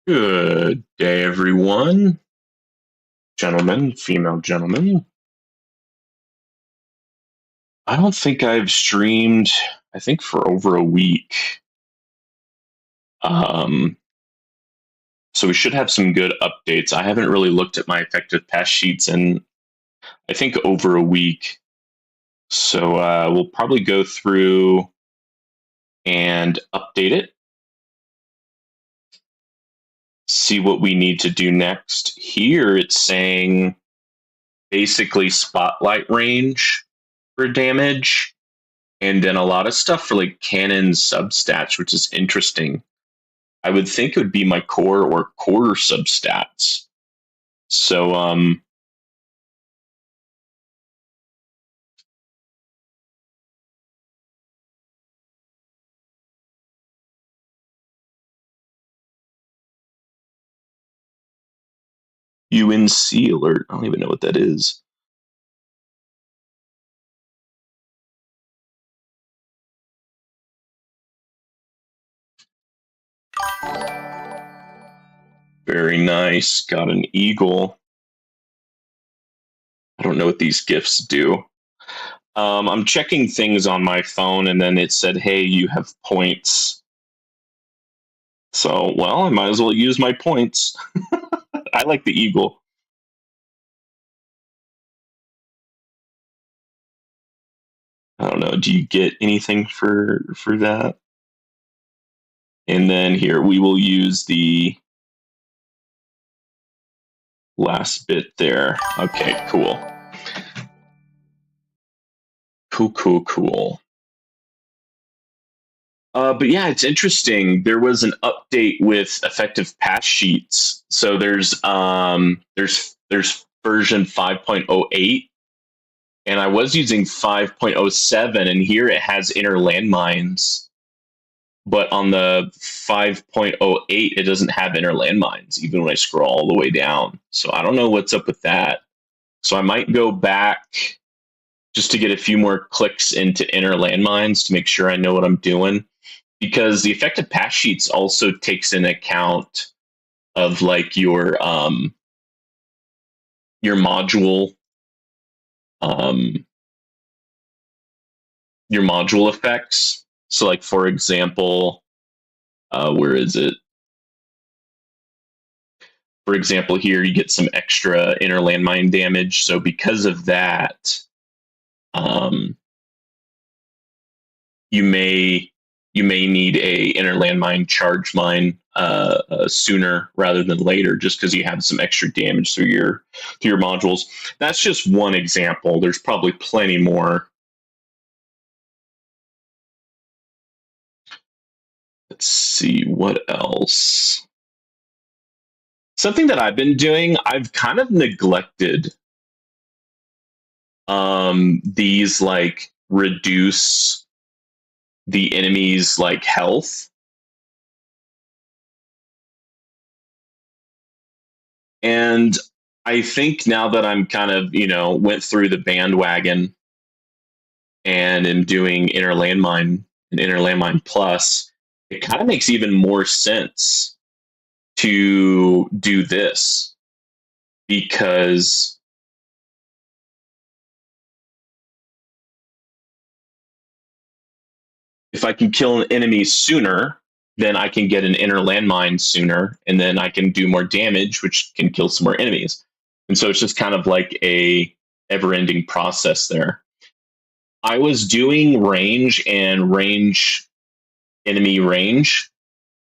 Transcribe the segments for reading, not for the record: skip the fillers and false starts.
Good day, everyone. Gentlemen, female gentlemen. I don't think I've streamed, I think, for over a week. Um, so we should have some good updates. I haven't really looked at my effective pass sheets in, I think, over a week. So we'll probably go through and update it, see what we need to do next. Here it's saying basically spotlight range for damage, and then a lot of stuff for like cannon substats, which is interesting. I would think it would be my core or quarter substats. So UNC alert. I don't even know what that is. Very nice. Got an eagle. I don't know what these gifts do. I'm checking things on my phone, and then it said, "Hey, you have points." So, well, I might as well use my points. I like the eagle. I don't know. Do you get anything for that? And then here we will use the last bit there. Okay, cool. Cool. But yeah, it's interesting. There was an update with effective patch sheets. So there's version 5.08, and I was using 5.07, and here it has inner landmines. But on the 5.08, it doesn't have inner landmines, even when I scroll all the way down. So I don't know what's up with that. So I might go back just to get a few more clicks into inner landmines to make sure I know what I'm doing. Because the effective patch sheets also takes in account of like module um, your module effects. So like for example, where is it? For example, here you get some extra inner landmine damage. So because of that, um, you may need a inner landmine charge mine sooner rather than later, just because you have some extra damage through your modules. That's just one example. There's probably plenty more. Let's see what else. Something that I've been doing, I've kind of neglected these like reduce the enemy's like health. And I think now that I'm kind of, went through the bandwagon and am doing Inner Landmine and Inner Landmine Plus, it kind of makes even more sense to do this because if I can kill an enemy sooner, then I can get an inner landmine sooner, and then I can do more damage, which can kill some more enemies. And so it's just kind of like a ever-ending process there. I was doing range and enemy range,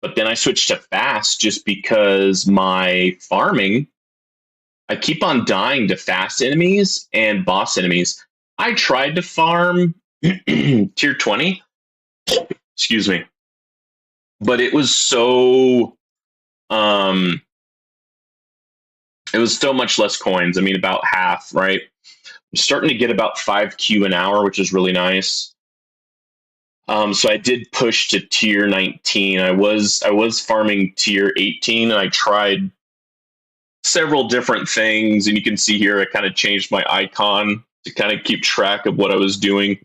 but then I switched to fast just because my farming, I keep on dying to fast enemies and boss enemies. I tried to farm tier 20, excuse me, but it was so much less coins. I mean, about half, right? I'm starting to get about 5Q an hour, which is really nice. So I did push to tier 19. I was farming tier 18, and I tried several different things. And you can see here, I kind of changed my icon to kind of keep track of what I was doing.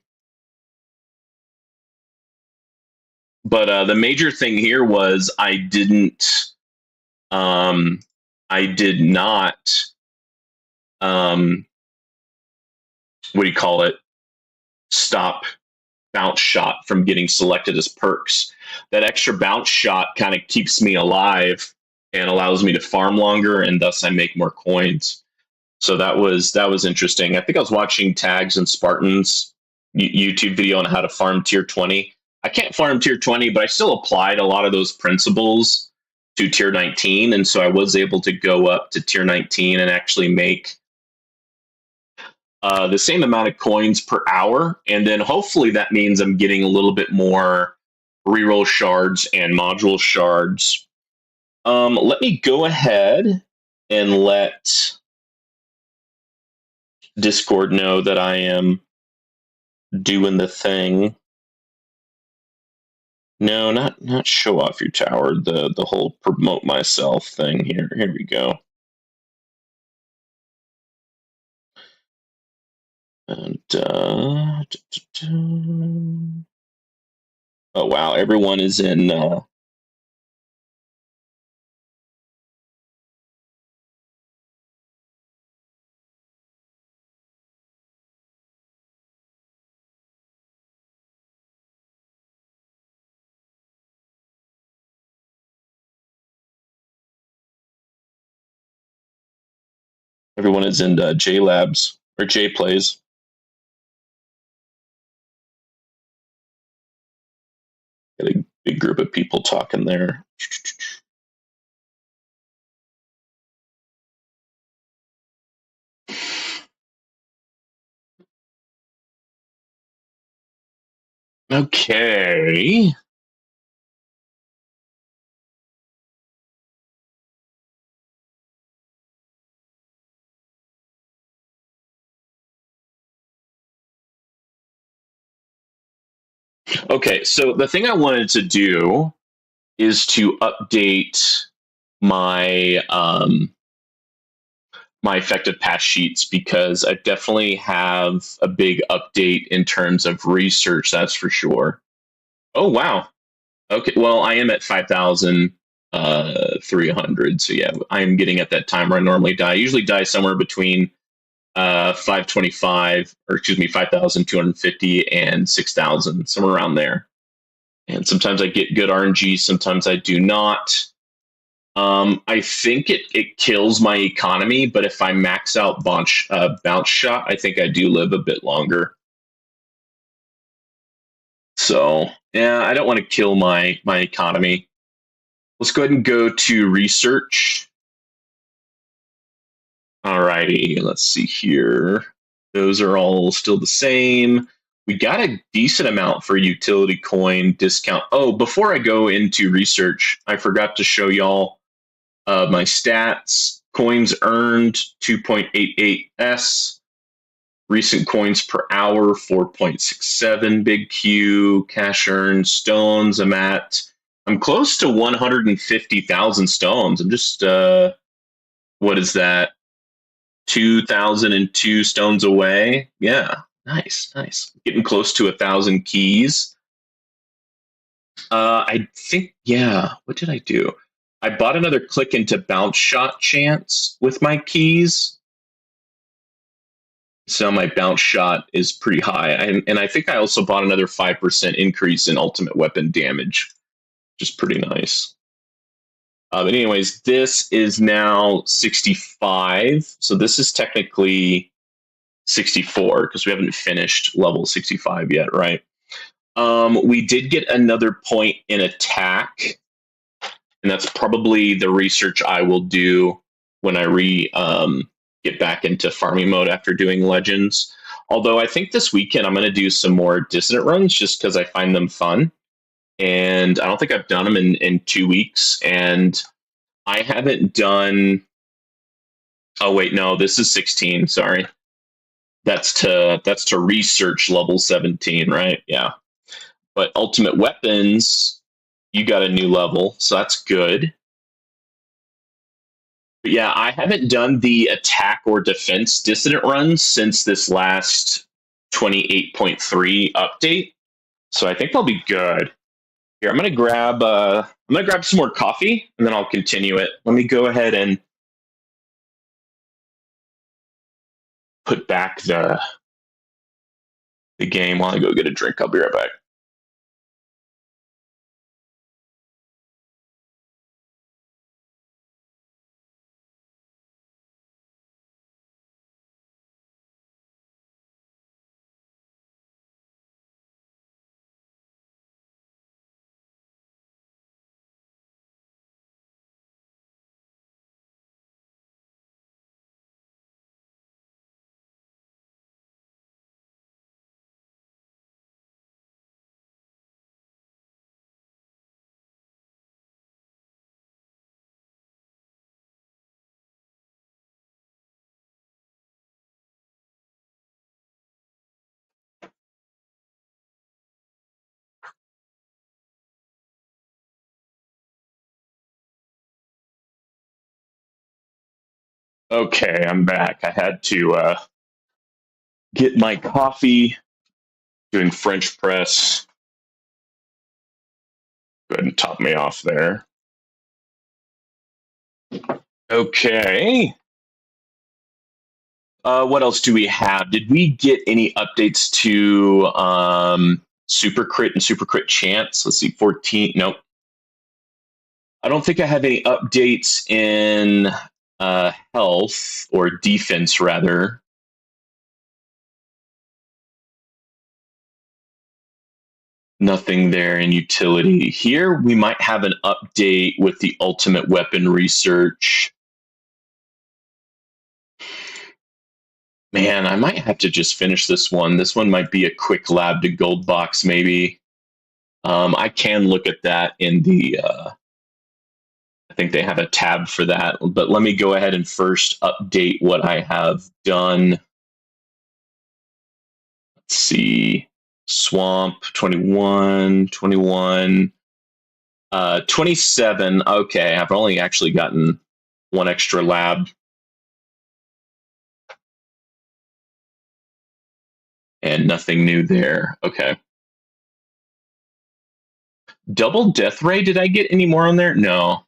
But the major thing here was I didn't I did not, um, what do you call it, stop bounce shot from getting selected as perks. That extra bounce shot kind of keeps me alive and allows me to farm longer, and thus I make more coins. So that was interesting. I think I was watching Tags and Spartans YouTube video on how to farm tier 20. I can't farm tier 20, but I still applied a lot of those principles to tier 19, and so I was able to go up to tier 19 and actually make the same amount of coins per hour. And then hopefully that means I'm getting a little bit more reroll shards and module shards. Let me go ahead and let Discord know that I am doing the thing. No, not show off your tower. The whole promote myself thing here. Here we go. And oh wow, everyone is in. Everyone is in J Labs or J Plays. Got a big group of people talking there. Okay. Okay, so the thing I wanted to do is to update my my effective patch sheets because I definitely have a big update in terms of research, that's for sure. Oh wow. Okay, well I am at 5,300, so yeah, I am getting at that time where I normally die. I usually die somewhere between 525, or excuse me, 5,250 and 6,000, somewhere around there. And sometimes I get good RNG, sometimes I do not. I think it kills my economy, but if I max out bounce shot, I think I do live a bit longer. So yeah, I don't want to kill my economy. Let's go ahead and go to research. Alrighty, let's see here. Those are all still the same. We got a decent amount for utility coin discount. Oh, before I go into research, I forgot to show y'all my stats. Coins earned 2.88s. Recent coins per hour 4.67. Big Q. Cash earned. Stones. I'm close to 150,000 stones. I'm just what is that? 2,002 stones away. Yeah, nice. Getting close to 1,000 keys. I think, yeah. What did I do? I bought another click into bounce shot chance with my keys. So my bounce shot is pretty high. And I think I also bought another 5% increase in ultimate weapon damage, which is pretty nice. But anyways, this is now 65. So this is technically 64 because we haven't finished level 65 yet, right? We did get another point in attack, and that's probably the research I will do when I get back into farming mode after doing legends. Although I think this weekend I'm going to do some more dissonant runs just because I find them fun. And I don't think I've done them in 2 weeks. And I haven't done. Oh wait, no, this is 16. Sorry, that's to research level 17, right? Yeah. But ultimate weapons, you got a new level, so that's good. But yeah, I haven't done the attack or defense dissonant runs since this last 28.3 update. So I think they'll be good. Here, I'm gonna grab some more coffee and then I'll continue it. Let me go ahead and put back the game while I go get a drink. I'll be right back. Okay, I'm back. I had to get my coffee, doing French press. Go ahead and top me off there. Okay. What else do we have? Did we get any updates to Super Crit and Super Crit Chance? Let's see, 14. Nope. I don't think I have any updates in health or defense, rather. Nothing there in utility. Here, we might have an update with the ultimate weapon research. Man, I might have to just finish this one. This one might be a quick lab to gold box, maybe. I can look at that in the. I think they have a tab for that, but let me go ahead and first update what I have done. Let's see. Swamp 21, 21, 27. Okay, I've only actually gotten one extra lab. And nothing new there. Okay. Double death ray, did I get any more on there? No.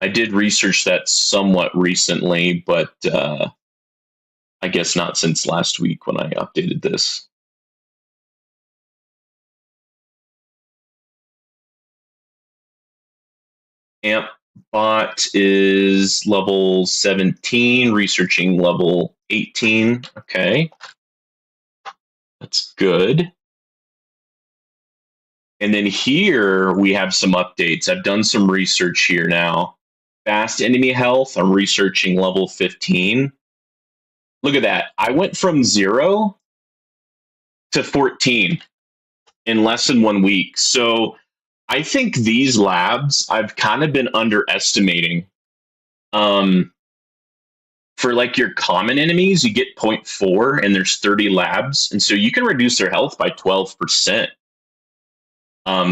I did research that somewhat recently, but I guess not since last week when I updated this. Amp bot is level 17, researching level 18. Okay. That's good. And then here we have some updates. I've done some research here now. Fast enemy health, I'm researching level 15. Look at that. I went from 0 to 14 in less than 1 week. So I think these labs I've kind of been underestimating. For like your common enemies, you get 0.4 and there's 30 labs. And so you can reduce their health by 12%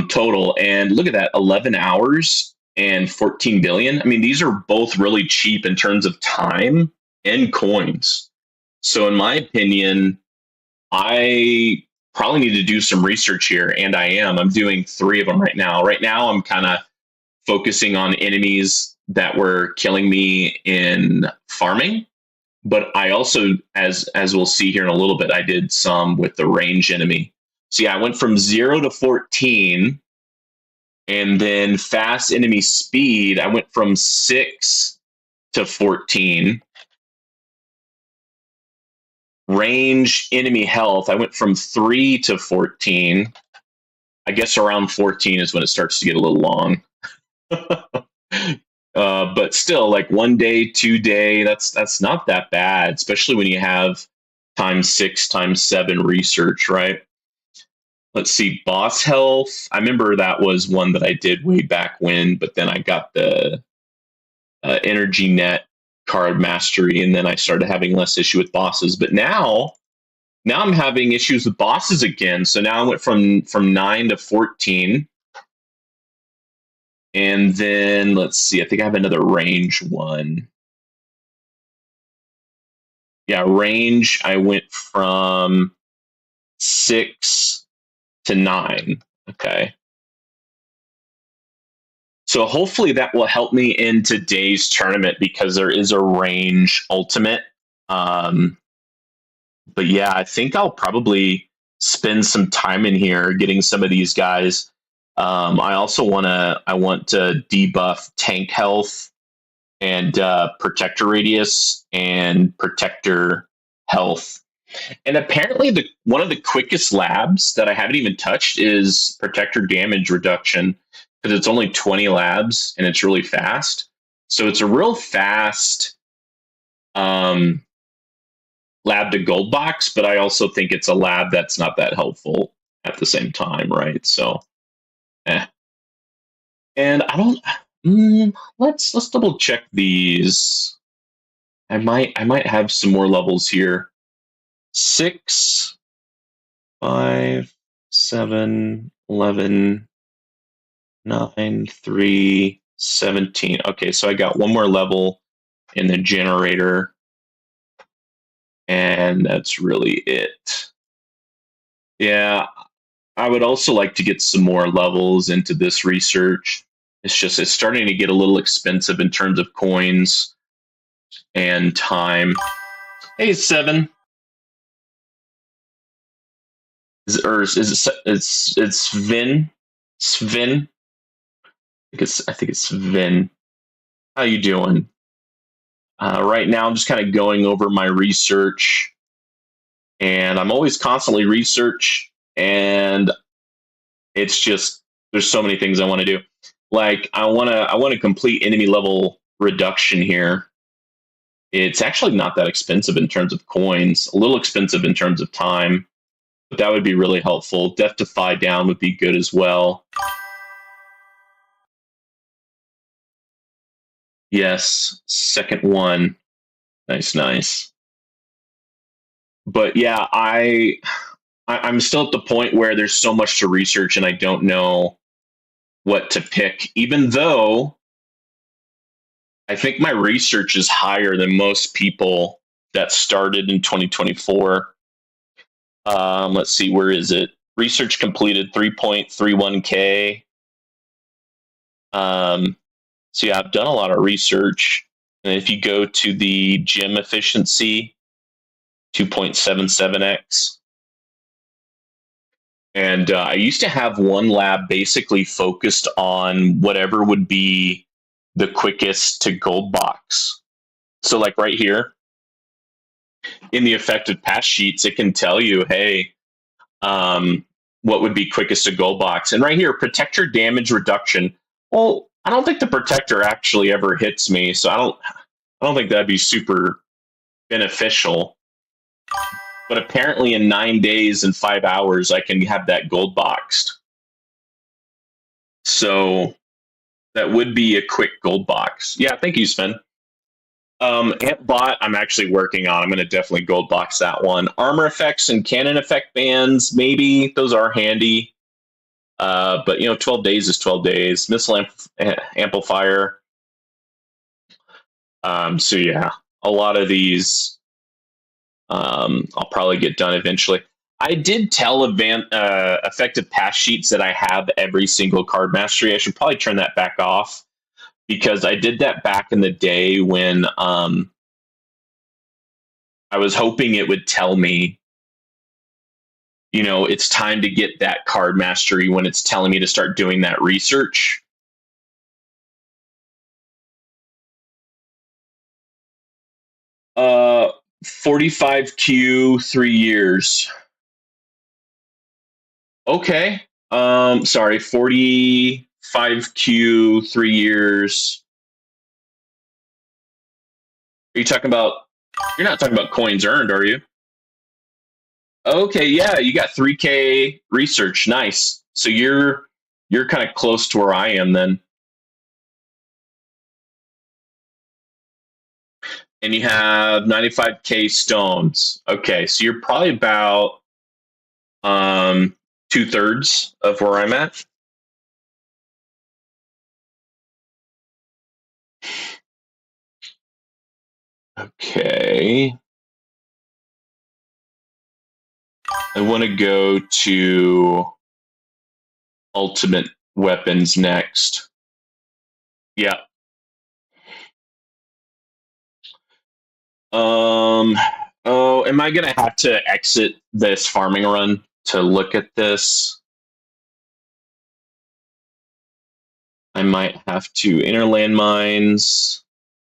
total. And look at that, 11 hours and 14 billion. I mean, these are both really cheap in terms of time and coins. So in my opinion, I probably need to do some research here, and I am. I'm doing 3 of them right now. Right now, I'm kind of focusing on enemies that were killing me in farming, but I also, as we'll see here in a little bit, I did some with the range enemy. So yeah, I went from 0 to 14, and then fast enemy speed, I went from 6 to 14. Range enemy health, I went from 3 to 14. I guess around 14 is when it starts to get a little long. But still, like 1 day, 2 day, that's not that bad, especially when you have ×6, ×7 research, right? Let's see, boss health. I remember that was one that I did way back when, but then I got the energy net card mastery, and then I started having less issue with bosses. But now I'm having issues with bosses again. So now I went from 9 to 14. And then let's see, I think I have another range one. Yeah, range, I went from 6 to 9. Okay. So hopefully that will help me in today's tournament because there is a range ultimate. Um, but yeah, I think I'll probably spend some time in here getting some of these guys. I want to debuff tank health and protector radius and protector health. And apparently, the one of the quickest labs that I haven't even touched is protector damage reduction because it's only 20 labs and it's really fast. So it's a real fast um, lab to gold box, but I also think it's a lab that's not that helpful at the same time, right? So, eh. And I don't. Let's double check these. I might have some more levels here. 6, 5, 7, 11, 9, 3, 17. Okay, so I got one more level in the generator, and that's really it. Yeah, I would also like to get some more levels into this research. It's starting to get a little expensive in terms of coins and time. Hey, 7. Is it it's Vin? Svin? I think it's Vin. How you doing? Right now, I'm just kind of going over my research, and I'm always constantly research, and it's just there's so many things I want to do. Like I want to complete enemy level reduction here. It's actually not that expensive in terms of coins, a little expensive in terms of time, but that would be really helpful. Death Defy down would be good as well. Yes, second one. Nice, nice. But yeah, I'm still at the point where there's so much to research and I don't know what to pick, even though I think my research is higher than most people that started in 2024. Let's see, where is it? Research completed 3.31K. So yeah, I've done a lot of research. And if you go to the gym efficiency, 2.77x. And I used to have one lab basically focused on whatever would be the quickest to gold box. So, like right here in the affected pass sheets, it can tell you, hey, what would be quickest to gold box. And right here, protector damage reduction. Well, I don't think the protector actually ever hits me, so I don't think that'd be super beneficial. But apparently, in 9 days and 5 hours, I can have that gold boxed. So that would be a quick gold box. Yeah, thank you, Sven. Amp bot, I'm actually working on. I'm going to definitely gold box that one. Armor effects and cannon effect bands, maybe those are handy. But 12 days is 12 days. Missile amplifier. So yeah, a lot of these I'll probably get done eventually. I did tell effective pass sheets that I have every single card mastery. I should probably turn that back off because I did that back in the day when I was hoping it would tell me, it's time to get that card mastery when it's telling me to start doing that research. Uh, 45Q, 3 years. Okay. Sorry, 45Q, 3 years. Are you talking about? You're not talking about coins earned, are you? Okay, yeah, you got 3K research. Nice. So you're kind of close to where I am then. And you have 95K stones. Okay, so you're probably about 2/3 of where I'm at. Okay. I want to go to ultimate weapons next. Yeah. Oh, am I gonna have to exit this farming run to look at this? I might have to enter landmines.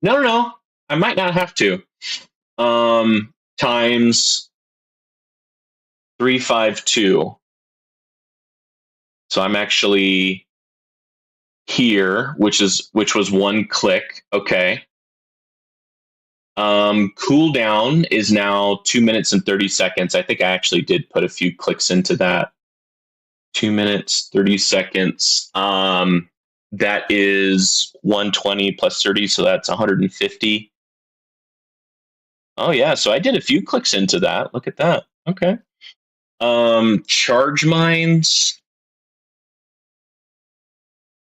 No, no, no. I might not have to. Times 352. So I'm actually here, which was one click. Okay. Cooldown is now 2 minutes and 30 seconds. I think I actually did put a few clicks into that. 2 minutes, 30 seconds. That is 120 plus 30, so that's 150. Oh yeah, so I did a few clicks into that. Look at that. Okay. Charge mines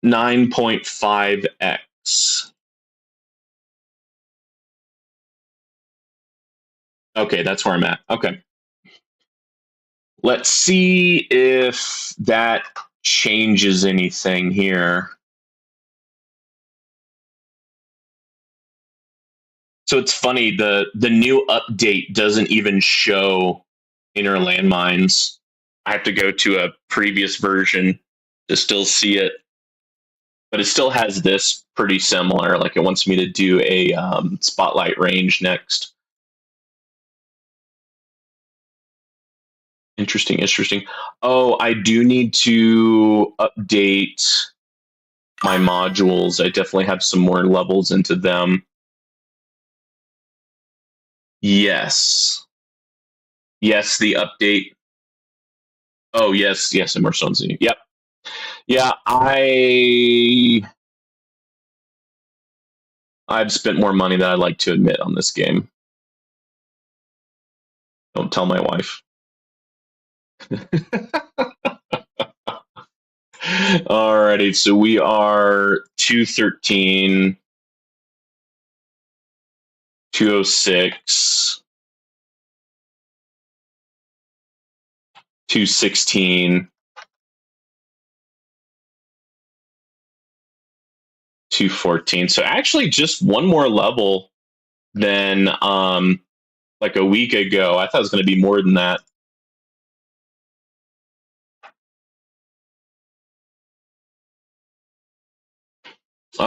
9.5x. Okay, that's where I'm at. Okay. Let's see if that changes anything here. So it's funny, the new update doesn't even show inner landmines. I have to go to a previous version to still see it, but it still has this pretty similar. Like it wants me to do a spotlight range next. Interesting, interesting. Oh, I do need to update my modules. I definitely have some more levels into them. Yes. Yes, the update. Oh, yes, yes, Immersion Z. Yep. Yeah, I've spent more money than I'd like to admit on this game. Don't tell my wife. Alrighty, so we are 213, 206, 216, 214. So actually just one more level than like a week ago. I thought it was going to be more than that.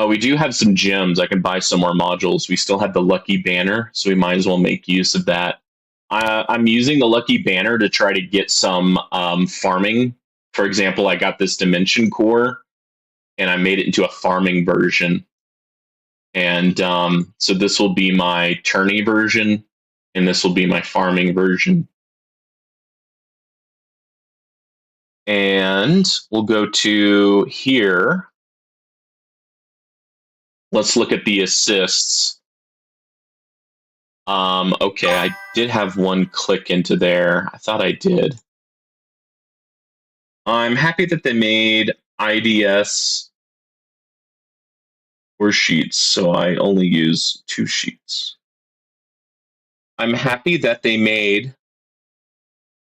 We do have some gems. I can buy some more modules. We still have the lucky banner, so we might as well make use of that. I'm using the lucky banner to try to get some farming. For example, I got this dimension core, and I made it into a farming version. And so this will be my tourney version, and this will be my farming version. And we'll go to here. Let's look at the assists. Okay, I did have one click into there. I thought I did. I'm happy that they made IDS or sheets, so I only use 2 sheets. I'm happy that they made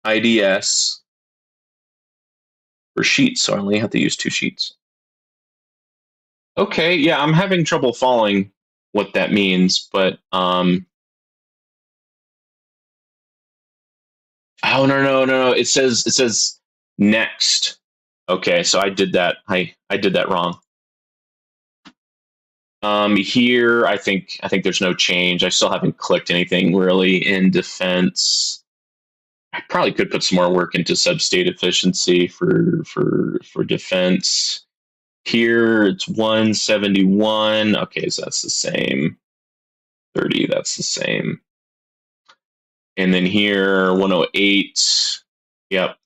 IDS for sheets, so I only have to use 2 sheets. Okay, yeah, I'm having trouble following what that means, but oh no. It says next. Okay, so I did that. I did that wrong. Here I think there's no change. I still haven't clicked anything really in defense. I probably could put some more work into substate efficiency for defense. Here it's 171. Okay, so that's the same. 30, that's the same. And then here 108. Yep.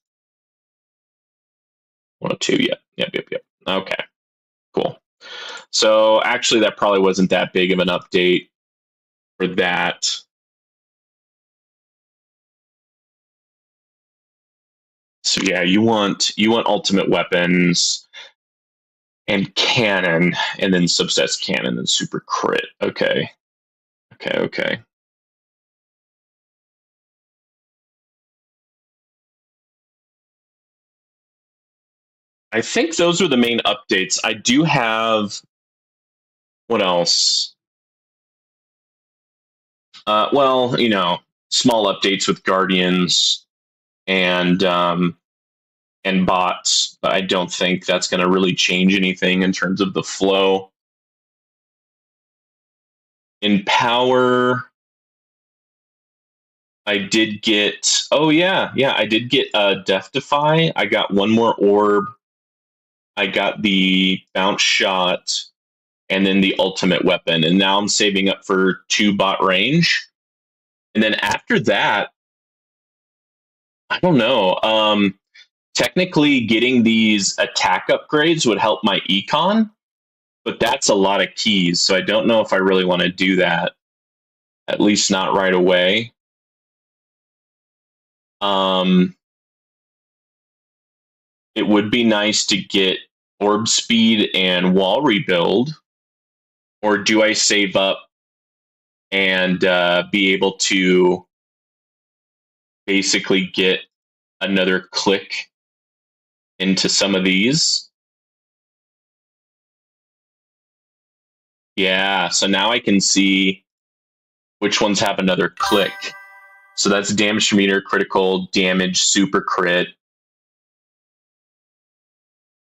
102. Yep. Okay, cool. So actually, that probably wasn't that big of an update for that. So yeah, you want ultimate weapons and cannon, and then subsets cannon and super crit. Okay. I think those are the main updates. I do have what else? Well, small updates with Guardians and bots, but I don't think that's going to really change anything in terms of the flow. In power, I did get. Oh yeah, I did get Death Defy. I got one more orb. I got the bounce shot, and then the ultimate weapon, and now I'm saving up for 2 bot range. And then after that, I don't know. Technically, getting these attack upgrades would help my econ, but that's a lot of keys, so I don't know if I really want to do that. At least not right away. It would be nice to get orb speed and wall rebuild, or do I save up and be able to basically get another click into some of these? Yeah, so now I can see which ones have another click. So that's damage meter, critical, damage, super crit.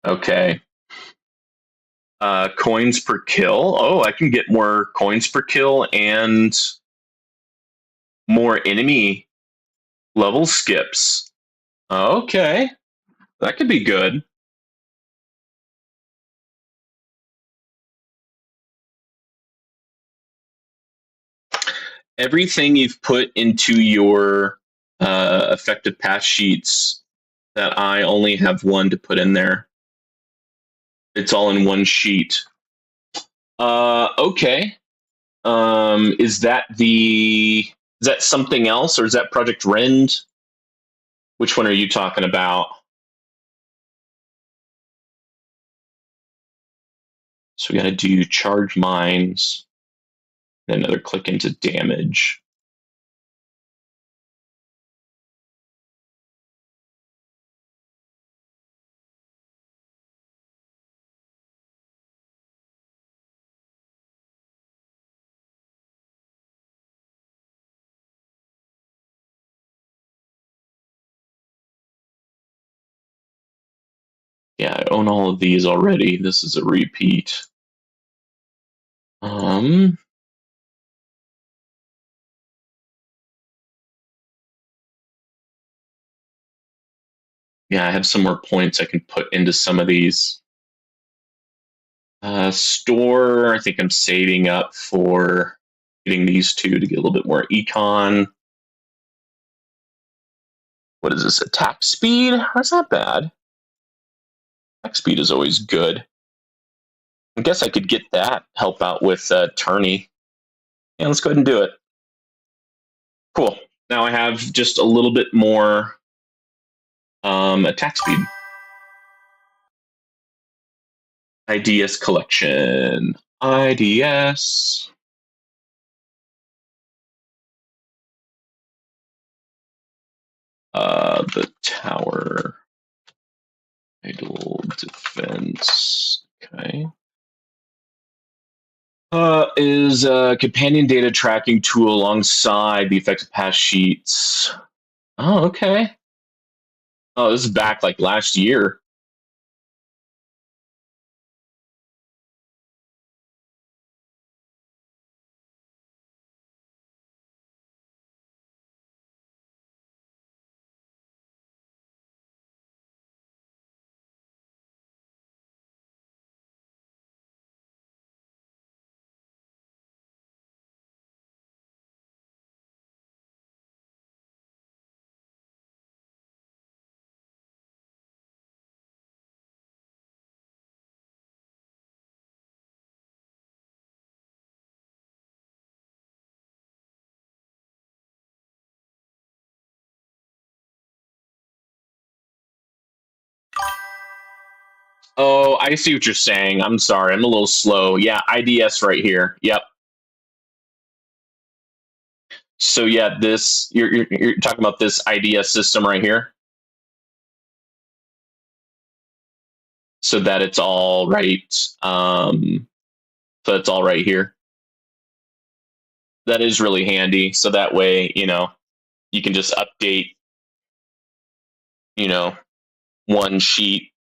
Okay. Coins per kill. Oh, I can get more coins per kill and more enemy level skips. Okay. That could be good. Everything you've put into your effective path sheets that I only have one to put in there. It's all in one sheet. Okay. Is that something else, or is that Project Rend? Which one are you talking about? So we got to do charge mines, then another click into damage. Yeah, I own all of these already. This is a repeat. Yeah, I have some more points I can put into some of these. Store, I think I'm saving up for getting these two to get a little bit more econ. What is this? Attack speed? That's not bad. Attack speed is always good. I guess I could get that, help out with tourney. Yeah, let's go ahead and do it. Cool. Now I have just a little bit more attack speed. IDS collection. IDS. The tower. Idle defense. Okay. Is a companion data tracking tool alongside the effective path sheets. Oh, okay. Oh, this is back like last year. Oh, I see what you're saying. I'm sorry. I'm a little slow. Yeah, IDS right here. Yep. So yeah, this you're talking about this IDS system right here. so that it's all right. So it's all right here. That is really handy. So that way, you can just update, you know, one sheet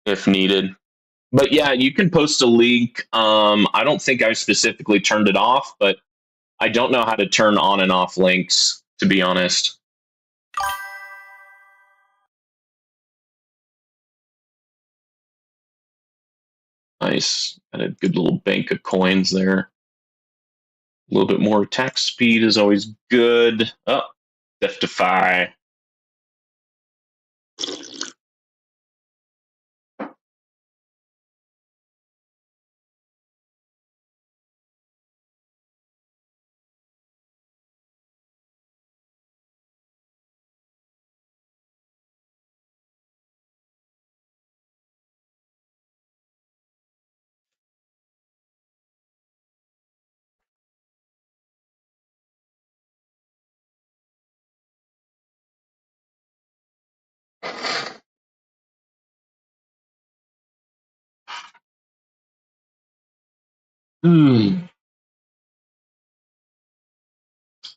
if needed. But yeah, you can post a link. I don't think I specifically turned it off, but I don't know how to turn on and off links, to be honest. Nice. Got a good little bank of coins there. A little bit more attack speed is always good. Oh, Deftify.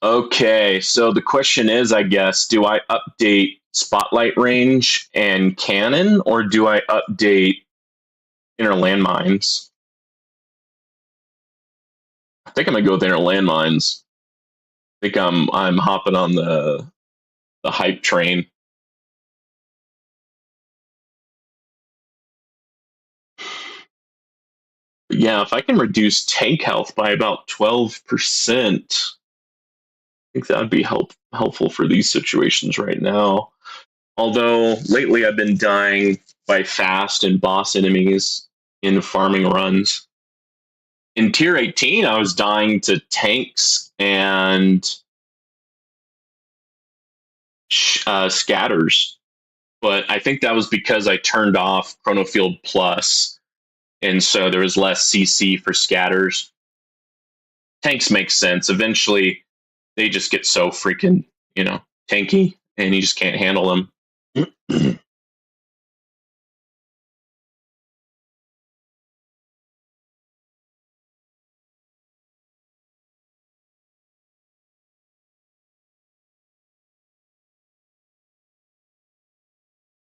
Okay, so the question is, I guess, do I update spotlight range and cannon, or do I update inner landmines? I think I'm gonna go with inner landmines. I think I'm hopping on the hype train. Yeah, if I can reduce tank health by about 12%, I think that would be helpful for these situations right now. Although lately I've been dying by fast and boss enemies in farming runs. In tier 18, I was dying to tanks and scatters, but I think that was because I turned off Chronofield Plus, and so there was less CC for scatters. Tanks make sense. Eventually, they just get so freaking, tanky, and you just can't handle them.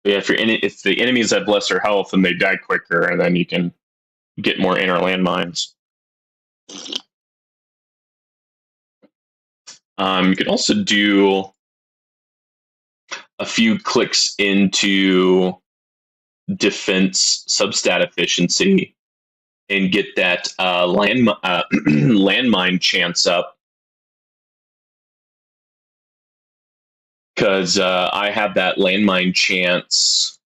Yeah, if the enemies have lesser health and they die quicker, and then you can get more inner landmines. You can also do a few clicks into defense substat efficiency and get that landmine chance up. Because I have that landmine chance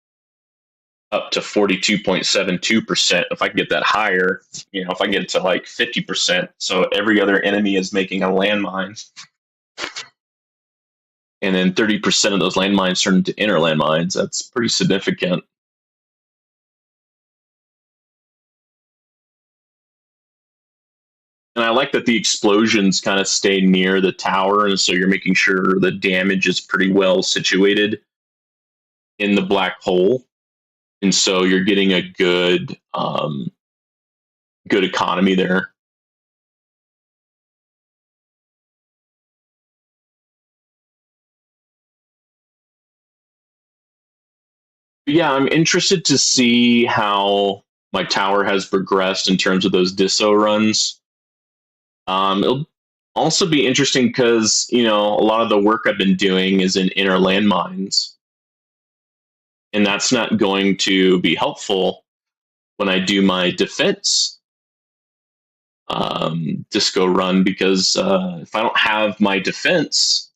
up to 42.72%. If I can get that higher, if I get to like 50%, so every other enemy is making a landmine. And then 30% of those landmines turn into inner landmines. That's pretty significant. And I like that the explosions kind of stay near the tower, and so you're making sure the damage is pretty well situated in the black hole, and so you're getting a good economy there. Yeah, I'm interested to see how my tower has progressed in terms of those disso runs. It'll also be interesting because a lot of the work I've been doing is in inner landmines, and that's not going to be helpful when I do my defense disco run, because if I don't have my defense,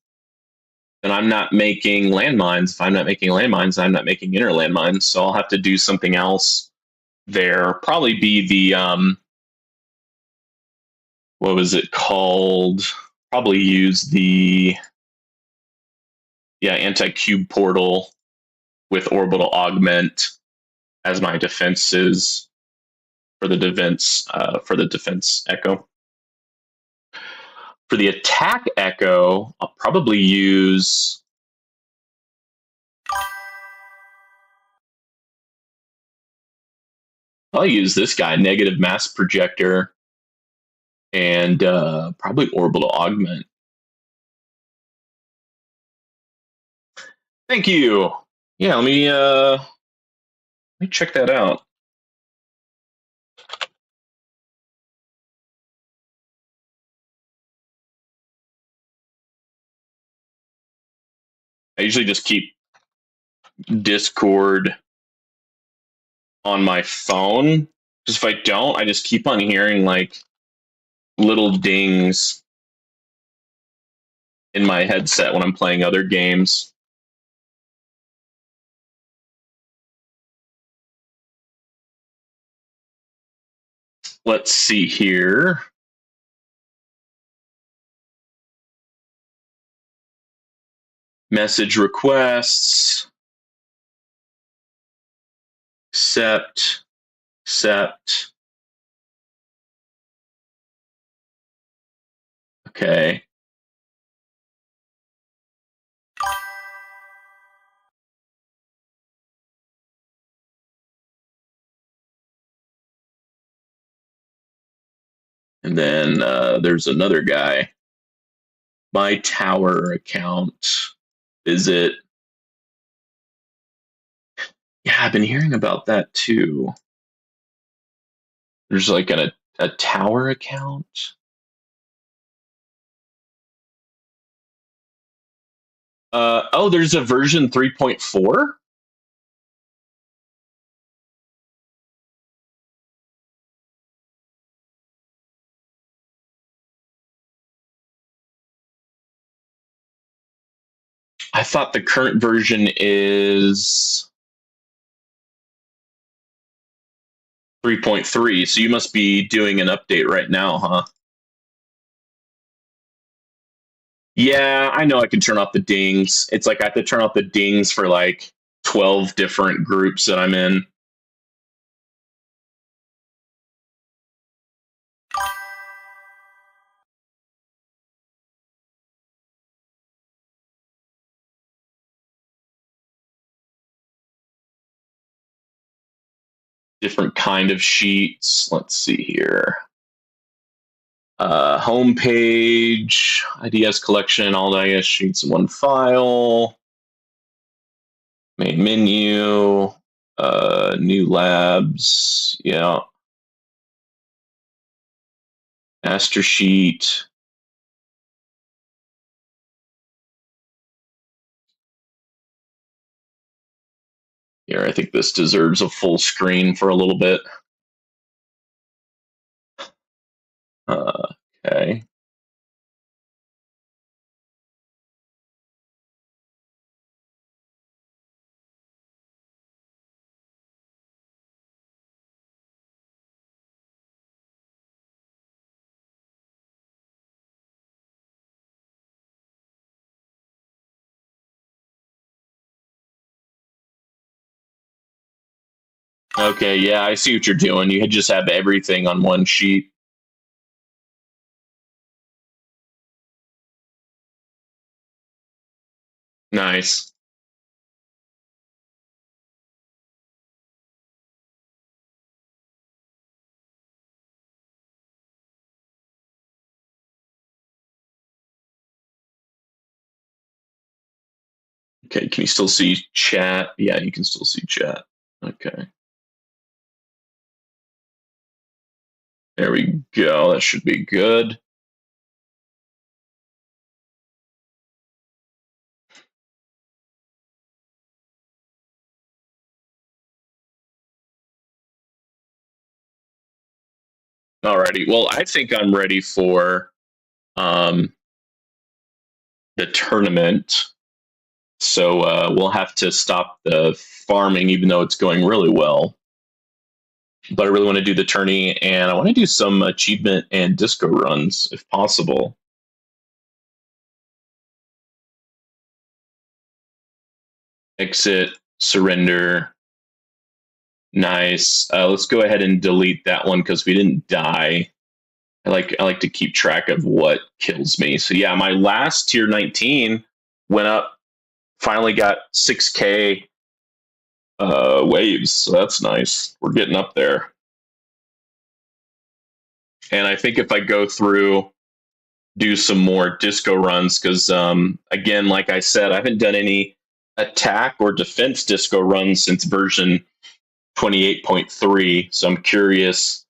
then I'm not making landmines. If I'm not making landmines, I'm not making inner landmines. So I'll have to do something else there. Probably be the what was it called? Probably use the anti-cube portal with orbital augment as my defenses for the defense echo. For the attack echo, I'll probably use I'll use this guy, negative mass projector, and probably orbital augment. Thank you. Yeah, let me check that out. I usually just keep Discord on my phone. Because if I don't, I just keep on hearing like little dings in my headset when I'm playing other games. Let's see here. Message requests. Accept. Accept. Okay. And then there's another guy. My tower account. Visit. Yeah, I've been hearing about that too. There's like a tower account. Oh, there's a version 3.4? I thought the current version is 3.3, so you must be doing an update right now, huh? Yeah, I know I can turn off the dings. It's like I have to turn off the dings for like 12 different groups that I'm in. Different kind of sheets. Let's see here. Homepage, IDS collection, all the IDS sheets in one file. Main menu, new labs, yeah. Master sheet. Here, I think this deserves a full screen for a little bit. Okay. Okay, yeah, I see what you're doing. You just have everything on one sheet. Nice. Okay, can you still see chat? Yeah, you can still see chat. Okay. There we go. That should be good. Alrighty. Well, I think I'm ready for um, the tournament. So we'll have to stop the farming, even though it's going really well. But I really want to do the tourney, and I want to do some achievement and disco runs if possible. Exit, surrender. Nice. Let's go ahead and delete that one because we didn't die. I like to keep track of what kills me. So yeah, my last tier 19 went up. Finally got 6K waves, so that's nice. We're getting up there. And I think if I go through, do some more disco runs, because again, like I said, I haven't done any attack or defense disco runs since version 28.3. So I'm curious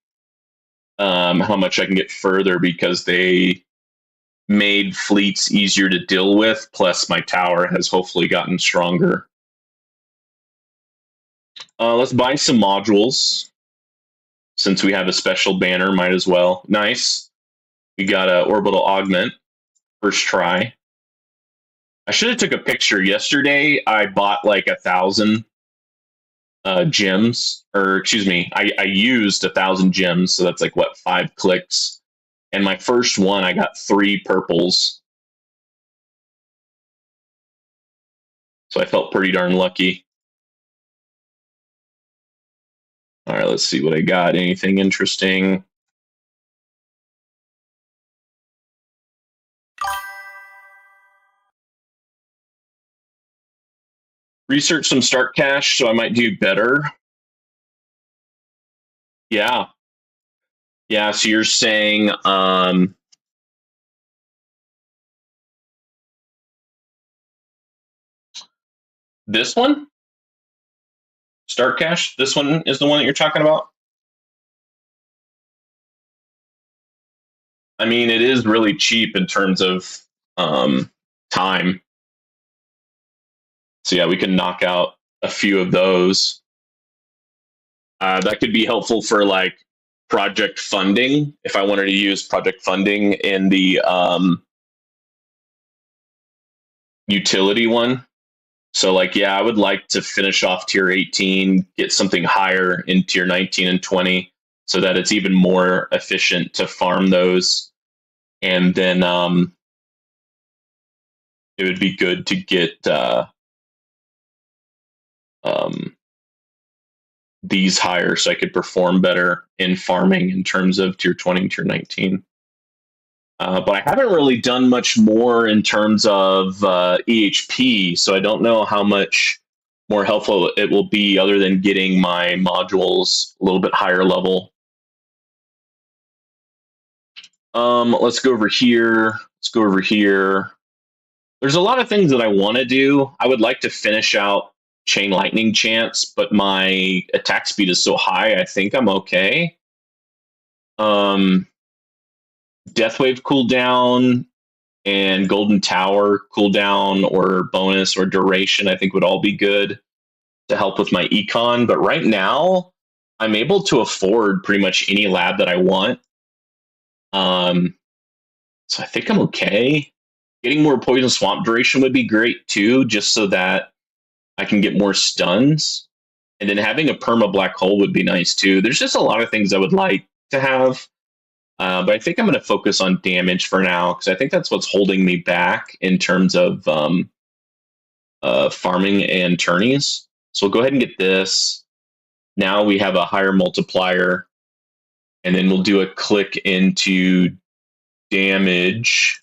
how much I can get further, because they made fleets easier to deal with. Plus, my tower has hopefully gotten stronger. Let's buy some modules since we have a special banner. Might as well. Nice. We got a orbital augment. First try. I should have took a picture yesterday. I bought like 1,000 gems, or excuse me, I used 1,000 gems, so that's like what, 5 clicks. And my first one, I got 3 purples, so I felt pretty darn lucky. All right, let's see what I got. Anything interesting? Research some start cash, so I might do better. Yeah, yeah. So you're saying this one, start cash. This one is the one that you're talking about. I mean, it is really cheap in terms of time. So yeah, we can knock out a few of those. That could be helpful for like project funding if I wanted to use project funding in the utility one. So like, yeah, I would like to finish off tier 18, get something higher in tier 19 and 20, so that it's even more efficient to farm those. And then it would be good to get these higher, so I could perform better in farming in terms of tier 20 and tier 19. But I haven't really done much more in terms of EHP, so I don't know how much more helpful it will be other than getting my modules a little bit higher level. Let's go over here. Let's go over here. There's a lot of things that I want to do. I would like to finish out Chain Lightning Chance, but my attack speed is so high, I think I'm okay. Deathwave cooldown and Golden Tower cooldown or bonus or duration, I think would all be good to help with my econ. But right now, I'm able to afford pretty much any lab that I want. So I think I'm okay. Getting more Poison Swamp duration would be great too, just so that I can get more stuns. And then having a perma black hole would be nice too. There's just a lot of things I would like to have. But I think I'm going to focus on damage for now, because I think that's what's holding me back in terms of farming and tourneys. So we'll go ahead and get this. Now we have a higher multiplier, and then we'll do a click into damage.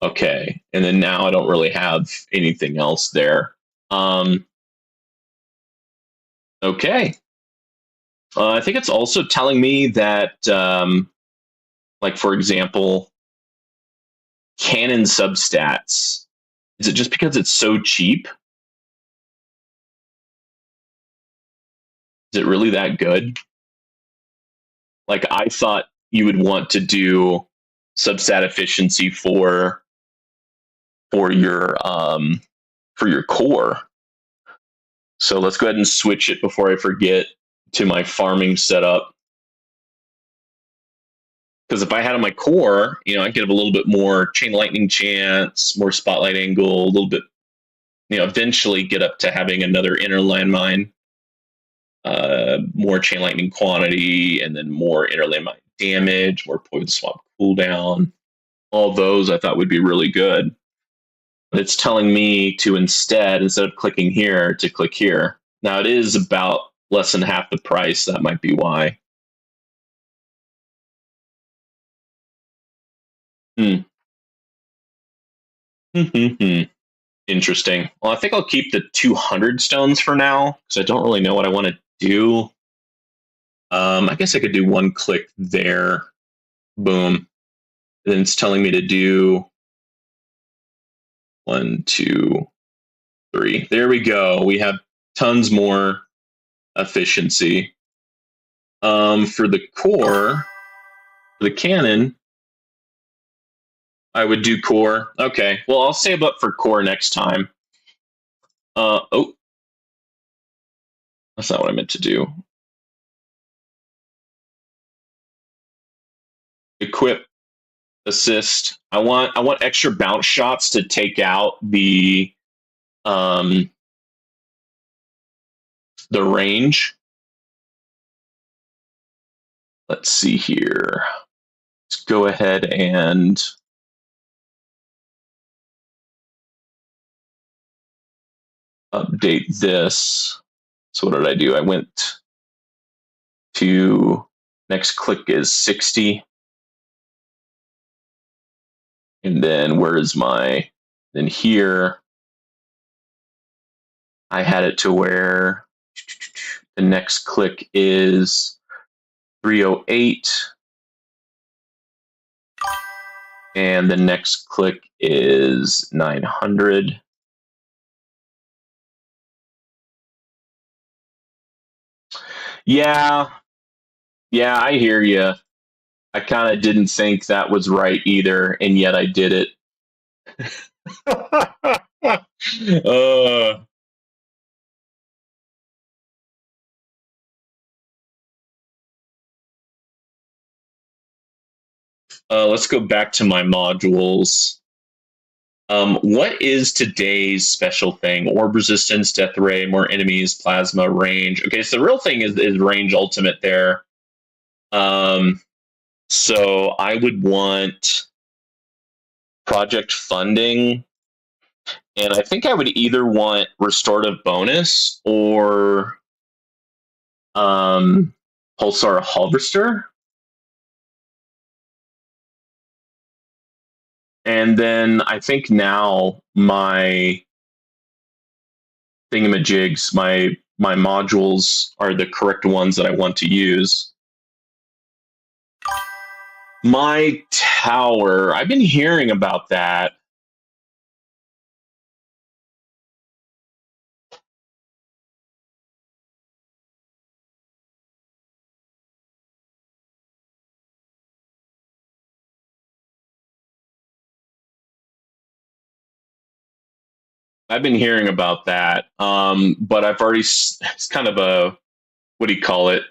Okay, and then now I don't really have anything else there. Okay. I think it's also telling me that, like, for example, cannon substats. Is it just because it's so cheap? Is it really that good? Like, I thought you would want to do substat efficiency for your core. So let's go ahead and switch it before I forget to my farming setup. Because if I had on my core, I'd get a little bit more chain lightning chance, more spotlight angle, a little bit, eventually get up to having another inner landmine, more chain lightning quantity, and then more inner landmine damage, more poison swap cooldown. All those I thought would be really good. But it's telling me to instead of clicking here, to click here. Now it is about less than half the price. That might be why. Interesting. Well, I think I'll keep the 200 stones for now, because I don't really know what I want to do. I guess I could do one click there. Boom. Then it's telling me to do 1, 2, 3. There we go. We have tons more efficiency. For the core, for the cannon, I would do core. Okay. Well, I'll save up for core next time. Oh, that's not what I meant to do. Equip, assist. I want extra bounce shots to take out um the range. Let's see here. Let's go ahead and update this. So what did I do? I went to next click is 60. And then where is my, then here, I had it to where the next click is 308. And the next click is 900. Yeah, yeah, I hear you. I kind of didn't think that was right either, and yet I did it. uh, let's go back to my modules. What is today's special thing? Orb resistance, death ray, more enemies, plasma, range. Okay, so the real thing is range ultimate there. So I would want project funding, and I think I would either want restorative bonus or pulsar harvester. And then I think now my thingamajigs, my modules are the correct ones that I want to use. My tower, I've been hearing about that. I've been hearing about that. But I've already, it's kind of a, what do you call it?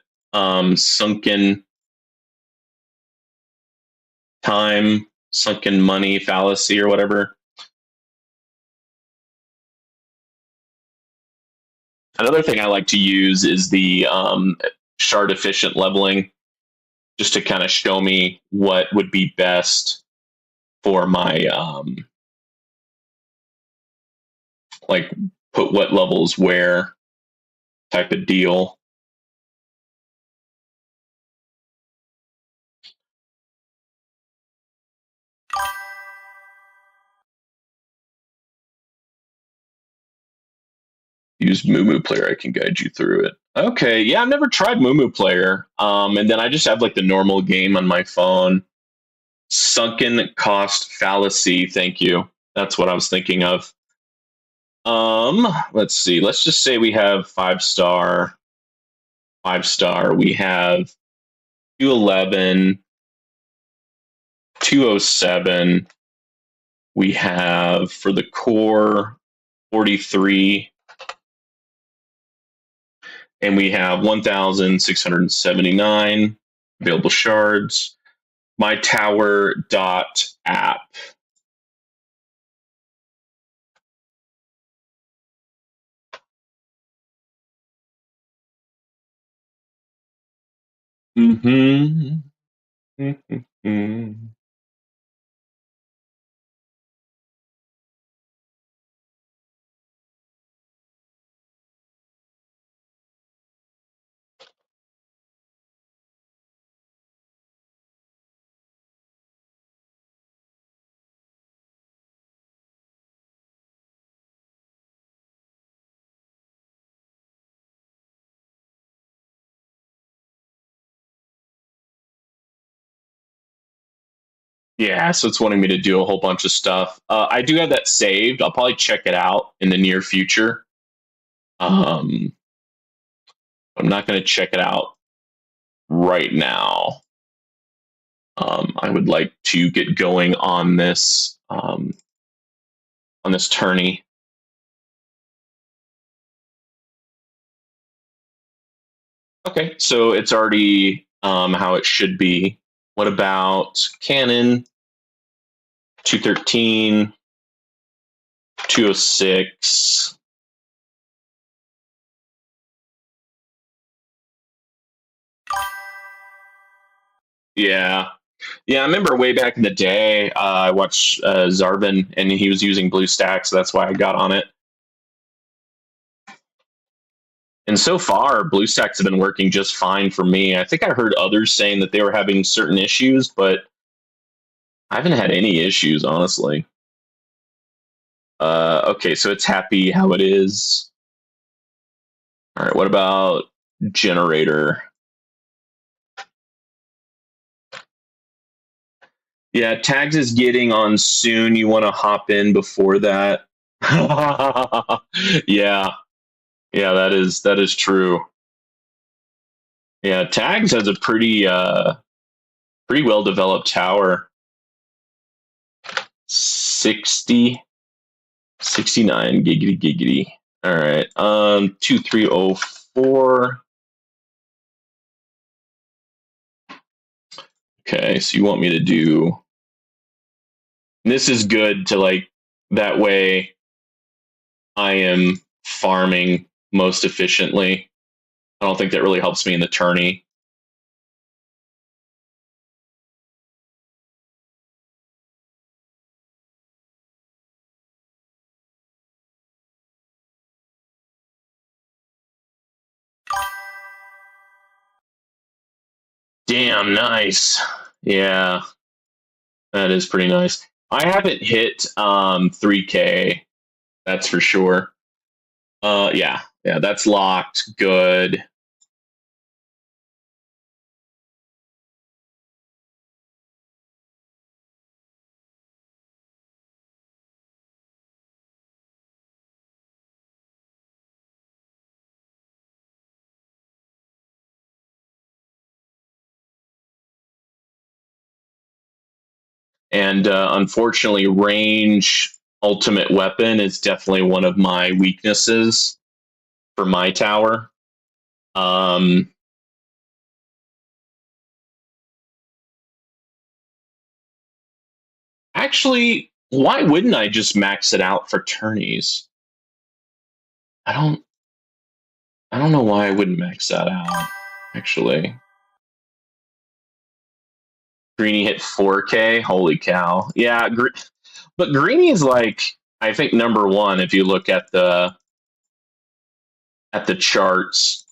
Sunken time, sunken money fallacy or whatever. Another thing I like to use is the shard efficient leveling, just to kind of show me what would be best for my like put what levels where type of deal. Use Moo Player. I can guide you through it. Okay, yeah, I've never tried Moo Player. And then I just have like the normal game on my phone. Sunken cost fallacy. Thank you. That's what I was thinking of. Let's see. Let's just say we have 5-star, 5-star. We have 211, 207. We have for the core 43, and we have 1,679 available shards. My tower dot app. Mm-hmm. Mm-hmm. Yeah, so it's wanting me to do a whole bunch of stuff. I do have that saved. I'll probably check it out in the near future. Um, I'm not going to check it out right now. I would like to get going on this tourney. Okay, so it's already how it should be. What about Canon 213, 206? Yeah. Yeah, I remember way back in the day, I watched Zarvin and he was using BlueStack, so that's why I got on it. And so far, BlueStacks have been working just fine for me. I think I heard others saying that they were having certain issues, but I haven't had any issues, honestly. Okay, so it's happy how it is. All right, what about generator? Yeah, tags is getting on soon. You want to hop in before that? Yeah, yeah, that is true. Yeah, tags has a pretty well developed tower. 60, 69 giggity giggity. All right. 2304. Okay, so you want me to do this is good to like that way I am farming most efficiently. I don't think that really helps me in the tourney. Damn nice. Yeah, that is pretty nice. I haven't hit 3K, that's for sure. Yeah, yeah, that's locked. Good. And unfortunately, range ultimate weapon is definitely one of my weaknesses for my tower. Um, Actually, why wouldn't I just max it out for tourneys? I don't. I don't know why I wouldn't max that out. Actually, Greeny hit 4K. Holy cow! Yeah, but Greeny is like I think number one if you look at the charts.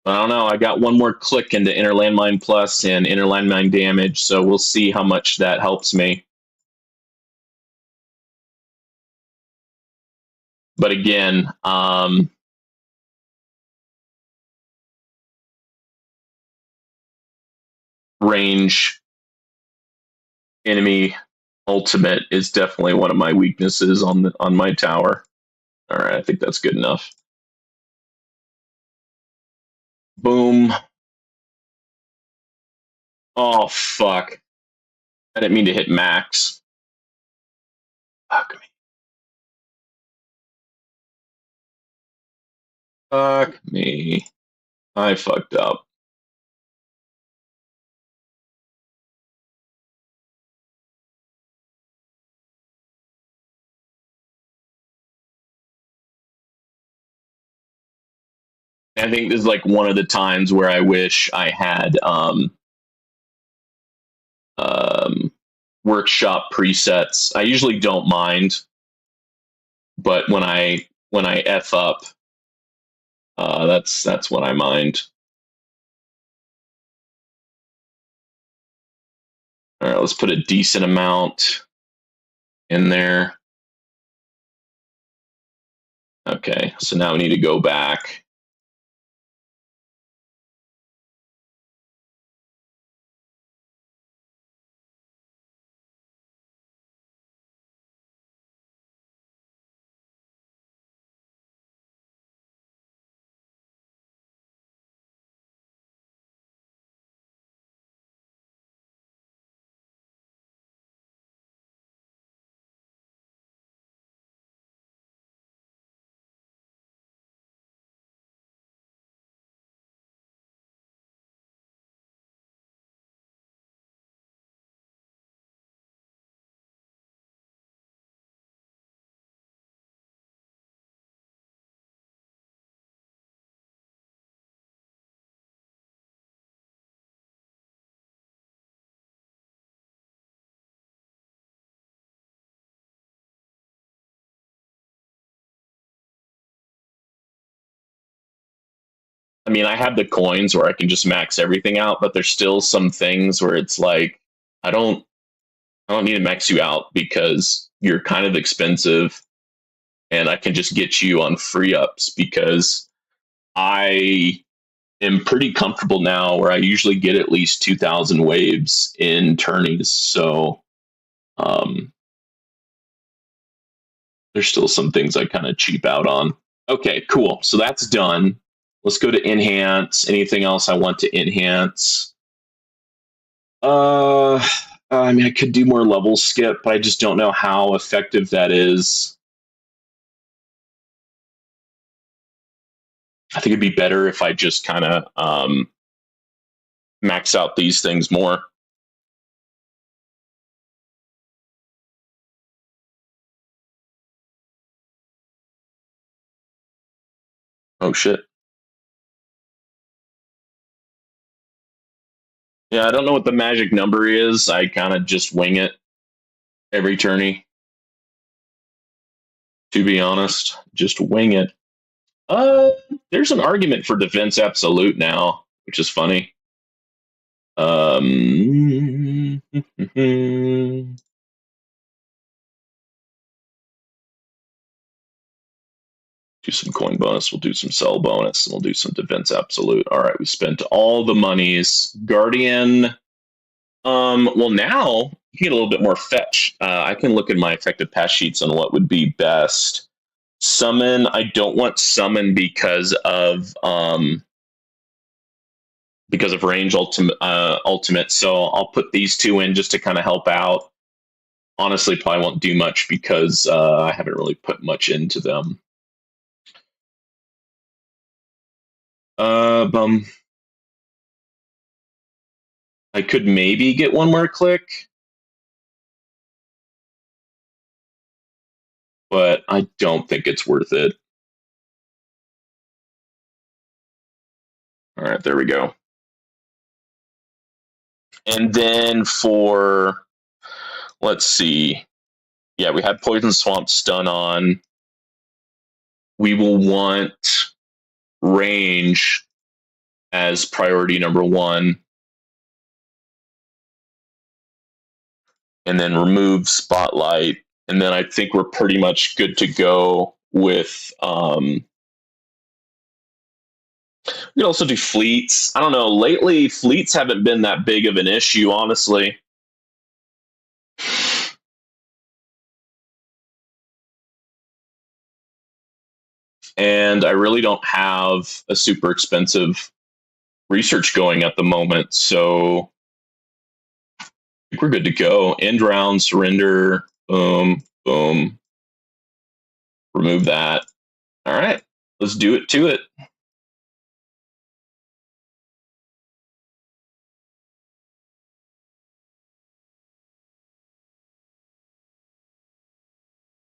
I don't know. I got one more click into Inner Landmine Plus and Inner Landmine Damage, so we'll see how much that helps me. But again, range enemy ultimate is definitely one of my weaknesses on my tower. All right, I think that's good enough. Boom. Oh fuck! I didn't mean to hit max. Fuck me. Fuck me. I fucked up. I think this is like one of the times where I wish I had um, workshop presets. I usually don't mind, but when I f up, that's when I mind. All right, let's put a decent amount in there. Okay, so now we need to go back. I mean, I have the coins where I can just max everything out, but there's still some things where it's like I don't I don't need to max you out because you're kind of expensive and I can just get you on free ups because I am pretty comfortable now where I usually get at least 2,000 waves in tourneys. So um, there's still some things I kind of cheap out on. Okay, cool. So that's done. Let's go to enhance. Anything else I want to enhance? I mean, I could do more level skip, but I just don't know how effective that is. I think it'd be better if I just kind of max out these things more. Oh shit. Yeah, I don't know what the magic number is. I kind of just wing it every tourney. To be honest, just wing it. Uh, there's an argument for defense absolute now, which is funny. Do some coin bonus. We'll do some sell bonus. And we'll do some defense absolute. All right, we spent all the monies. Guardian. Well, now you can get a little bit more fetch. I can look at my effective pass sheets on what would be best. Summon. I don't want summon because of range ultimate. So I'll put these two in just to kind of help out. Honestly, probably won't do much because I haven't really put much into them. I could maybe get one more click, but I don't think it's worth it. All right, there we go. And then for, let's see. Yeah, we had Poison Swamp stun on. We will want range as priority number one. And then remove Spotlight. And then I think we're pretty much good to go with. We could also do fleets. I don't know. Lately, fleets haven't been that big of an issue, honestly. And I really don't have a super expensive research going at the moment. So I think we're good to go. End round, surrender, boom, boom. Remove that. All right, let's do it to it.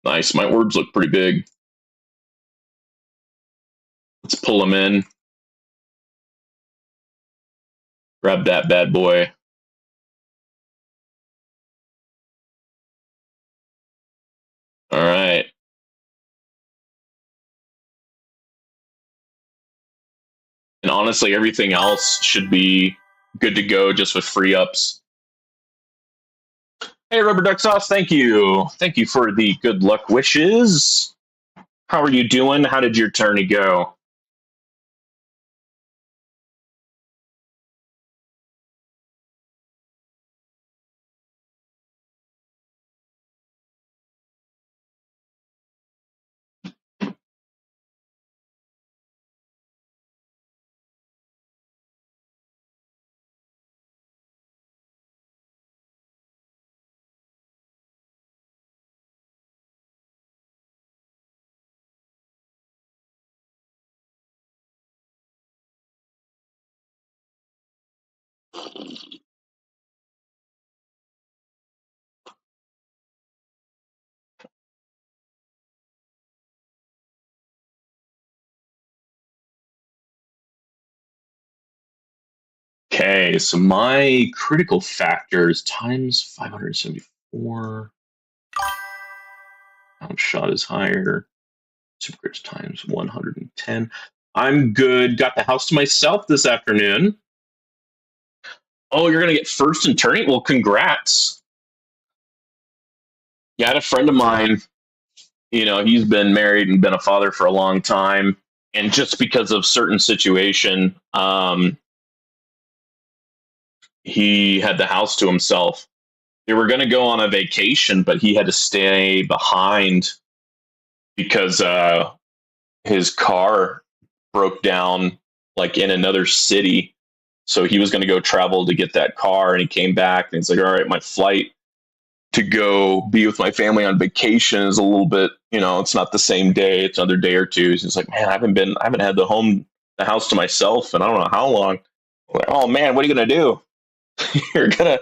Nice. My orbs look pretty big. Let's pull them in. Grab that bad boy. All right. And honestly, everything else should be good to go just with free ups. Hey, Rubber Duck Sauce, thank you. Thank you for the good luck wishes. How are you doing? How did your tourney go? Okay, so my critical factor is times 574. Shot is higher. Super crits times 110. I'm good. Got the house to myself this afternoon. Oh, you're gonna get first in turning? Well, congrats. Yeah, I had a friend of mine. He's been married and been a father for a long time, and just because of certain situation, he had the house to himself. They were gonna go on a vacation, but he had to stay behind because his car broke down like in another city. So he was going to go travel to get that car, and he came back and he's like, "All right, my flight to go be with my family on vacation is a little bit, it's not the same day; it's another day or two." So he's like, "Man, I haven't had the house to myself, and I don't know how long." I'm like, oh man, what are you gonna do? You're gonna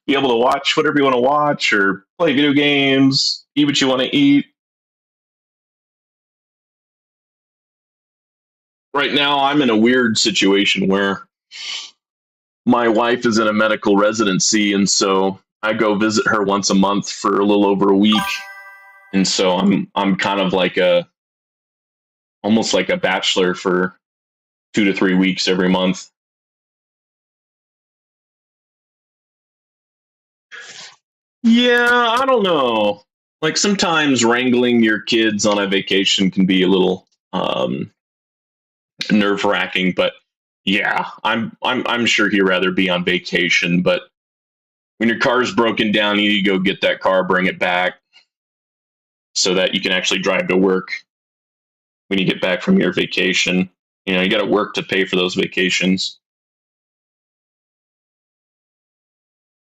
be able to watch whatever you want to watch, or play video games, eat what you want to eat. Right now, I'm in a weird situation where my wife is in a medical residency, and so I go visit her once a month for a little over a week. And so I'm kind of like a almost like a bachelor for 2 to 3 weeks every month. Yeah, I don't know. Like sometimes wrangling your kids on a vacation can be a little nerve wracking, but yeah, I'm sure he'd rather be on vacation. But when your car's broken down, you need to go get that car, bring it back, so that you can actually drive to work when you get back from your vacation. You got to work to pay for those vacations.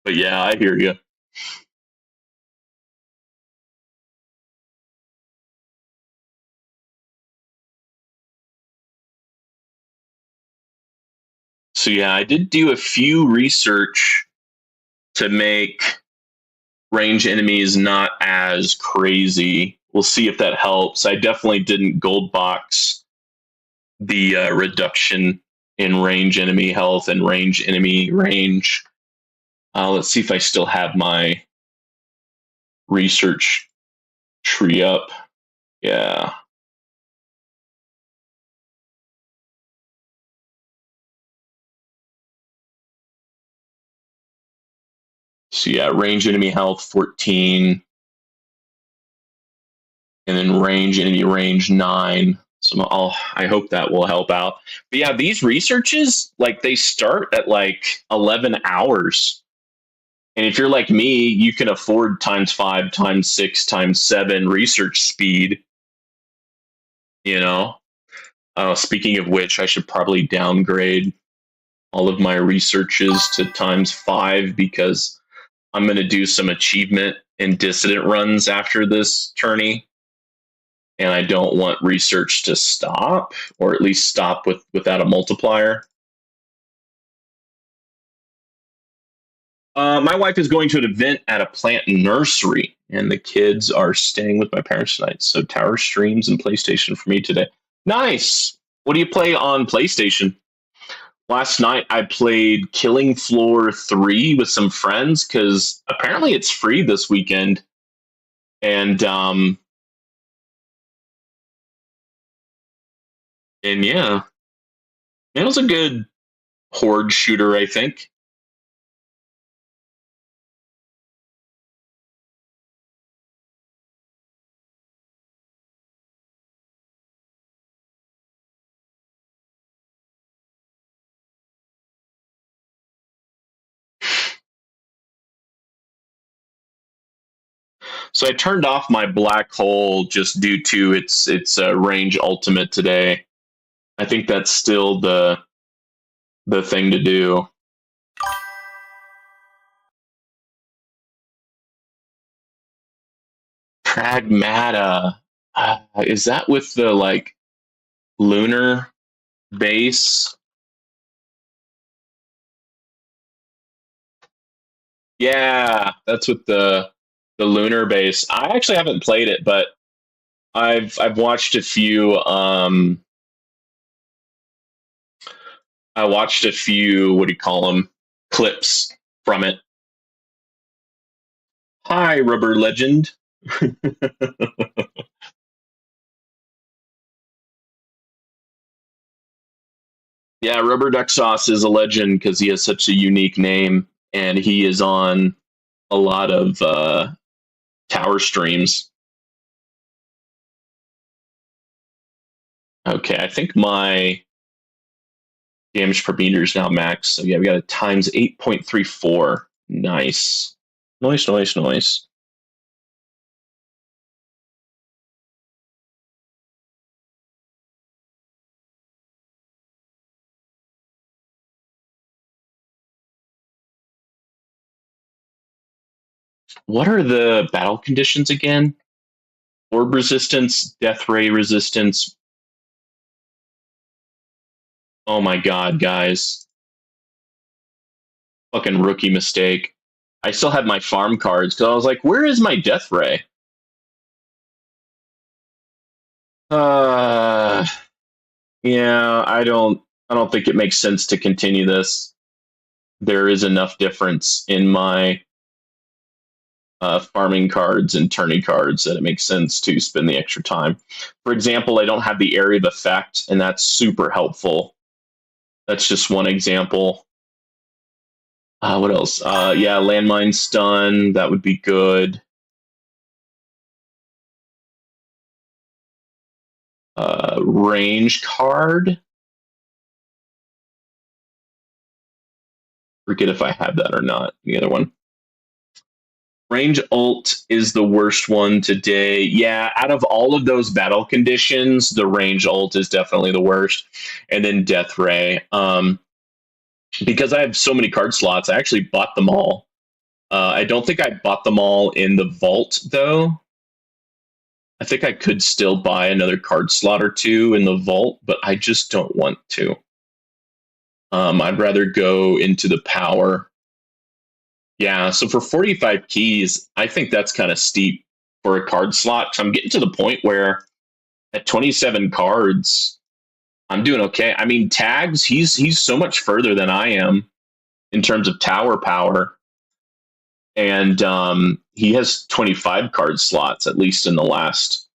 But yeah, I hear you. So yeah, I did do a few research to make range enemies not as crazy. We'll see if that helps. I definitely didn't gold box the reduction in range enemy health and range enemy range. Let's see if I still have my research tree up. Yeah. So yeah, range enemy health 14, and then range enemy range 9. So I hope that will help out. But yeah, these researches like they start at like 11 hours. And if you're like me, you can afford times 5, times 6, times 7 research speed, you know. Speaking of which, I should probably downgrade all of my researches to times 5 because I'm going to do some achievement and dissident runs after this tourney, and I don't want research to stop, or at least stop without a multiplier. My wife is going to an event at a plant nursery, and the kids are staying with my parents tonight. So Tower Streams and PlayStation for me today. Nice. What do you play on PlayStation? Last night I played Killing Floor 3 with some friends because apparently it's free this weekend. And yeah, it was a good horde shooter, I think. So I turned off my black hole just due to its range ultimate today. I think that's still the thing to do. Pragmata. Is that with the like lunar base? Yeah, that's with the lunar base. I actually haven't played it, but I've watched a few I watched a few, what do you call them, clips from it. Hi, Rubber Legend. Yeah, Rubber Duck Sauce is a legend because he has such a unique name, and he is on a lot of tower streams. Okay, I think my damage per meter is now max. So yeah, we got a times 8.34. Nice. Nice, nice, nice. What are the battle conditions again? Orb resistance, death ray resistance. Oh my god, guys. Fucking rookie mistake. I still had my farm cards because I was like, where is my death ray? Uh yeah, I don't think it makes sense to continue this. There is enough difference in my farming cards and tourney cards that it makes sense to spend the extra time. For example, I don't have the area of effect, and that's super helpful. That's just one example. What else? Yeah, landmine stun. That would be good. Range card. Forget if I have that or not. The other one. Range ult is the worst one today. Yeah, out of all of those battle conditions, the range ult is definitely the worst. And then Death Ray. Because I have so many card slots, I actually bought them all. I don't think I bought them all in the vault, though. I think I could still buy another card slot or two in the vault, but I just don't want to. I'd rather go into the power. Yeah, so for 45 keys, I think that's kind of steep for a card slot. So I'm getting to the point where at 27 cards, I'm doing okay. I mean, tags, he's so much further than I am in terms of tower power. And he has 25 card slots, at least in the last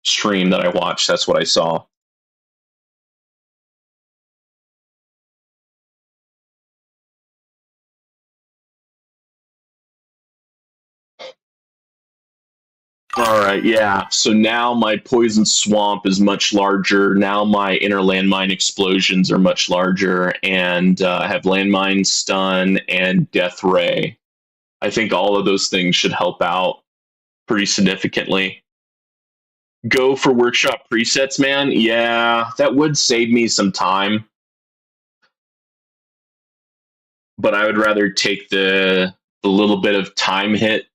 stream that I watched. That's what I saw. All right, yeah. So now my poison swamp is much larger. Now my inner landmine explosions are much larger, and I have landmine stun and death ray. I think all of those things should help out pretty significantly. Go for workshop presets, man. Yeah, that would save me some time, but I would rather take the little bit of time hit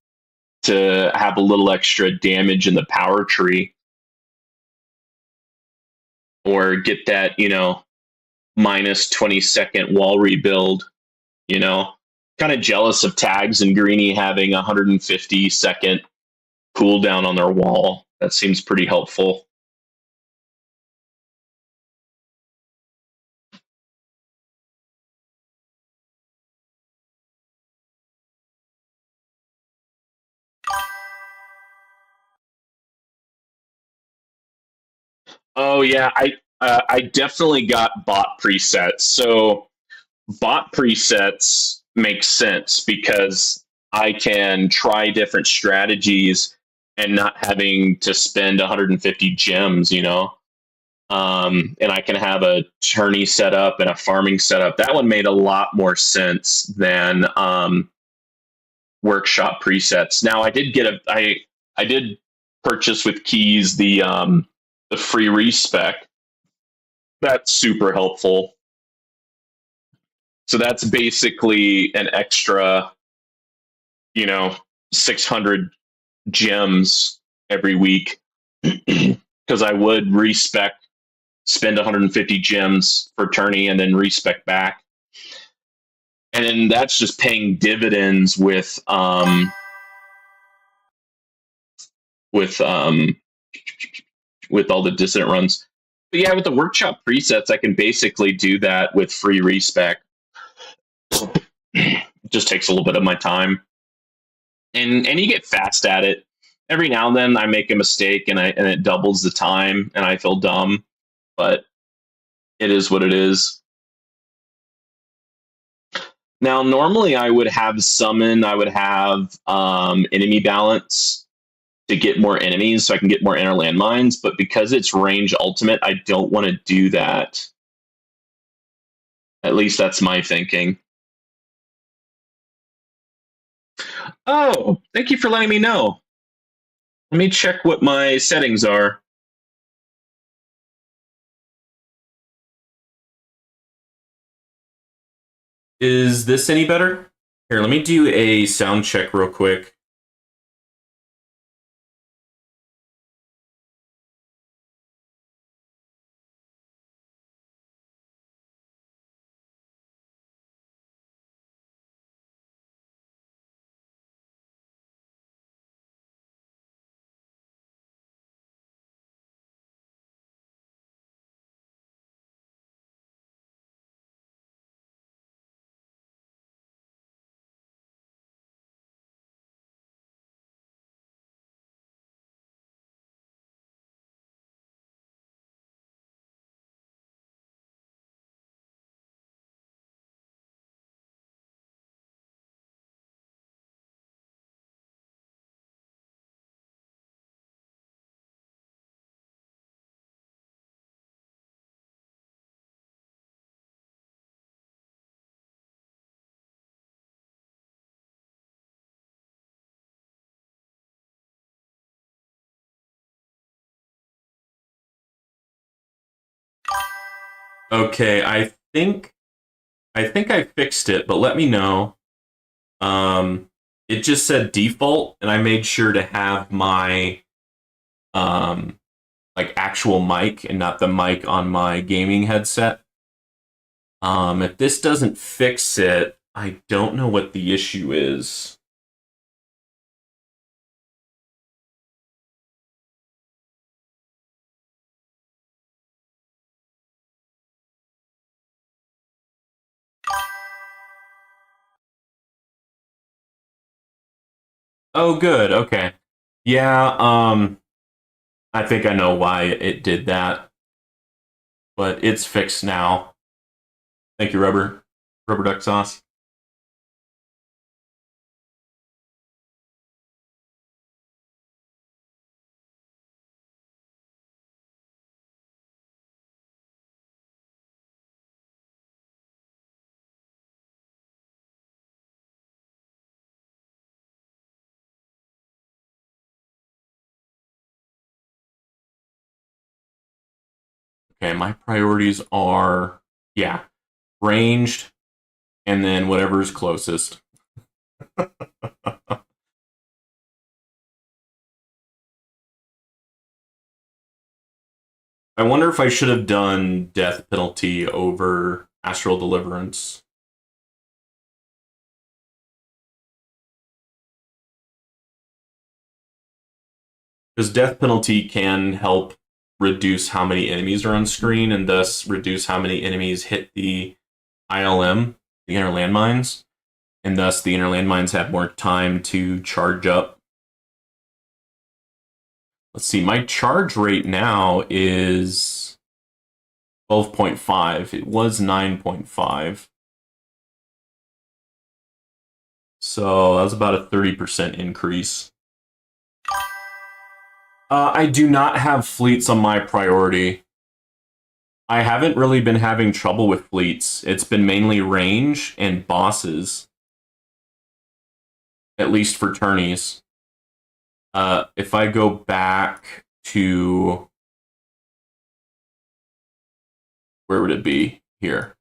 to have a little extra damage in the power tree, or get that, minus 20-second wall rebuild, you know. Kind of jealous of tags and Greeny having 150-second cooldown on their wall. That seems pretty helpful. Oh yeah, I definitely got bot presets. So bot presets make sense because I can try different strategies and not having to spend 150 gems, and I can have a tourney setup and a farming setup. That one made a lot more sense than workshop presets. Now I did purchase with keys the free respec. That's super helpful. So that's basically an extra, 600 gems every week because I would respec, spend 150 gems for tourney and then respec back. And then that's just paying dividends with with all the dissident runs. But yeah, with the workshop presets, I can basically do that with free respec. It just takes a little bit of my time, and you get fast at it. every now and then I make a mistake and it doubles the time and I feel dumb, but it is what it is. Now, normally I would have summon, I would have enemy balance to get more enemies so I can get more inner landmines, but because it's range ultimate, I don't want to do that. At least that's my thinking. Oh, thank you for letting me know. Let me check what my settings are. Is this any better? Here, let me do a sound check real quick. Okay, I think I fixed it, but let me know. Um, it just said default, and I made sure to have my um like actual mic and not the mic on my gaming headset. If this doesn't fix it, I don't know what the issue is. Oh, good. Okay. Yeah, I think I know why it did that, but it's fixed now. Thank you, Rubber duck sauce. Okay, my priorities are, yeah, ranged, and then whatever's closest. I wonder if I should have done death penalty over astral deliverance. Because death penalty can help reduce how many enemies are on screen and thus reduce how many enemies hit the ILM, the inner landmines, and thus the inner landmines have more time to charge up. Let's see, my charge rate now is 12.5. It was 9.5. So that was about a 30% increase. I do not have fleets on my priority. I haven't really been having trouble with fleets. It's been mainly range and bosses, at least for tourneys. If I go back to, where would it be? Here.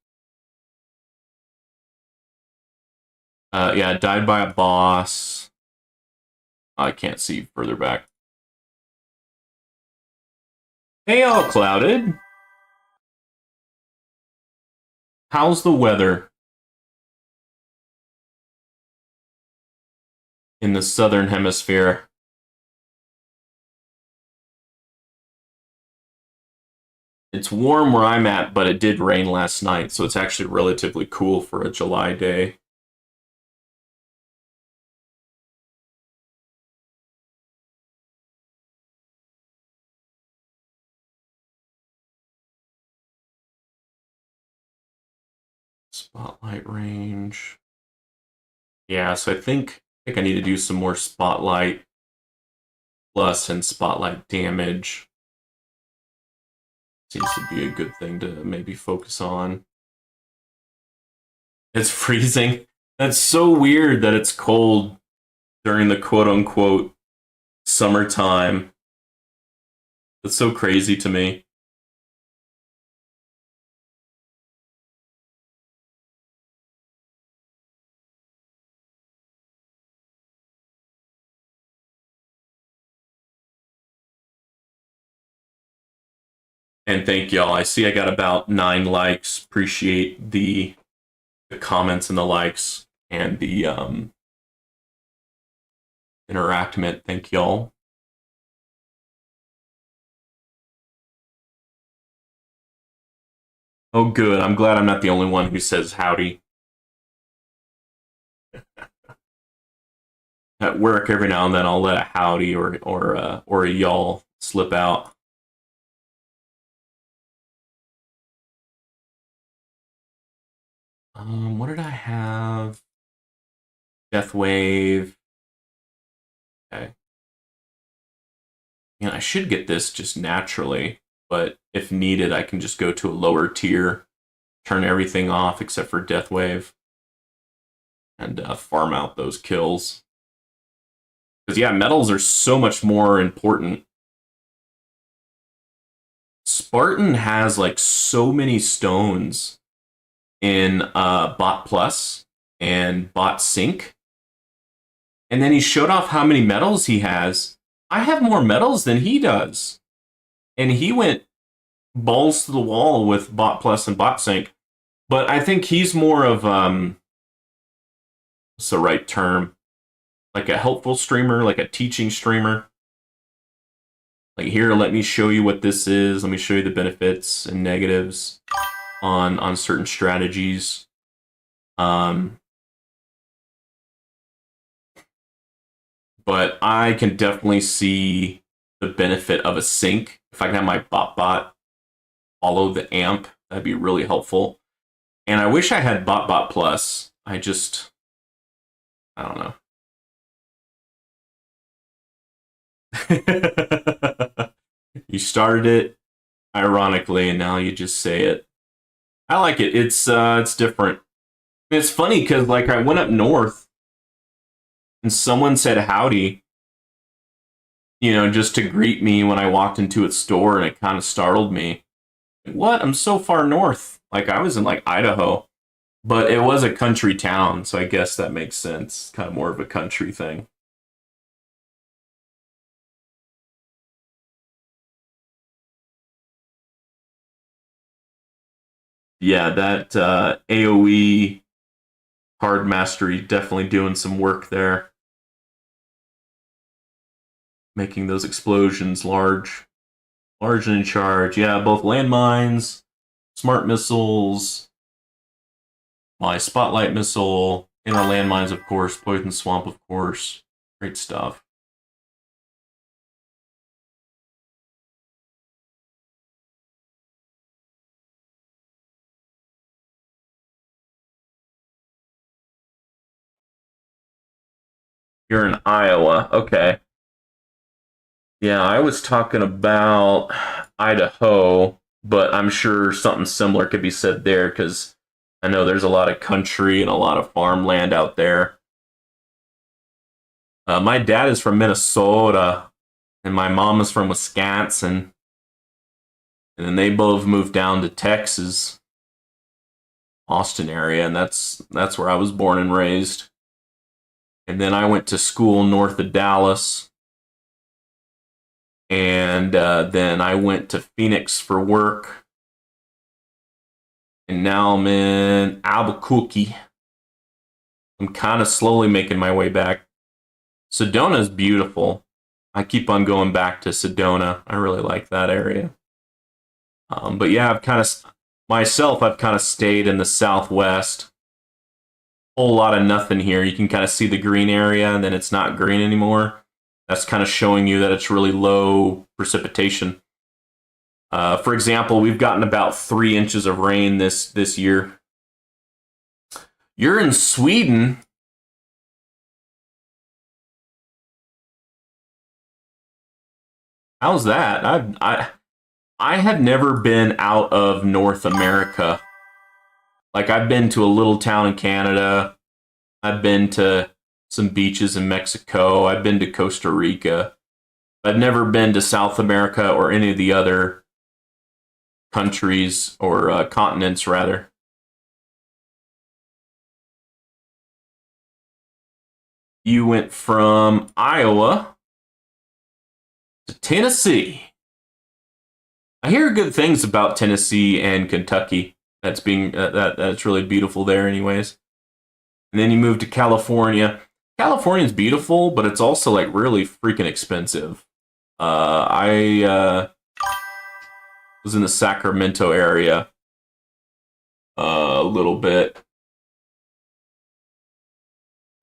Yeah, died by a boss. I can't see further back. Hey, all clouded. How's the weather in the southern hemisphere? It's warm where I'm at, but it did rain last night, so it's actually relatively cool for a July day. Spotlight range. Yeah, so I think I need to do some more spotlight plus and spotlight damage. Seems to be a good thing to maybe focus on. It's freezing. That's so weird that it's cold during the quote unquote summertime. That's so crazy to me. And thank y'all. I see I got about 9 likes. Appreciate the comments and the likes and the interactment. Thank y'all. Oh, good. I'm glad I'm not the only one who says howdy. At work, every now and then, I'll let a howdy or a y'all slip out. What did I have? Death Wave. Okay. Yeah, I should get this just naturally, but if needed, I can just go to a lower tier, turn everything off except for Death Wave, and farm out those kills. Because, yeah, metals are so much more important. Spartan has, like, so many stones in Bot Plus and Bot Sync. And then he showed off how many medals he has. I have more medals than he does. And he went balls to the wall with Bot Plus and Bot Sync. But I think he's more of, what's the right term? Like a helpful streamer, like a teaching streamer. Like, here, let me show you what this is. Let me show you the benefits and negatives on certain strategies. But I can definitely see the benefit of a sync. If I can have my bot follow the amp, that'd be really helpful. And I wish I had bot plus. I don't know. You started it ironically, and now you just say it. I like it. It's different. It's funny because, like, I went up north and someone said howdy, just to greet me when I walked into a store, and it kind of startled me. What? I'm so far north. Like, I was in, like, Idaho. But it was a country town, so I guess that makes sense. Kind of more of a country thing. Yeah, that AoE card mastery definitely doing some work there. Making those explosions large and in charge. Yeah, both landmines, smart missiles, my spotlight missile, inner landmines, of course, poison swamp, of course. Great stuff. You're in Iowa. Okay. Yeah, I was talking about Idaho, but I'm sure something similar could be said there because I know there's a lot of country and a lot of farmland out there. My dad is from Minnesota, and my mom is from Wisconsin, and then they both moved down to Texas, Austin area, and that's where I was born and raised. And then I went to school north of Dallas, and then I went to Phoenix for work, and now I'm in Albuquerque. I'm kind of slowly making my way back. Sedona is beautiful. I keep on going back to Sedona. I really like that area. But yeah, I've kind of stayed in the Southwest. Whole lot of nothing here. You can kind of see the green area, and then it's not green anymore. That's kind of showing you that it's really low precipitation. For example, we've gotten about 3 inches of rain this year. You're in Sweden. How's that? I had never been out of North America. Like I've been to a little town in Canada. I've been to some beaches in Mexico. I've been to Costa Rica. I've never been to South America or any of the other countries or continents, rather. You went from Iowa to Tennessee. I hear good things about Tennessee and Kentucky. That's really beautiful there, anyways. And then you moved to California. California's beautiful, but it's also like really freaking expensive. I was in the Sacramento area a little bit.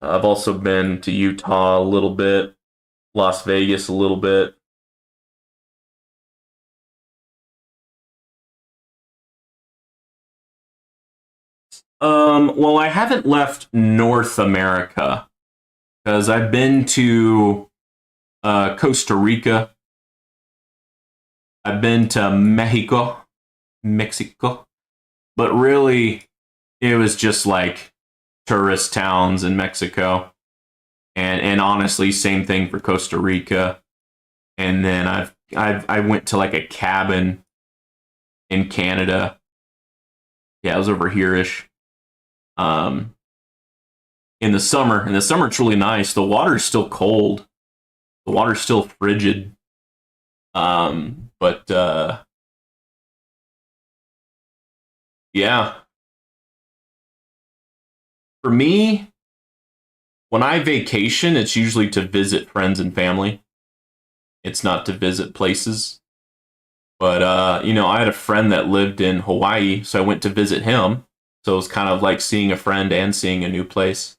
I've also been to Utah a little bit, Las Vegas a little bit. Well, I haven't left North America because I've been to Costa Rica. I've been to Mexico, but really, it was just like tourist towns in Mexico, and honestly, same thing for Costa Rica. And then I went to like a cabin in Canada. Yeah, it was over here-ish. Um, in the summer, it's really nice. The water's still cold. The water's still frigid. But yeah, for me, when I vacation, it's usually to visit friends and family. It's not to visit places. But I had a friend that lived in Hawaii, so I went to visit him. So it was kind of like seeing a friend and seeing a new place.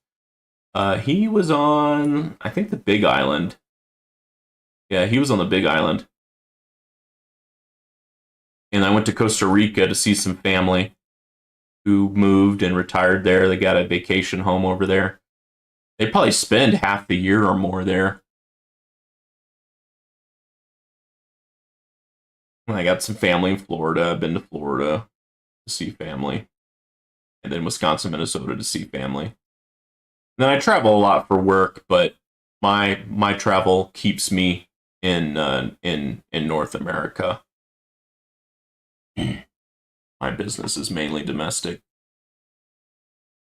He was on, I think, the Big Island. Yeah, he was on the Big Island. And I went to Costa Rica to see some family who moved and retired there. They got a vacation home over there. They probably spend half the year or more there. And I got some family in Florida. I've been to Florida to see family. And then Wisconsin, Minnesota to see family. And then I travel a lot for work, but my travel keeps me in North America. My business is mainly domestic.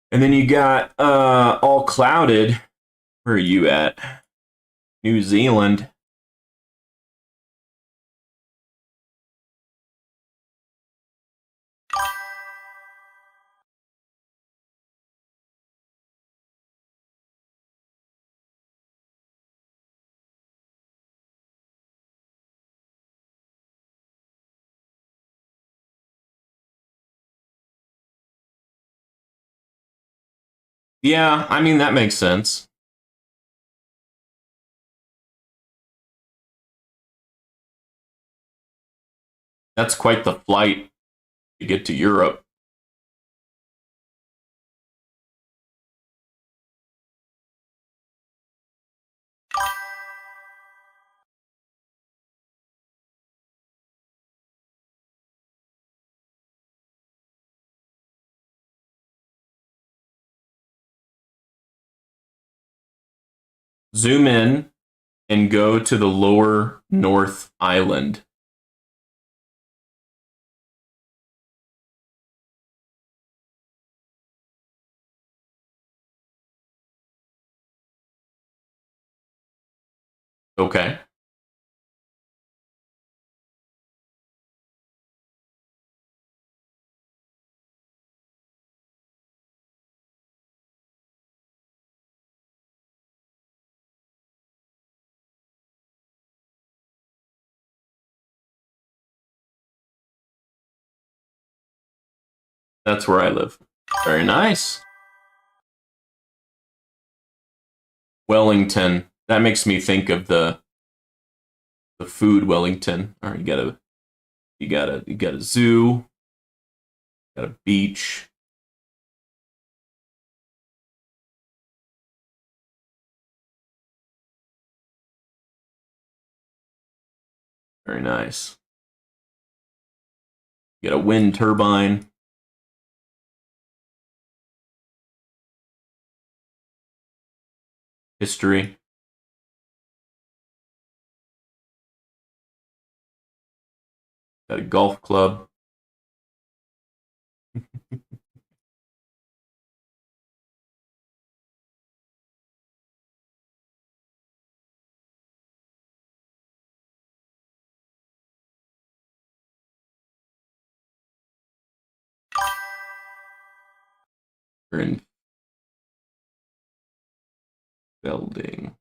And then you got All Clouded. Where are you at? New Zealand. Yeah, I mean, that makes sense. That's quite the flight to get to Europe. Zoom in and go to the lower North Island. Okay. That's where I live. Very nice. Wellington. That makes me think of the food Wellington. All right, you got a zoo, got a beach. Very nice. You got a wind turbine. History. Got a golf club. Rend building.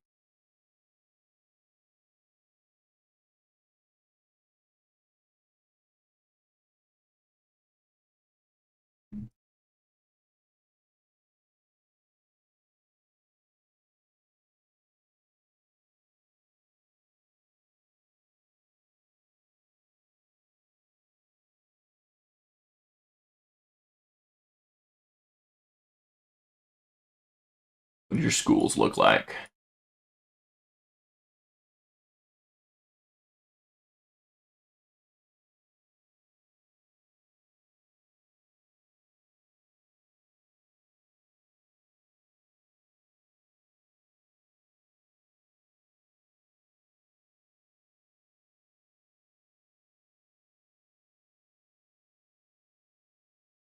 What do your schools look like?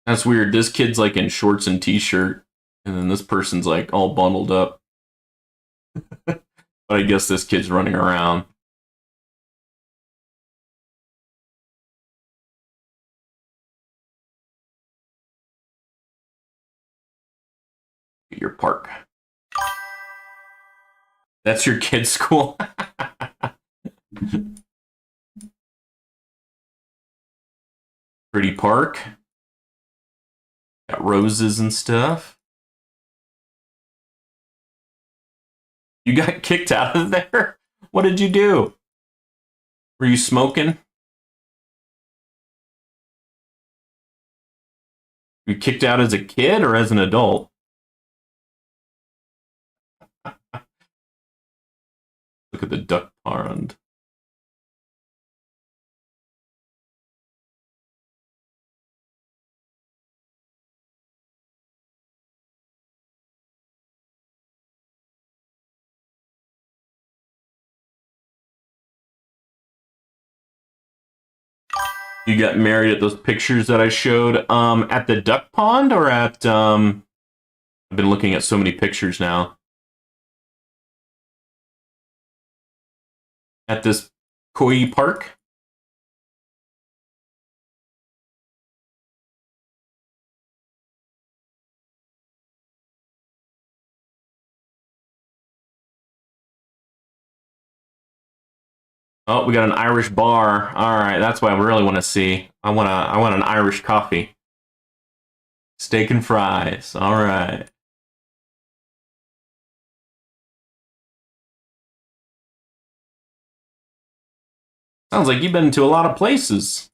That's weird. This kid's like in shorts and t-shirt, and then this person's like all bundled up. But I guess this kid's running around. Your park. That's your kid's school? Pretty park. Got roses and stuff. You got kicked out of there? What did you do? Were you smoking? You kicked out as a kid or as an adult? Look at the duck pond. You got married at those pictures that I showed at the duck pond or at I've been looking at so many pictures now. At this koi park? Oh, we got an Irish bar. All right, that's what I really want to see. I want an Irish coffee. Steak and fries. All right. Sounds like you've been to a lot of places.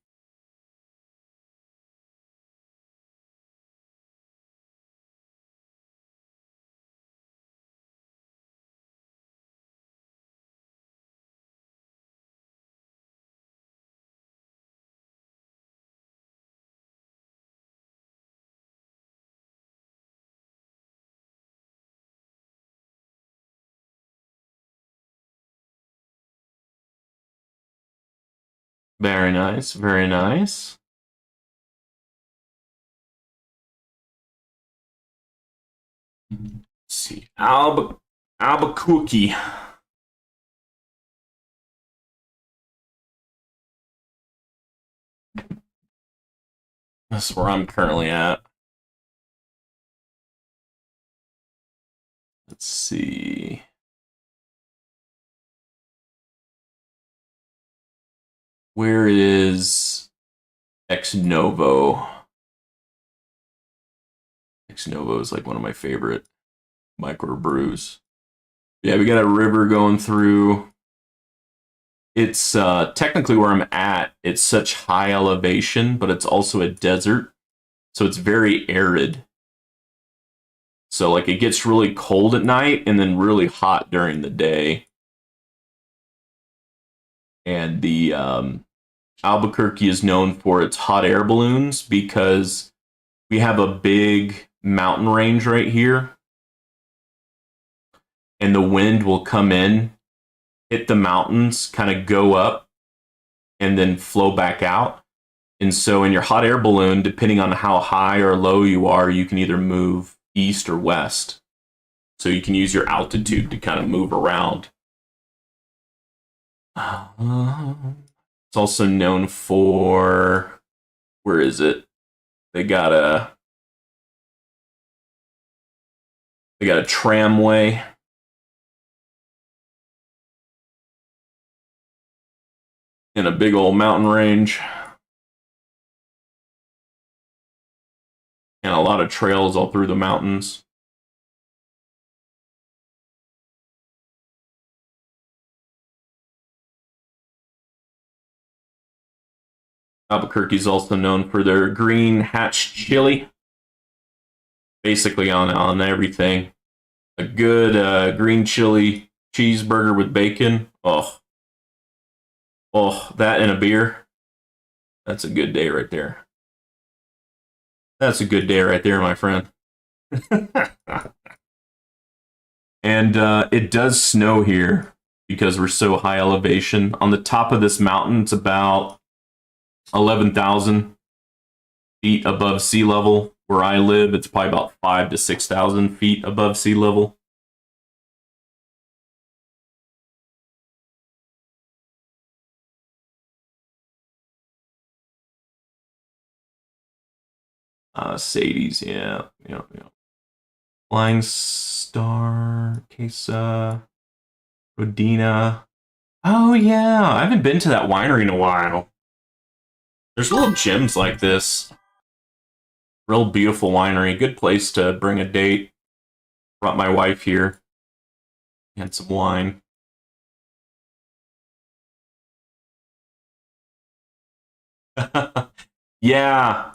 Very nice. Very nice. Let's see. Albuquerque. That's where I'm currently at. Let's see. Where is Ex Novo? Ex Novo is like one of my favorite microbrews. Yeah, we got a river going through. It's technically where I'm at. It's such high elevation, but it's also a desert. So it's very arid. So like it gets really cold at night and then really hot during the day. And the Albuquerque is known for its hot air balloons because we have a big mountain range right here, and the wind will come in, hit the mountains, kind of go up, and then flow back out. And so in your hot air balloon, depending on how high or low you are, you can either move east or west. So you can use your altitude to kind of move around. It's also known for, where is it? They got a tramway. In a big old mountain range. And a lot of trails all through the mountains. Albuquerque is also known for their green hatch chili. Basically on everything. A good green chili cheeseburger with bacon. Oh, that and a beer. That's a good day right there. That's a good day right there, my friend. And it does snow here because we're so high elevation. On the top of this mountain, it's about 11,000 feet above sea level. Where I live, it's probably about 5,000 to 6,000 feet above sea level. Sadie's, yeah. Flying Star, Queso, Rodina. Oh, yeah. I haven't been to that winery in a while. There's little gems like this. Real beautiful winery. Good place to bring a date. Brought my wife here. Had some wine. Yeah.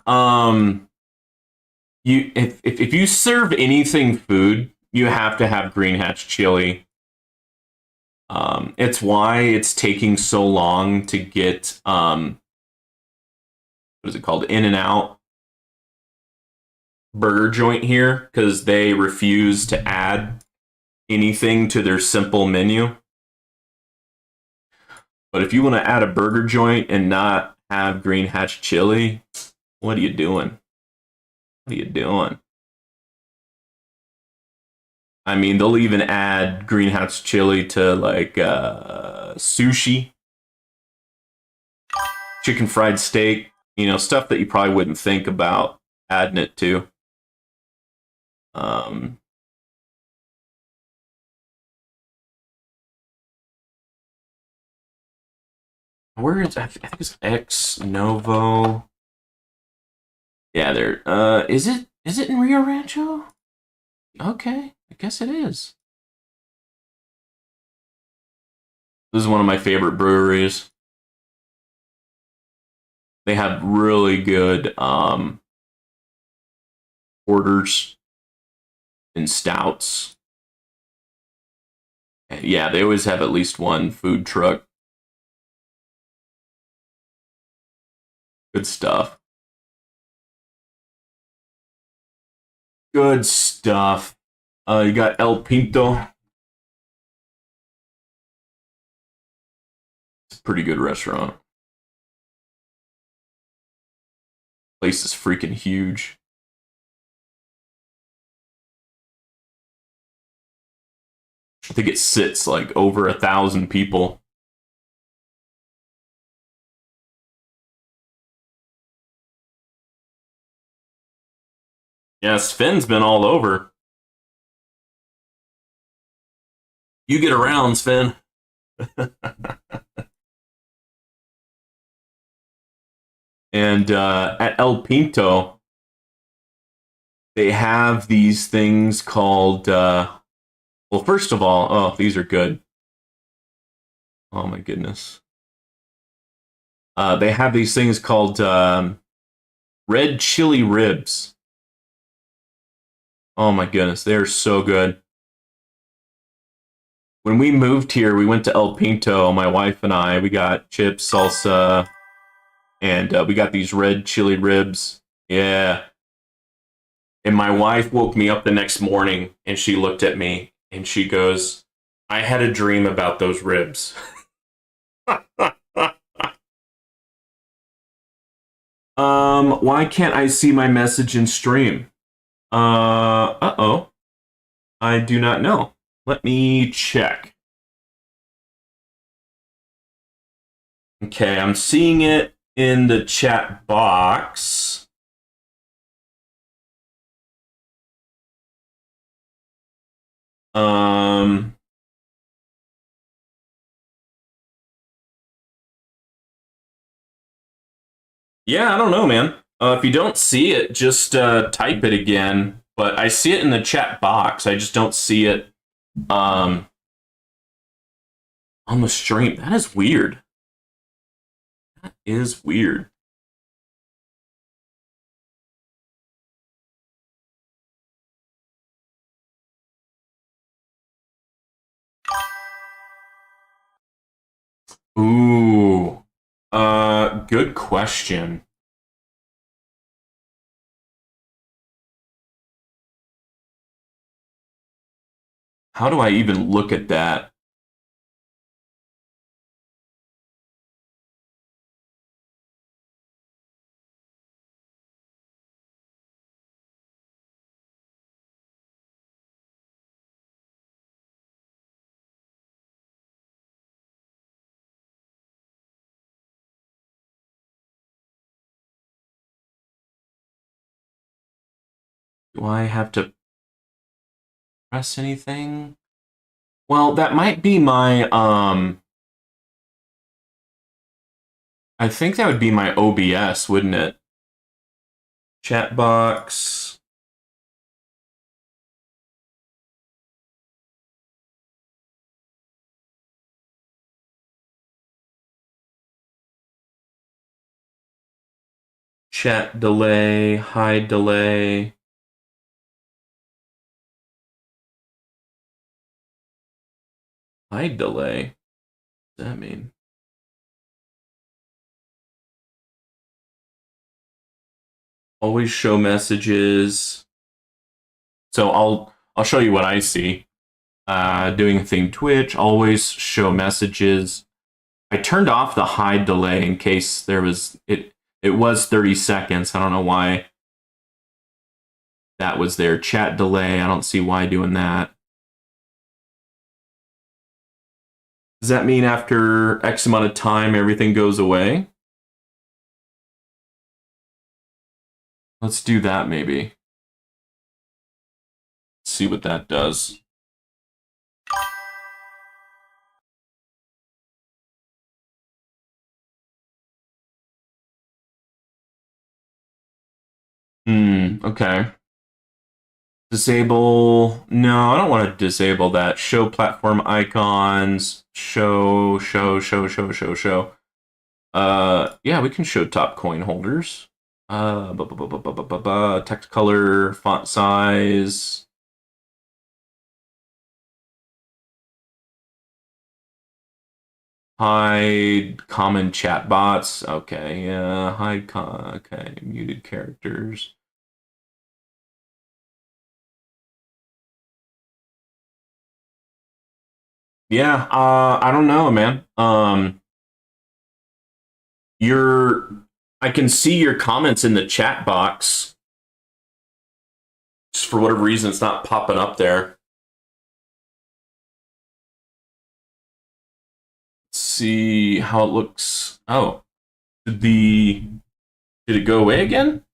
If you serve anything food, you have to have green hatch chili. It's why it's taking so long to get what is it called? In-N-Out burger joint here, because they refuse to add anything to their simple menu. But if you want to add a burger joint and not have green hatch chili, what are you doing? What are you doing? I mean, they'll even add green hatch chili to like sushi, chicken fried steak, stuff that you probably wouldn't think about adding it to. Where is I think it's Ex Novo. Yeah, there. Is it in Rio Rancho? Okay, I guess it is. This is one of my favorite breweries. They have really good porters and stouts. And yeah, they always have at least one food truck. Good stuff. Good stuff. You got El Pinto. It's a pretty good restaurant. Place is freaking huge. I think it sits like over 1,000 people. Yeah, Sven's been all over. You get around, Sven. And at El Pinto, they have these things called. Well, first of all, oh, these are good. Oh my goodness. They have these things called red chili ribs. Oh my goodness, they're so good. when we moved here, we went to El Pinto. My wife and I, we got chips, salsa, and we got these red chili ribs. Yeah. And my wife woke me up the next morning, and she looked at me and she goes, "I had a dream about those ribs." Why can't I see my message in stream? Uh-oh. I do not know. Let me check. Okay, I'm seeing it in the chat box. Um, yeah, I don't know, man. If you don't see it, just type it again. But I see it in the chat box. I just don't see it um, on the stream. That is weird. That is weird. Ooh. Good question. How do I even look at that? Do I have to press anything? Well, that might be my I think that would be my OBS, wouldn't it? Chat box. Chat delay, hide delay. Hide delay? What does that mean? Always show messages. So I'll show you what I see. Doing a theme Twitch, always show messages. I turned off the hide delay in case there was it was 30 seconds. I don't know why that was there. Chat delay, I don't see why doing that. Does that mean after X amount of time everything goes away? Let's do that maybe. See what that does. Okay. Disable. No, I don't want to disable that. Show platform icons. Show. Yeah, we can show top coin holders. Text color, font size. Hide common chat bots. Okay, yeah. Okay, muted characters. Yeah, I don't know, man. I can see your comments in the chat box. Just for whatever reason, it's not popping up there. Let's see how it looks. Oh, did it go away again?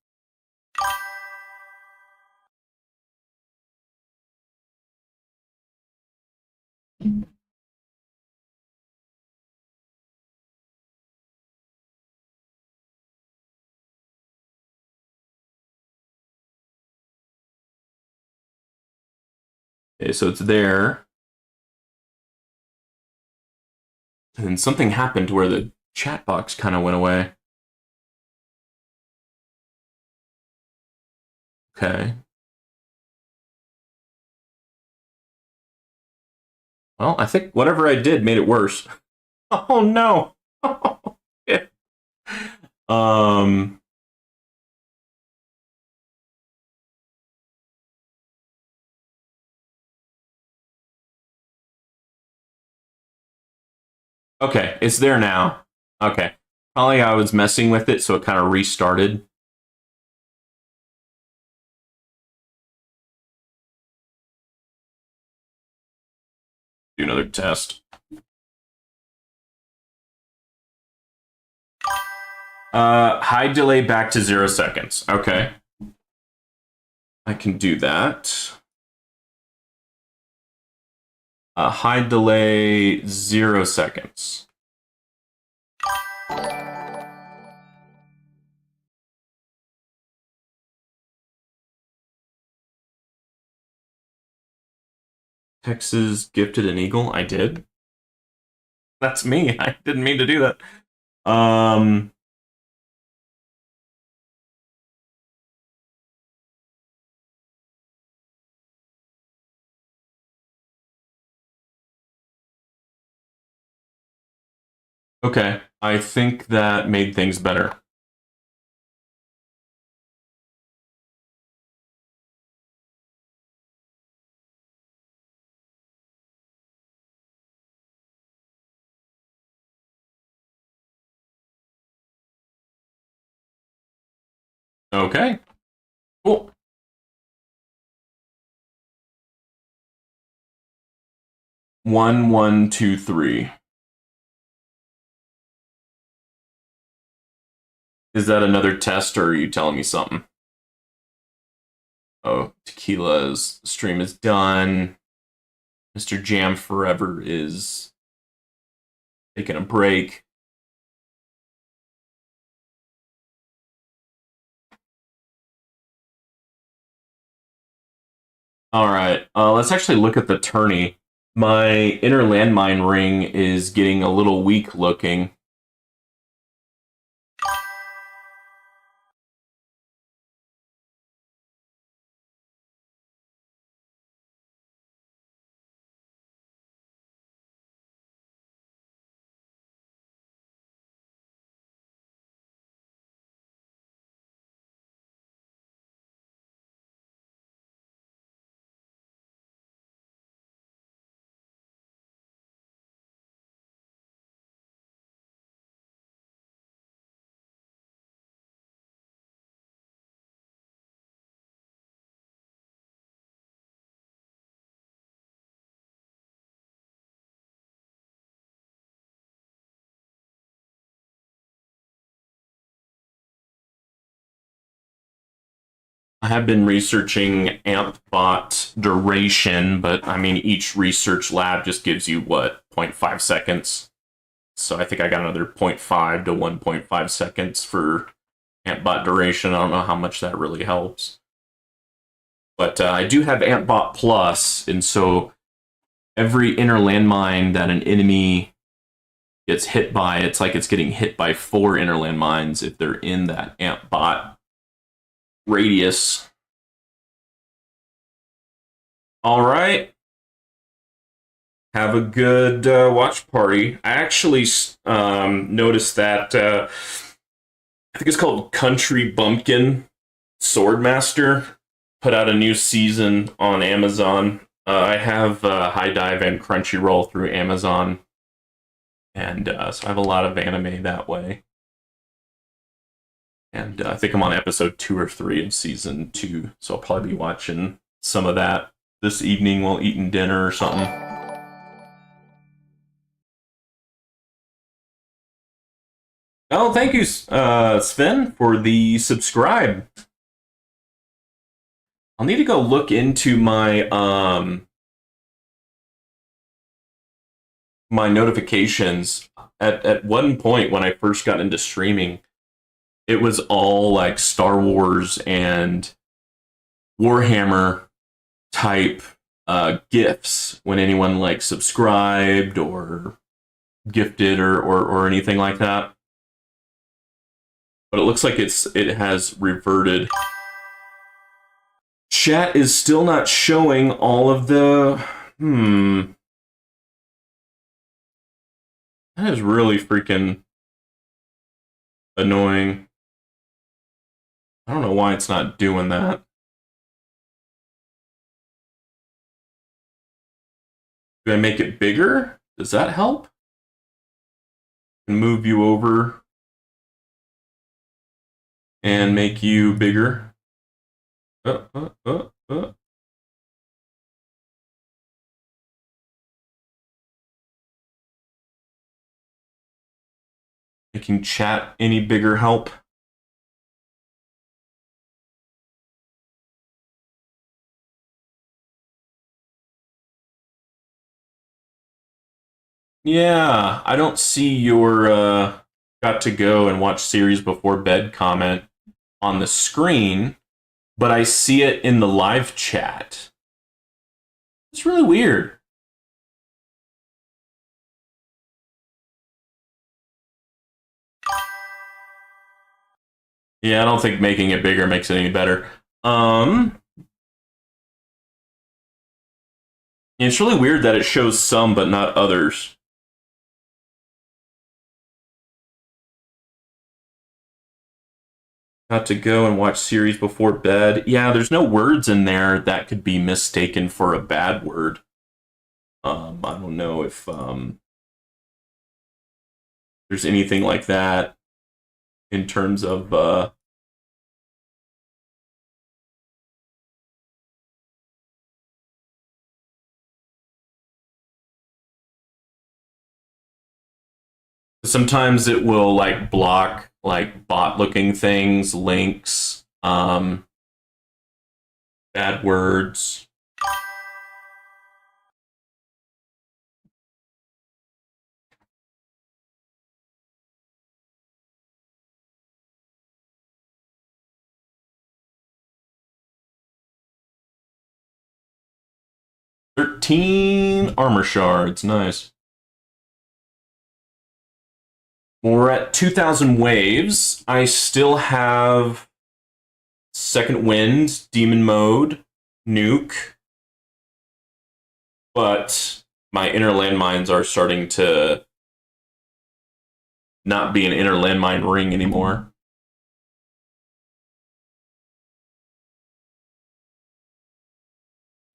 Okay, so it's there. And then something happened to where the chat box kind of went away. Okay. Well, I think whatever I did made it worse. Oh no. um. Okay, it's there now. Okay. Probably I was messing with it, so it kind of restarted. Do another test. Hide delay back to 0 seconds. Okay. I can do that. Hide delay 0 seconds. Texas gifted an eagle. I did. That's me. I didn't mean to do that. Okay. I think that made things better. Okay. Cool. 1, 1, 2, 3. Is that another test, or are you telling me something? Oh, Tequila's stream is done. Mr. Jam Forever is taking a break. All right, let's actually look at the tourney. My inner landmine ring is getting a little weak looking. I have been researching AmpBot duration, but I mean, each research lab just gives you, what, 0.5 seconds? So I think I got another 0.5 to 1.5 seconds for AmpBot duration. I don't know how much that really helps. But I do have AmpBot Plus, and so every inner landmine that an enemy gets hit by, it's like it's getting hit by 4 inner landmines if they're in that AmpBot radius. All right. Have a good watch party. I actually noticed that I think it's called Country Bumpkin Swordmaster put out a new season on Amazon. I have High Dive and Crunchyroll through Amazon, and so I have a lot of anime that way. And I think I'm on episode 2 or 3 of season 2, so I'll probably be watching some of that this evening while eating dinner or something. Oh, thank you, Sven, for the subscribe. I'll need to go look into my my notifications. At one point when I first got into streaming, it was all like Star Wars and Warhammer type gifts when anyone like subscribed or gifted or anything like that. But it looks like it has reverted. Chat is still not showing all of the That is really freaking annoying. I don't know why it's not doing that. Do I make it bigger? Does that help? And move you over and make you bigger. Uh, uh, uh, uh. Making chat any bigger help? Yeah, I don't see your got to go and watch series before bed comment on the screen, but I see it in the live chat. It's really weird. Yeah, I don't think making it bigger makes it any better. It's really weird that it shows some but not others. Got to go and watch series before bed. Yeah, there's no words in there that could be mistaken for a bad word. I don't know if there's anything like that in terms of sometimes it will like block like bot looking things, links, bad words. $13 armor shards, nice. We're at 2,000 waves. I still have second wind, demon mode, nuke, but my inner landmines are starting to not be an inner landmine ring anymore.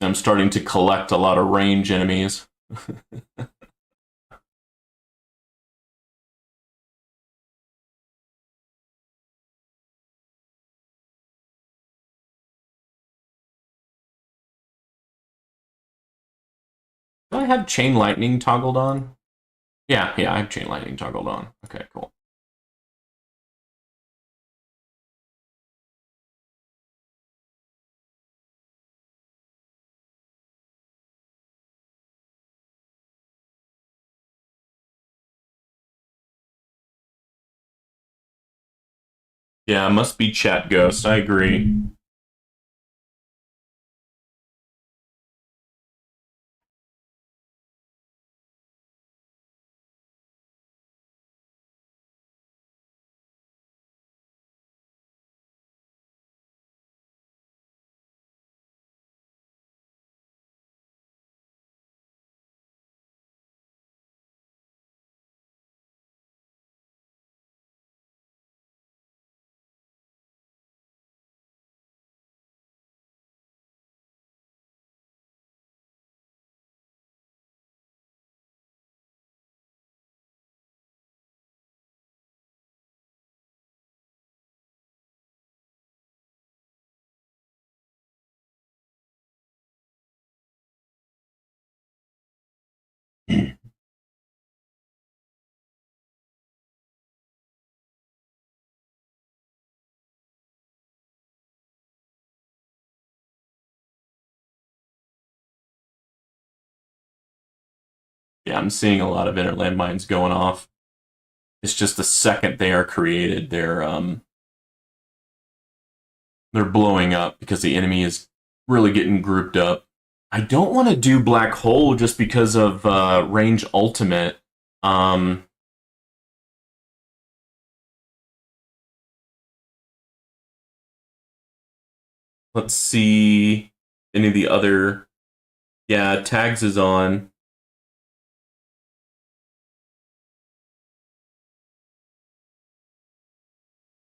I'm starting to collect a lot of range enemies. Do I have chain lightning toggled on? Yeah, I have chain lightning toggled on. Okay, cool. Yeah, must be chat ghost. I agree. Yeah, I'm seeing a lot of inner landmines going off. It's just the second they are created, they're blowing up because the enemy is really getting grouped up. I don't want to do black hole just because of range ultimate. Let's see any of the other. Yeah, tags is on.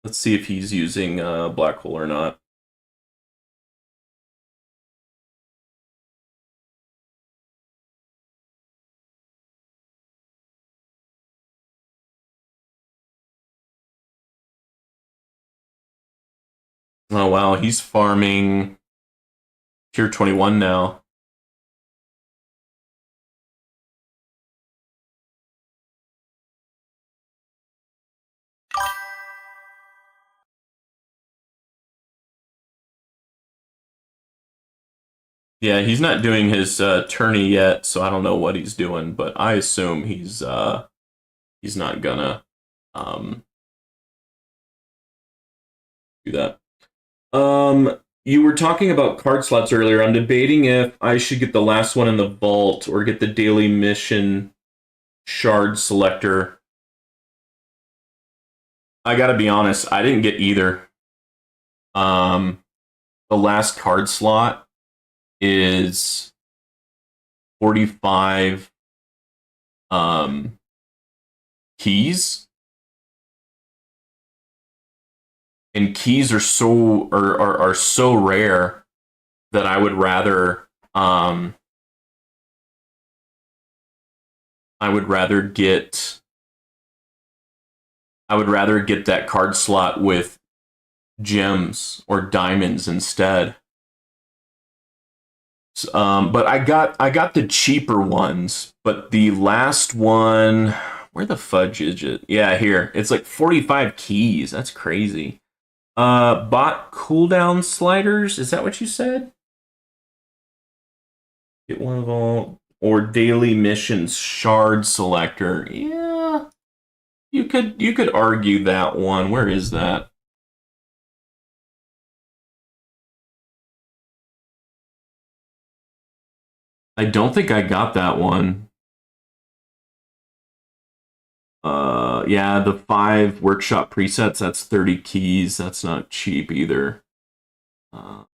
Let's see if he's using black hole or not. Oh wow, he's farming tier 21 now. Yeah, he's not doing his tourney yet, so I don't know what he's doing, but I assume he's not gonna um, do that. You were talking about card slots earlier. I'm debating if I should get the last one in the vault or get the daily mission shard selector. I gotta be honest, I didn't get either. Um, the last card slot is 45 keys, and keys are so rare that I would rather get that card slot with gems or diamonds instead. But I got the cheaper ones, but the last one, where the fudge is it? Yeah, here. It's like 45 keys. That's crazy. Bot cooldown sliders, is that what you said? Get one of all, or daily missions shard selector. Yeah. You could argue that one. Where is that? I don't think I got that one. Yeah, the 5 workshop presets, that's 30 keys. That's not cheap either. Uh,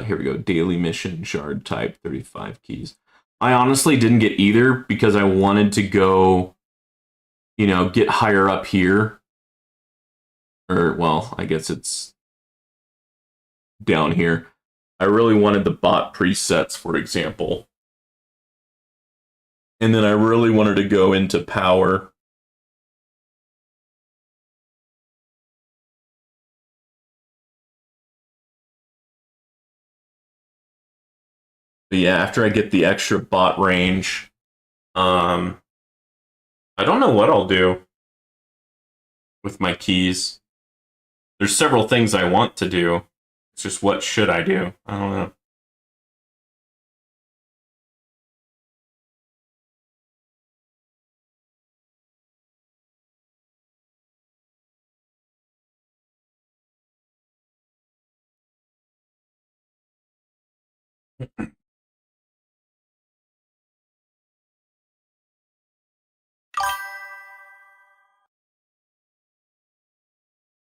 Here we go. Daily mission shard type, 35 keys. I honestly didn't get either because I wanted to go, get higher up here. Or, well, I guess it's down here. I really wanted the bot presets, for example. And then I really wanted to go into power. But yeah, after I get the extra bot range, um, I don't know what I'll do with my keys. There's several things I want to do. It's just what should I do? I don't know.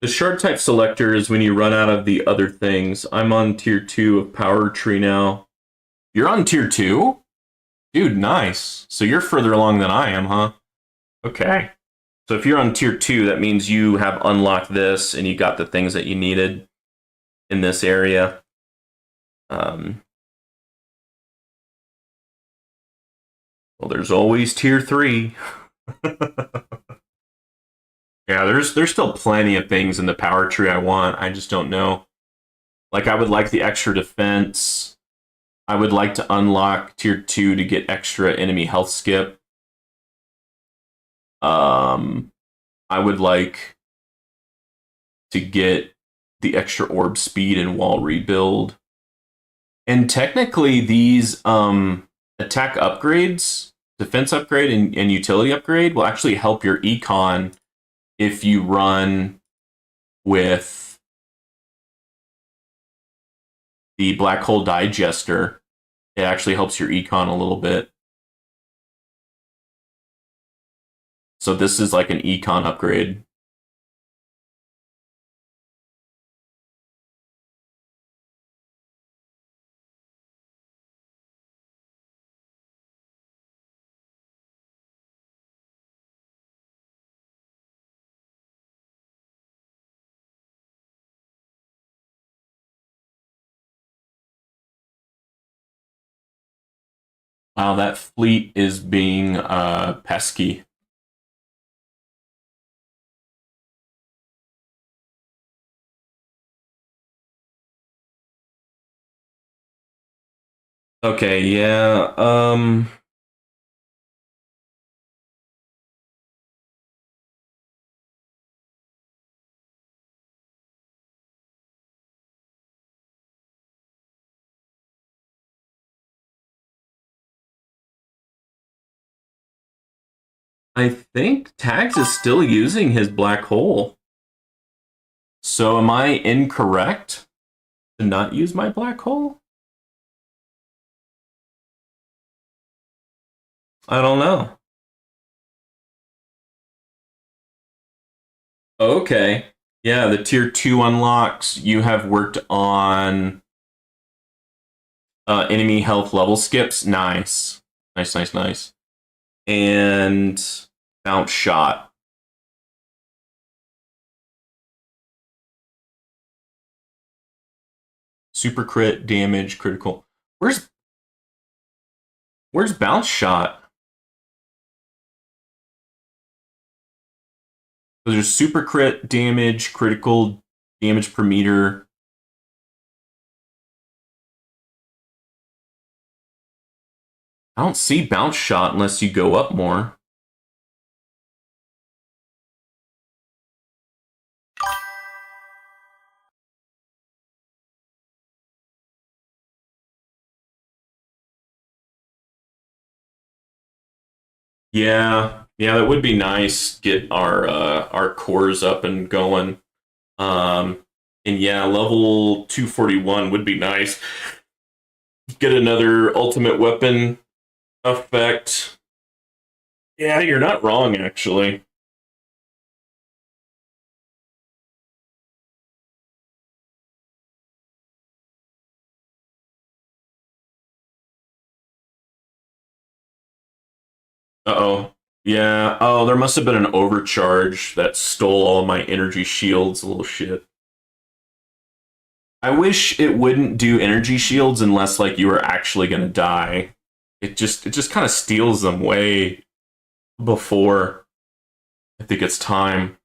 The shard type selector is when you run out of the other things. I'm on tier 2 of power tree now. You're on tier 2? Dude, nice. So you're further along than I am, huh? Okay. So if you're on tier 2, that means you have unlocked this and you got the things that you needed in this area. Well, there's always tier 3. Yeah, there's still plenty of things in the power tree I want. I just don't know. Like, I would like the extra defense. I would like to unlock tier 2 to get extra enemy health skip. I would like to get the extra orb speed and wall rebuild. And technically, these attack upgrades, defense upgrade, and utility upgrade will actually help your econ if you run with the black hole digester. It actually helps your econ a little bit. So this is like an econ upgrade. Wow, that fleet is being pesky. Okay, yeah. I think Tags is still using his black hole. So am I incorrect to not use my black hole? I don't know. Okay. Yeah, the tier 2 unlocks. You have worked on enemy health level skips. Nice. Nice, nice, nice. And bounce shot. Super crit, damage, critical. Where's bounce shot? So there's super crit, damage, critical, damage per meter. I don't see bounce shot unless you go up more. Yeah, yeah, that would be nice. Get our cores up and going. Um, and yeah, level 241 would be nice. Get another ultimate weapon effect. Yeah, you're not wrong actually. Uh-oh. Yeah. Oh, there must have been an overcharge that stole all my energy shields. A little shit. I wish it wouldn't do energy shields unless like you were actually gonna die. It just kind of steals them way before I think it's time.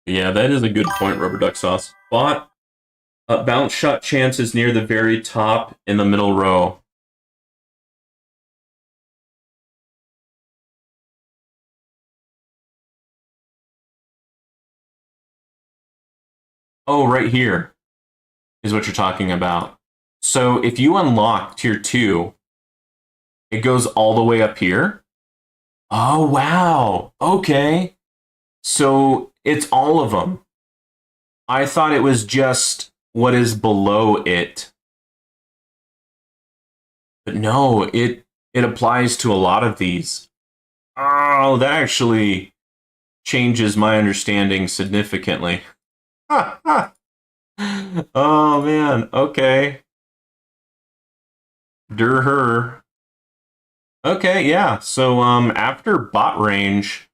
Yeah, that is a good point, Rubber Duck Sauce. Bot bounce shot chance is near the very top in the middle row. Oh, right here is what you're talking about. So if you unlock tier 2, it goes all the way up here. Oh, wow. Okay. So it's all of them. I thought it was just what is below it. But no, it applies to a lot of these. Oh, that actually changes my understanding significantly. Oh man, okay. Der her. Okay, yeah. So after bot range,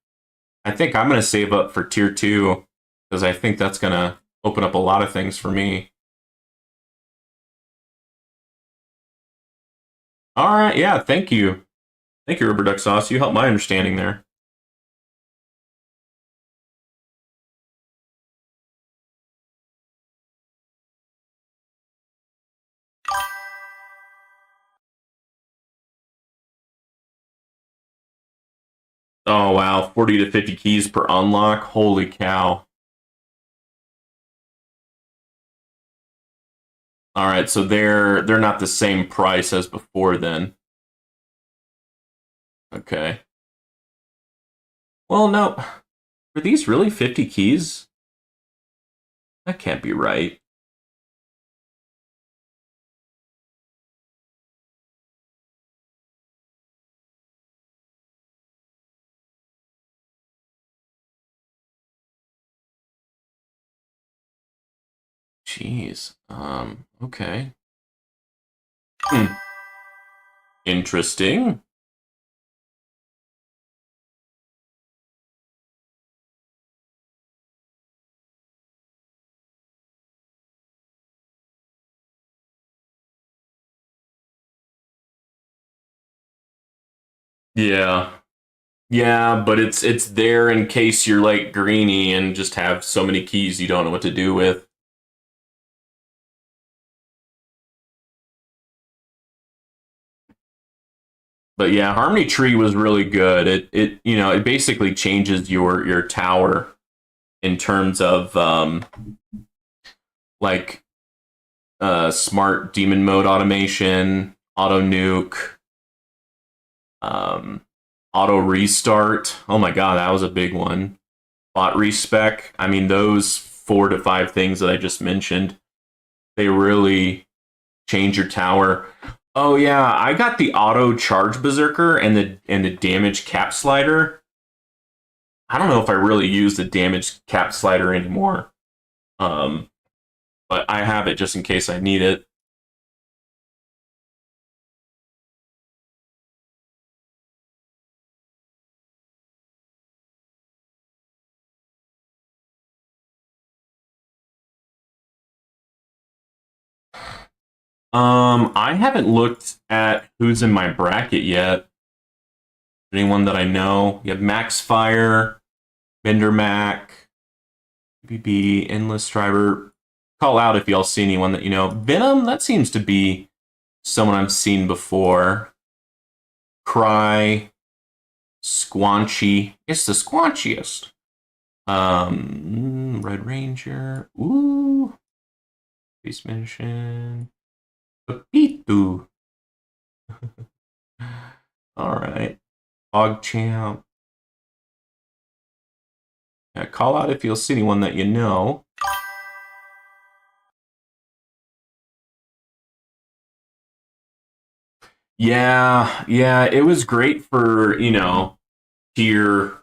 I think I'm gonna save up for tier 2 because I think that's gonna open up a lot of things for me. All right, yeah, thank you. Thank you, Rubber Duck Sauce. You helped my understanding there. Oh wow, 40 to 50 keys per unlock. Holy cow. All right, so they're not the same price as before then. Okay. Well, no. Are these really 50 keys? That can't be right. Jeez. Okay. Hmm. Interesting. Yeah. Yeah, but it's there in case you're like greeny and just have so many keys you don't know what to do with. But yeah, Harmony Tree was really good. It basically changes your tower in terms of like smart demon mode automation, auto nuke, um, auto restart. Oh my god, that was a big one. Bot respec. I mean, those 4 to 5 things that I just mentioned, they really change your tower. Oh yeah, I got the auto charge berserker and the damage cap slider. I don't know if I really use the damage cap slider anymore. Um, but I have it just in case I need it. I haven't looked at who's in my bracket yet. Anyone that I know? You have Max Fire, Bender Mac, BB, Endless Driver. Call out if y'all see anyone that you know. Venom, that seems to be someone I've seen before. Cry, Squanchy. It's the squanchiest. Red Ranger. Ooh. Beast Mission. Papitu. All right. Champ. Yeah, call out if you'll see anyone that you know. Yeah, it was great for, tier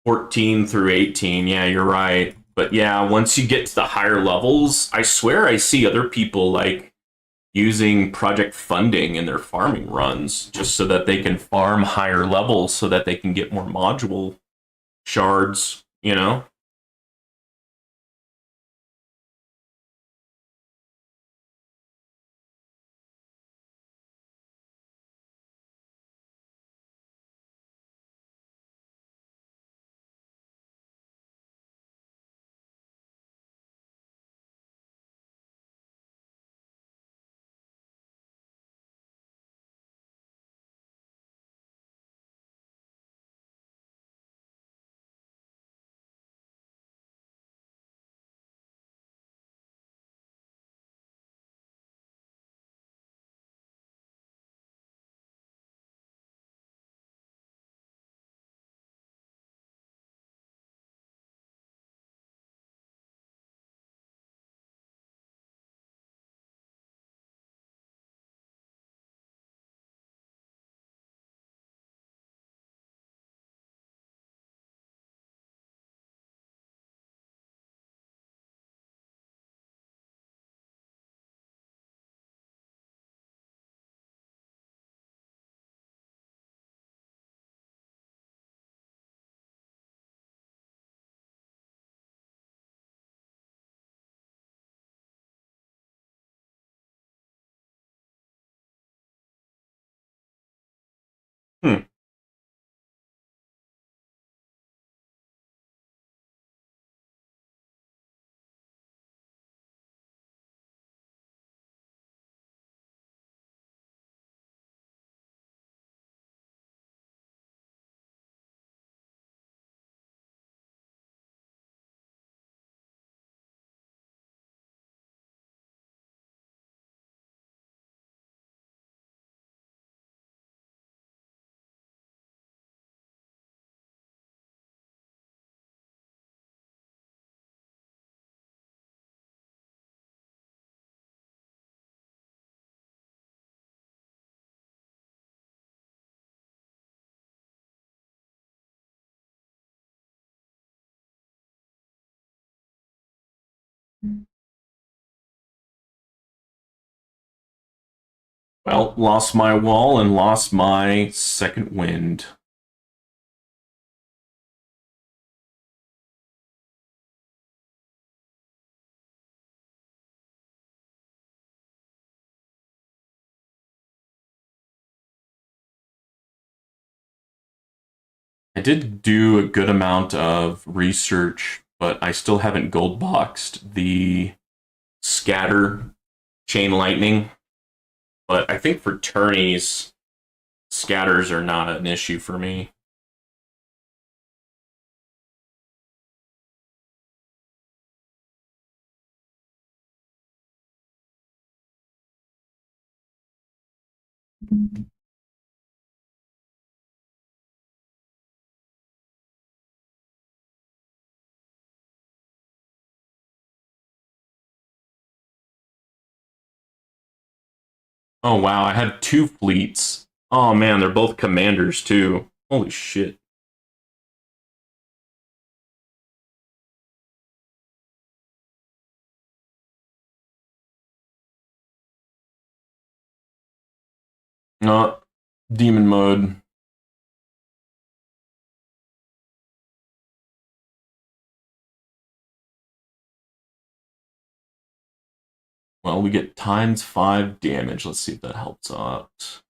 14 through 18. Yeah, you're right. But yeah, once you get to the higher levels, I swear I see other people like using project funding in their farming runs just so that they can farm higher levels so that they can get more module shards. Well, lost my wall and lost my second wind. I did do a good amount of research, but I still haven't gold boxed the scatter chain lightning. But I think for tourneys, scatters are not an issue for me. Oh wow, I had two fleets. Oh man, they're both commanders too. Holy shit. Demon mode. Well, we get times 5 damage. Let's see if that helps out.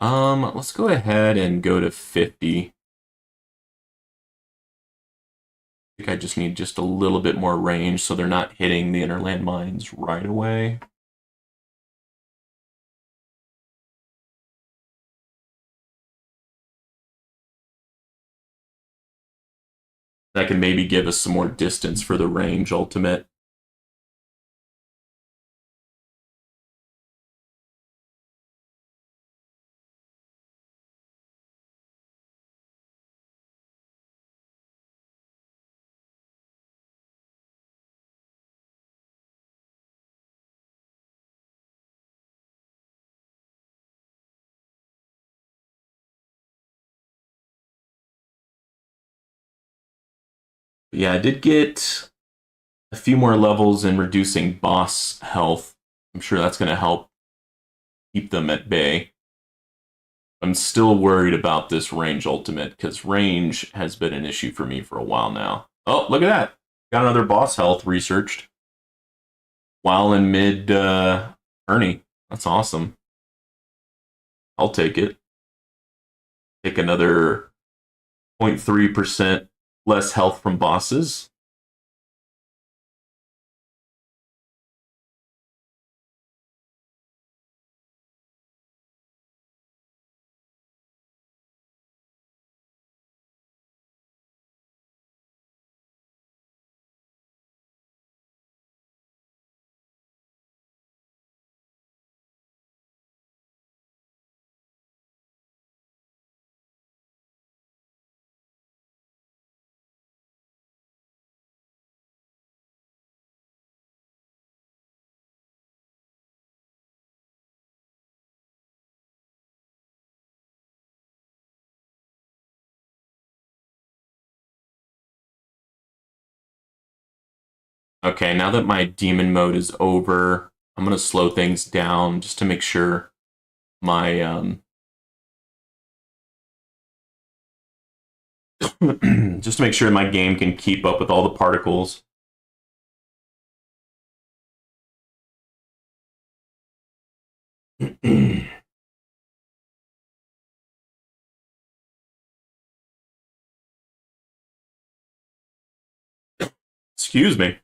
Let's go ahead and go to 50. I think I just need just a little bit more range so they're not hitting the inner landmines right away. That can maybe give us some more distance for the range ultimate. Yeah, I did get a few more levels in reducing boss health. I'm sure that's going to help keep them at bay. I'm still worried about this range ultimate because range has been an issue for me for a while now. Oh, look at that. Got another boss health researched while in mid Ernie. That's awesome. I'll take it. Take another 0.3% less health from bosses. Okay, now that my demon mode is over, I'm going to slow things down just to make sure my just to make sure my game can keep up with all the particles. Excuse me.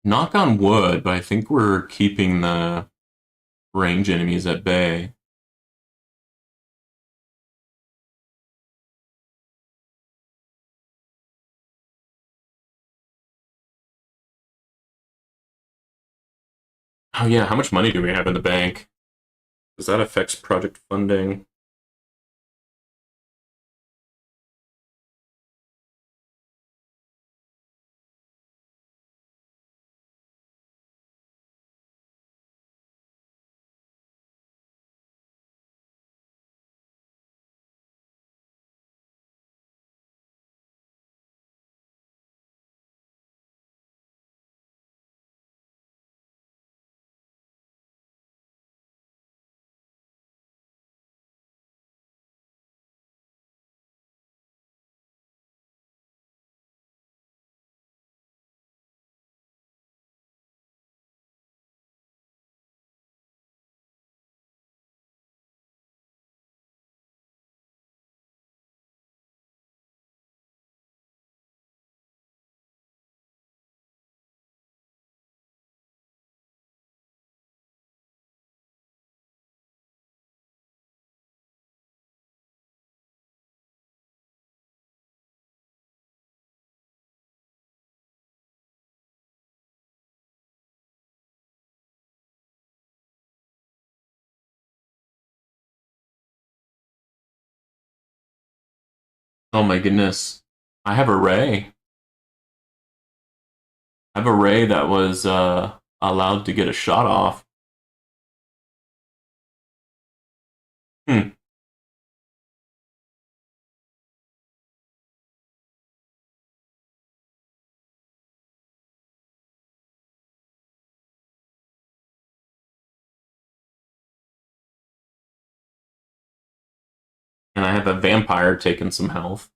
Knock on wood, but I think we're keeping the range enemies at bay. Oh yeah, how much money do we have in the bank? Because that affects project funding. Oh my goodness. I have a ray. I have a ray that was allowed to get a shot off. Hmm. And I have a vampire taking some health.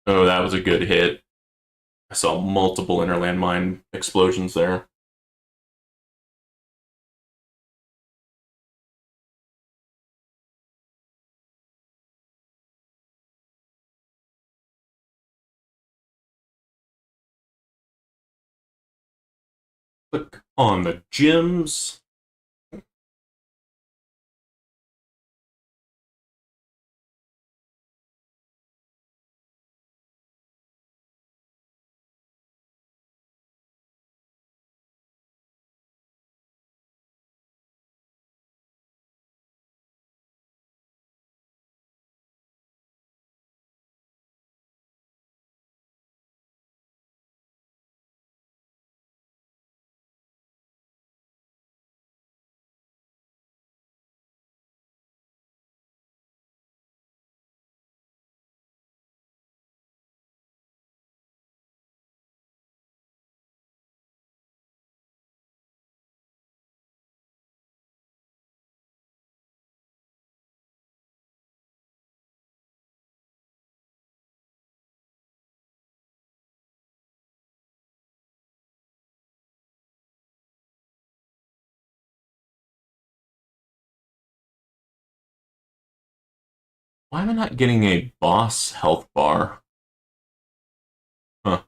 Oh, that was a good hit. I saw multiple interland mine explosions there. Click on the gems. Why am I not getting a boss health bar? Huh.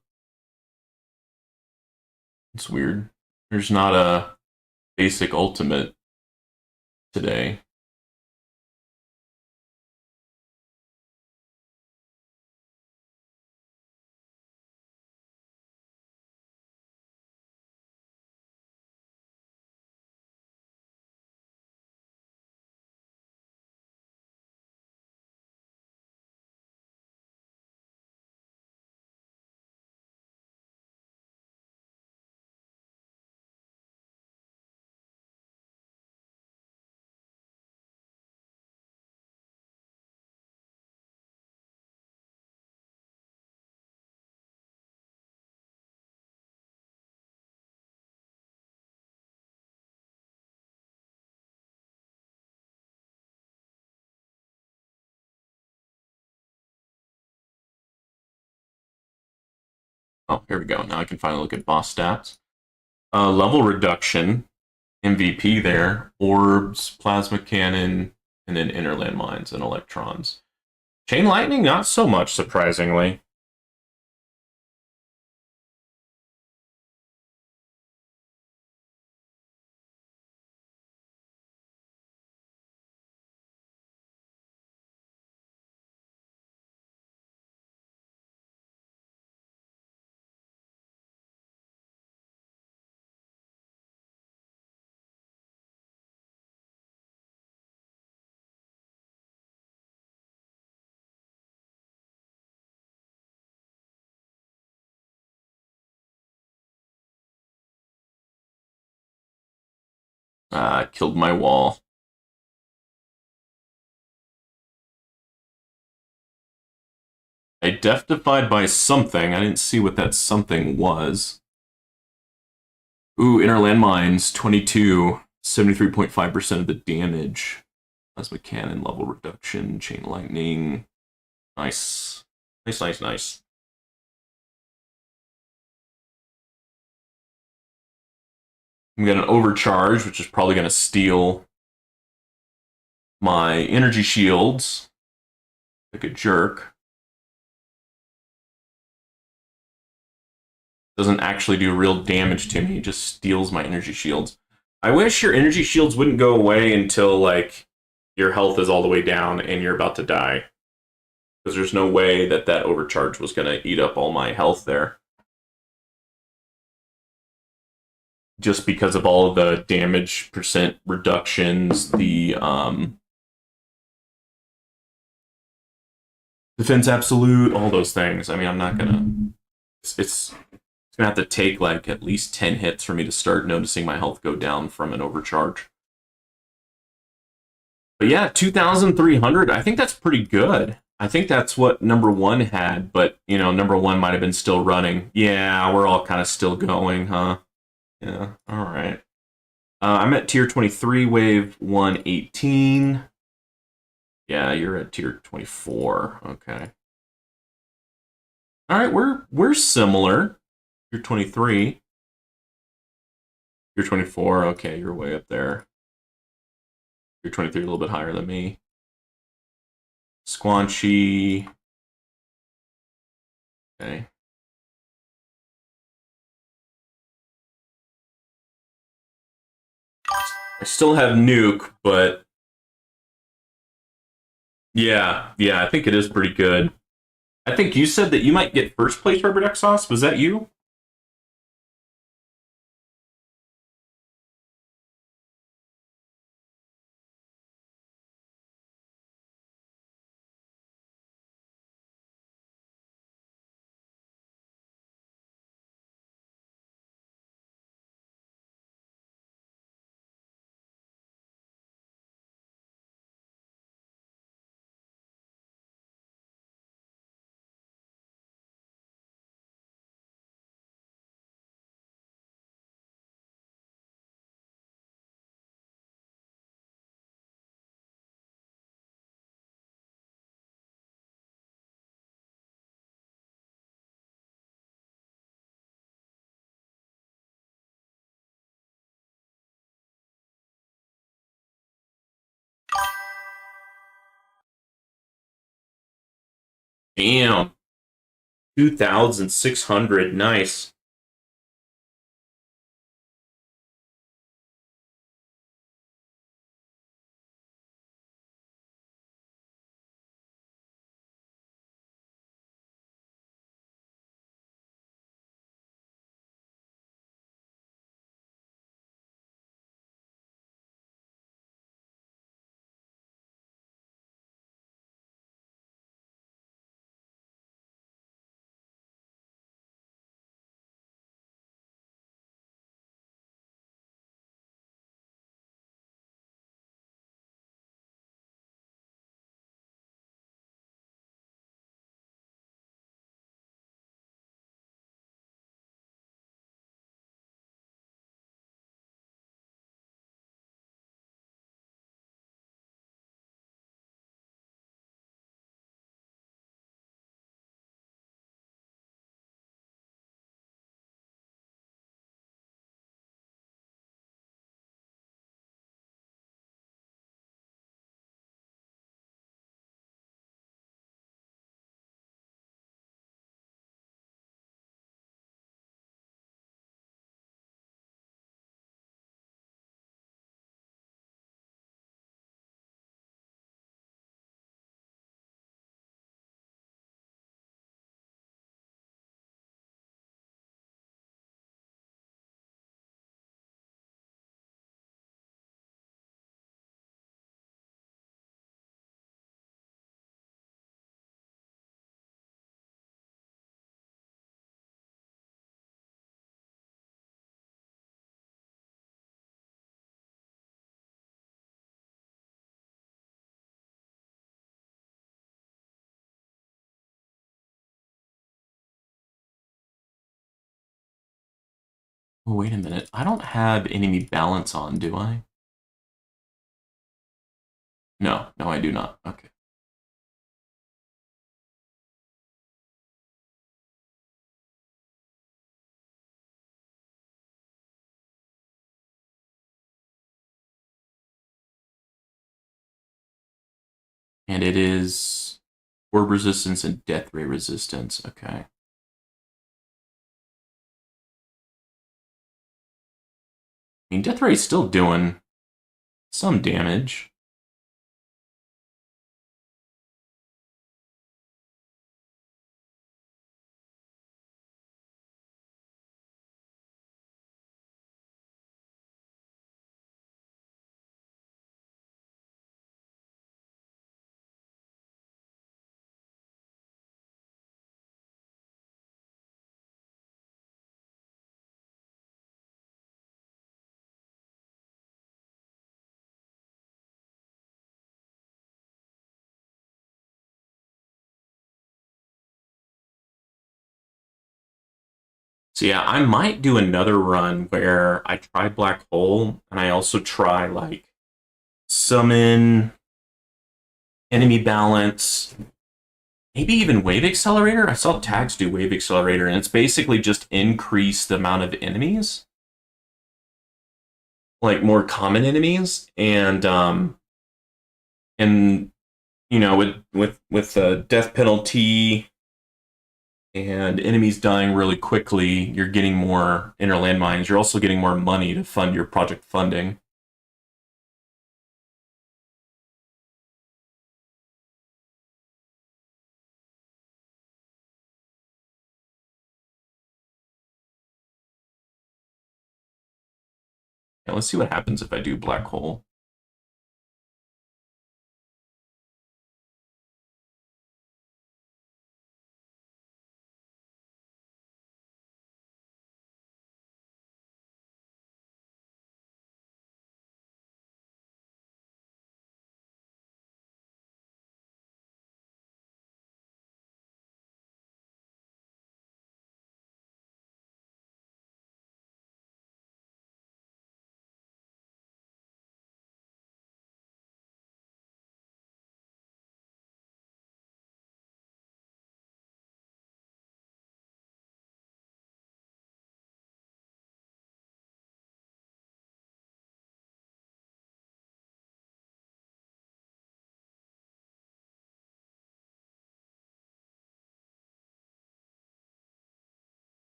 It's weird. There's not a basic ultimate today. Oh, here we go. Now I can finally look at boss stats. Level reduction, MVP there. Orbs, plasma cannon, and then inner landmines and electrons. Chain lightning, not so much, surprisingly. Killed my wall. I death-defied by something. I didn't see what that something was. Ooh, inner landmines, 22, 73.5% of the damage. Plasma cannon, level reduction, chain lightning. Nice. Nice, nice, nice. I'm going to overcharge, which is probably going to steal my energy shields like a jerk. Doesn't actually do real damage to me, it just steals my energy shields. I wish your energy shields wouldn't go away until, like, your health is all the way down and you're about to die. Because there's no way that that overcharge was going to eat up all my health there. Just because of all of the damage percent reductions, the defense absolute, all those things. I mean, I'm not gonna. It's gonna have to take like at least 10 hits for me to start noticing my health go down from an overcharge. But yeah, 2,300. I think that's pretty good. I think that's what number one had, but you know, number one might have been still running. Yeah, we're all kind of still going, huh? Yeah. All right. I'm at tier 23, wave 118. Yeah, you're at tier 24. Okay. All right, we're similar. You're 23. You're 24. Okay, you're way up there. You're 23, a little bit higher than me. Squanchy. Okay. I still have nuke, but yeah, I think it is pretty good. I think you said that you might get first place rubber duck sauce. Was that you? Damn. 2,600. Nice. Oh, wait a minute. I don't have enemy balance on, do I? No, no, I do not. Okay. And it is orb resistance and death ray resistance. Okay. I mean, death ray is still doing some damage. So yeah, I might do another run where I try black hole and I also try like summon, enemy balance, maybe even wave accelerator. I saw tags do wave accelerator, and it's basically just increase the amount of enemies, like more common enemies, and you know with the death penalty and enemies dying really quickly, you're getting more inner landmines. You're also getting more money to fund your project funding. Yeah, let's see what happens if I do black hole.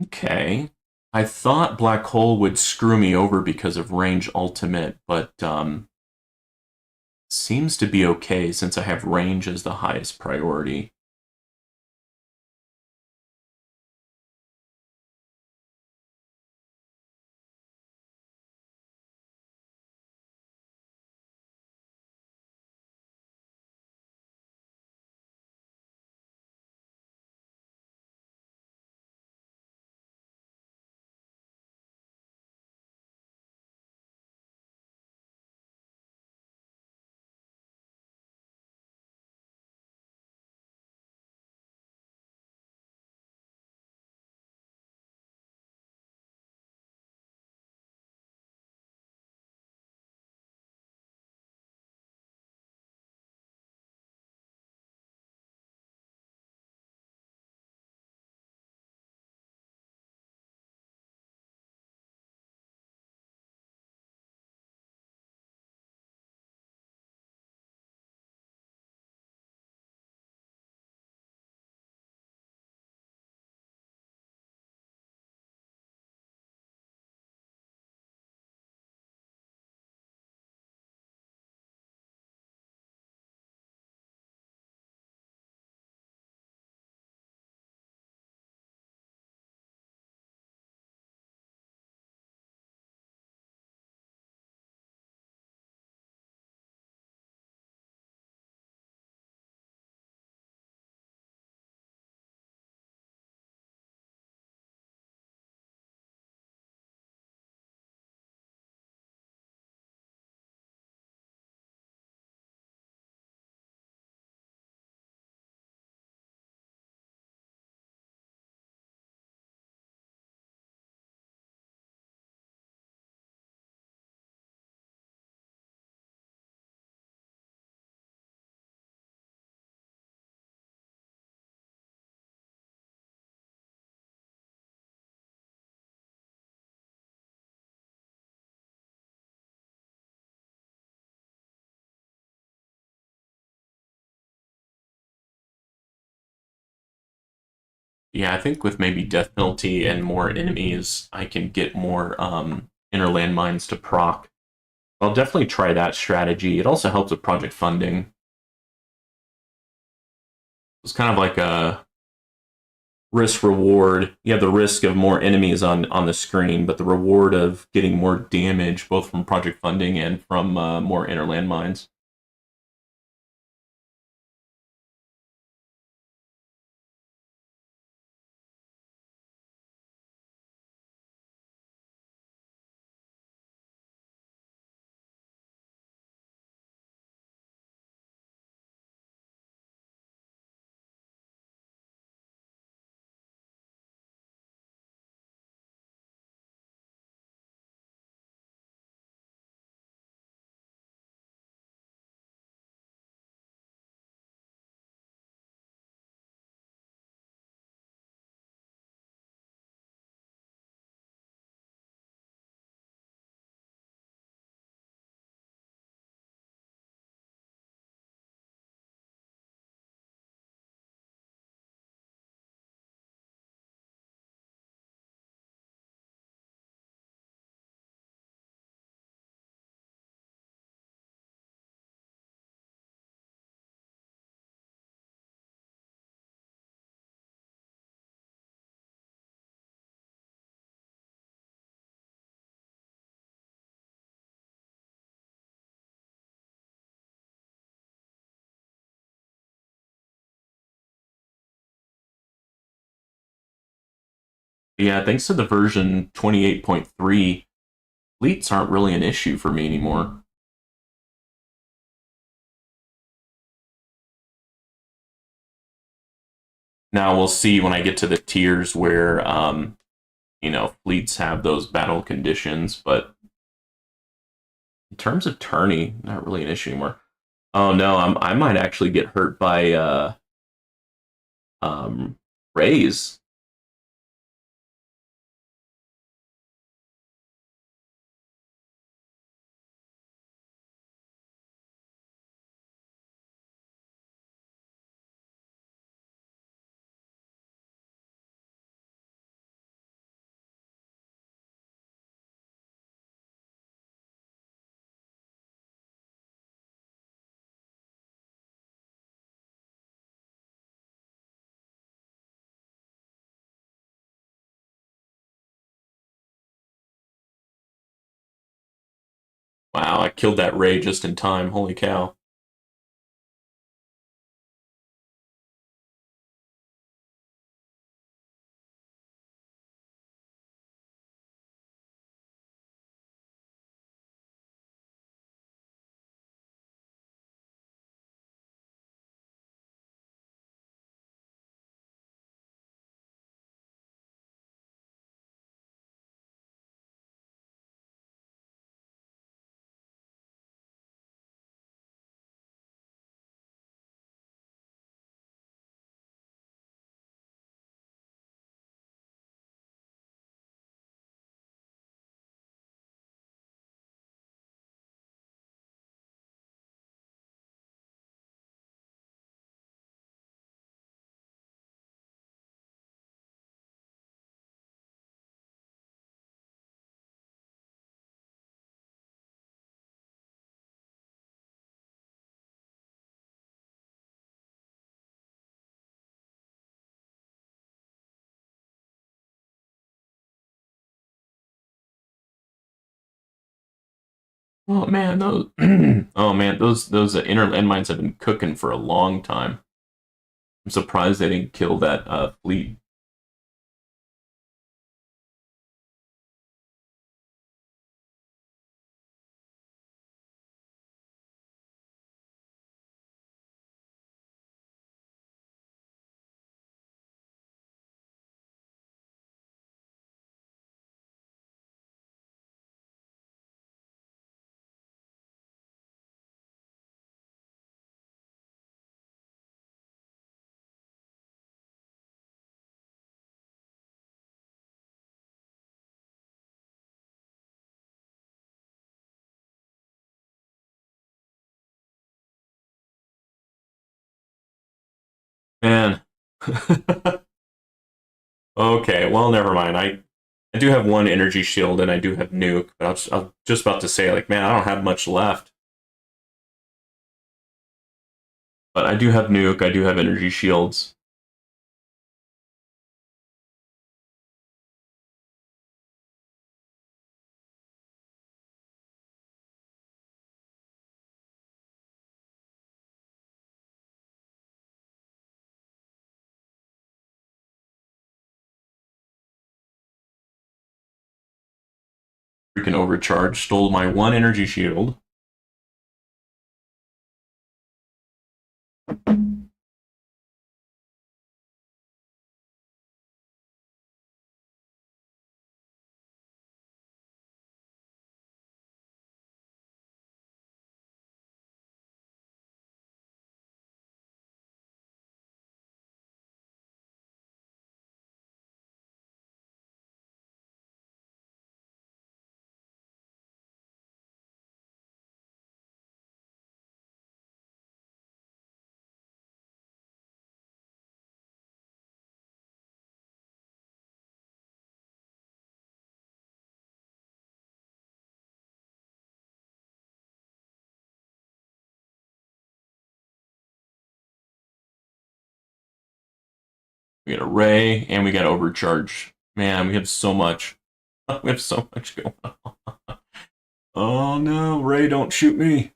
Okay. I thought Black Hole would screw me over because of range ultimate, but seems to be okay since I have range as the highest priority. Yeah, I think with maybe death penalty and more enemies, I can get more inner landmines to proc. I'll definitely try that strategy. It also helps with project funding. It's kind of like a risk reward. You have the risk of more enemies on the screen, but the reward of getting more damage both from project funding and from more inner landmines. Yeah, thanks to the version 28.3, fleets aren't really an issue for me anymore. Now we'll see when I get to the tiers where fleets have those battle conditions, but in terms of tourney, not really an issue anymore. Oh no, I might actually get hurt by um rays. Wow, I killed that Ray just in time. Holy cow. Oh man, those oh man, those inner landmines have been cooking for a long time. I'm surprised they didn't kill that fleet. Man. Okay, well, never mind. I do have one energy shield and I do have nuke, but I was just about to say, like, man, I don't have much left. But I do have nuke, I do have energy shields. Freaking overcharge, stole my one energy shield. We got a ray, and we got overcharge. Man, we have so much. We have so much going on. Oh no, Ray, don't shoot me.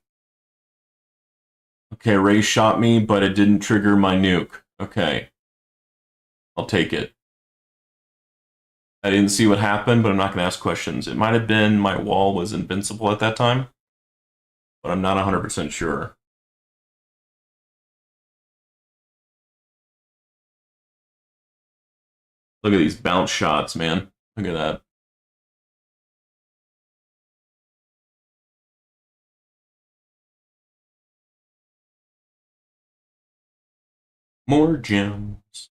Okay, Ray shot me, but it didn't trigger my nuke. Okay, I'll take it. I didn't see what happened, but I'm not going to ask questions. It might have been my wall was invincible at that time, but I'm not 100% sure. Look at these bounce shots, man. Look at that. More gems.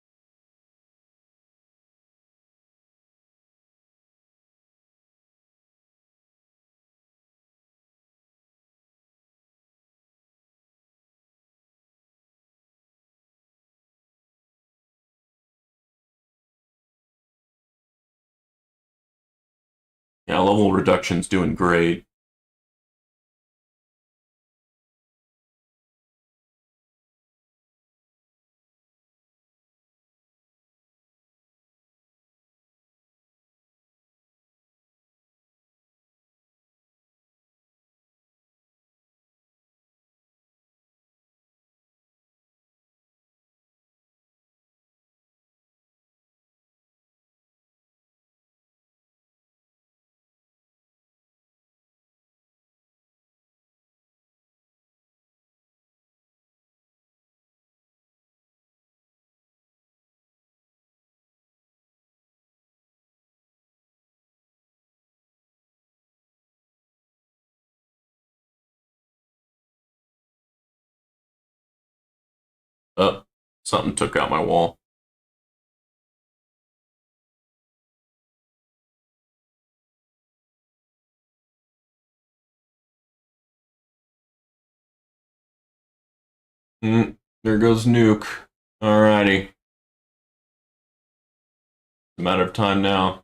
Yeah, level reduction's doing great. Oh, something took out my wall. There goes Nuke. Alrighty. It's a matter of time now.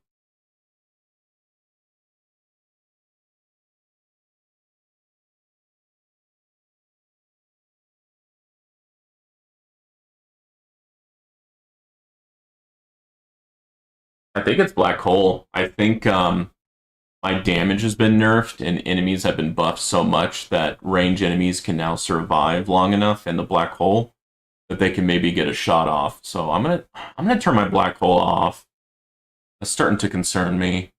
I think it's Black Hole. I think my damage has been nerfed and enemies have been buffed so much that range enemies can now survive long enough in the Black Hole that they can maybe get a shot off. So I'm gonna turn my Black Hole off. That's starting to concern me.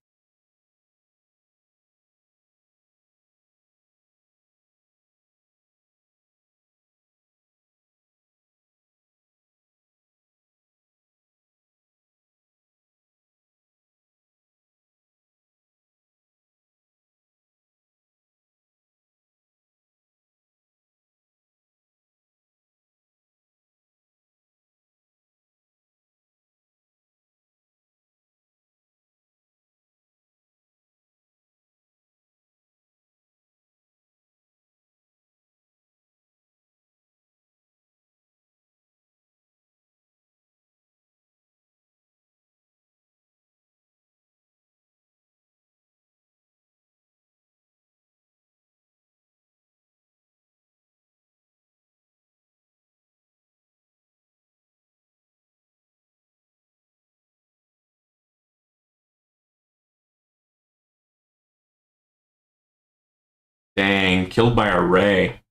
Dang, killed by a ray.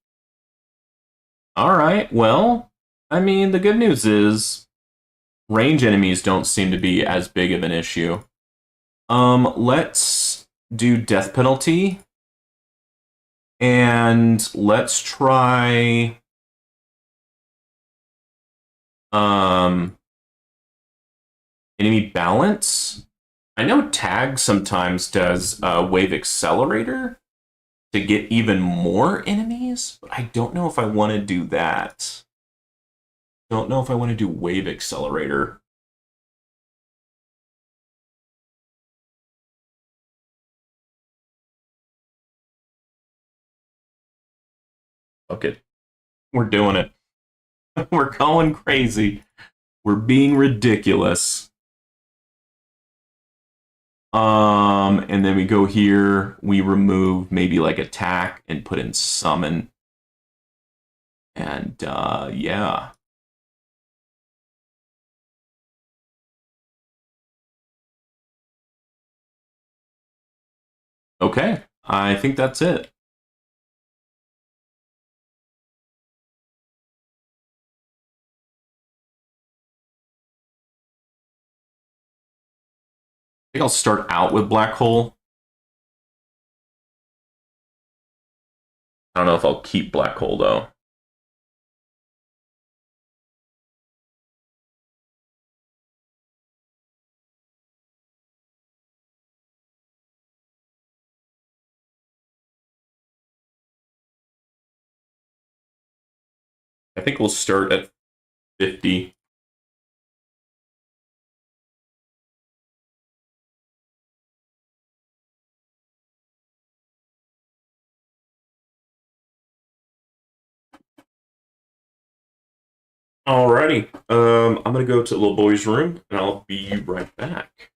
Alright, well, I mean, the good news is range enemies don't seem to be as big of an issue. Let's do death penalty. And let's try um enemy balance. I know tag sometimes does wave accelerator to get even more enemies, but I don't know if I want to do that. Don't know if I want to do wave accelerator. Okay, we're doing it. We're going crazy. We're being ridiculous. And then we go here, we remove maybe like attack and put in summon. And yeah. Okay, I think that's it. I think I'll start out with Black Hole. I don't know if I'll keep Black Hole though. I think we'll start at 50. Alrighty. I'm gonna go to the little boy's room and I'll be right back.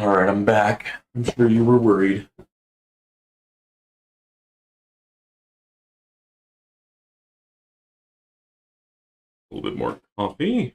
All right, I'm back. I'm sure you were worried. A little bit more coffee.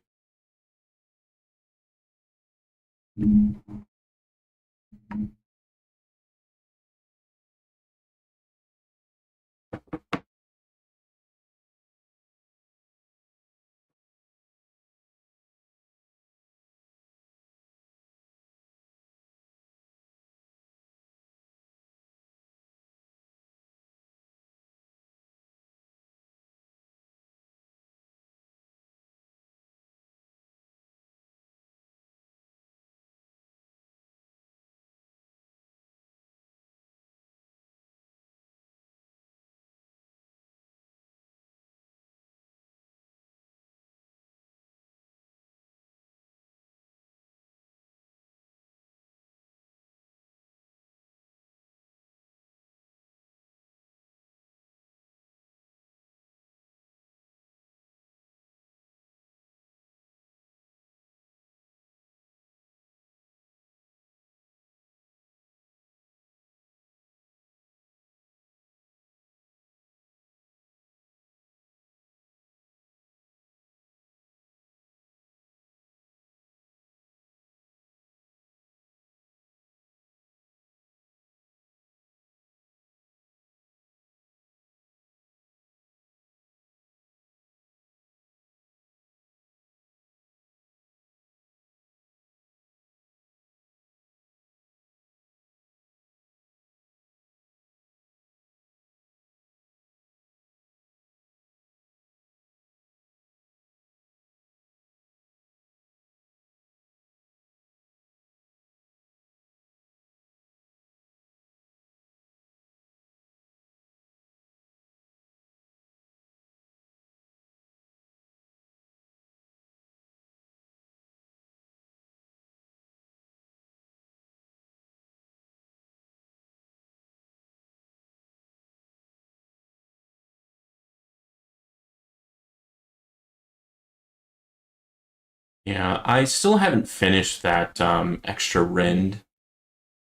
Yeah, I still haven't finished that extra rend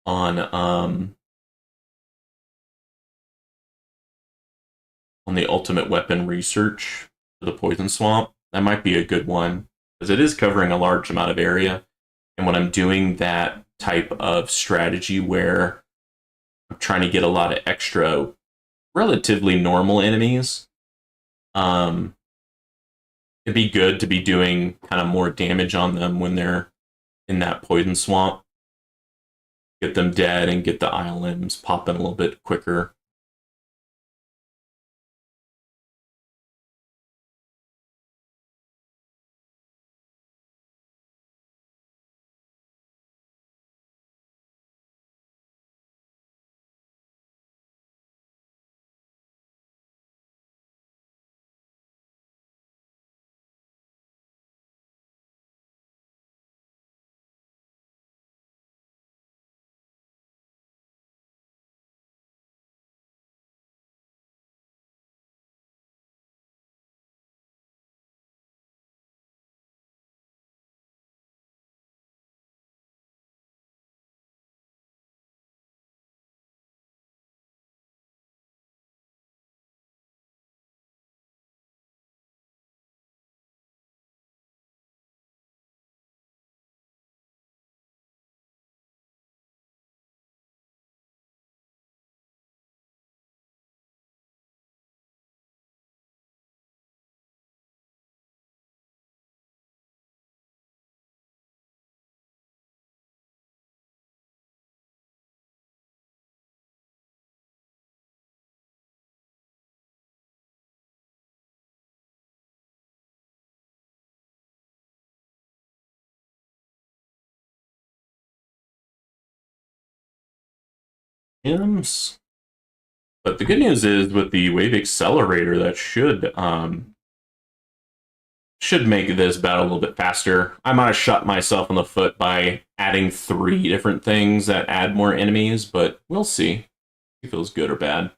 on on the ultimate weapon research for the poison swamp. That might be a good one because it is covering a large amount of area. And when I'm doing that type of strategy where I'm trying to get a lot of extra, relatively normal enemies, um, it'd be good to be doing kind of more damage on them when they're in that poison swamp. Get them dead and get the eye limbs popping a little bit quicker. Gems. But the good news is with the wave accelerator, that should make this battle a little bit faster. I might have shot myself in the foot by adding 3 different things that add more enemies, but we'll see if it feels good or bad.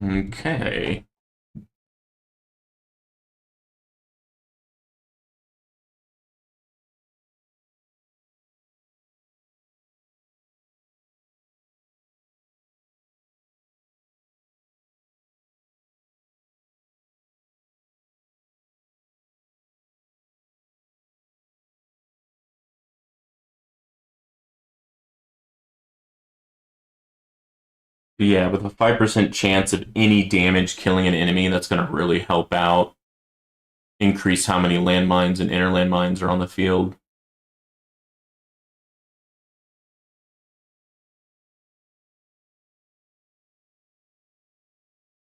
Okay. Yeah, with a 5% chance of any damage killing an enemy, that's going to really help out increase how many landmines and inner landmines are on the field.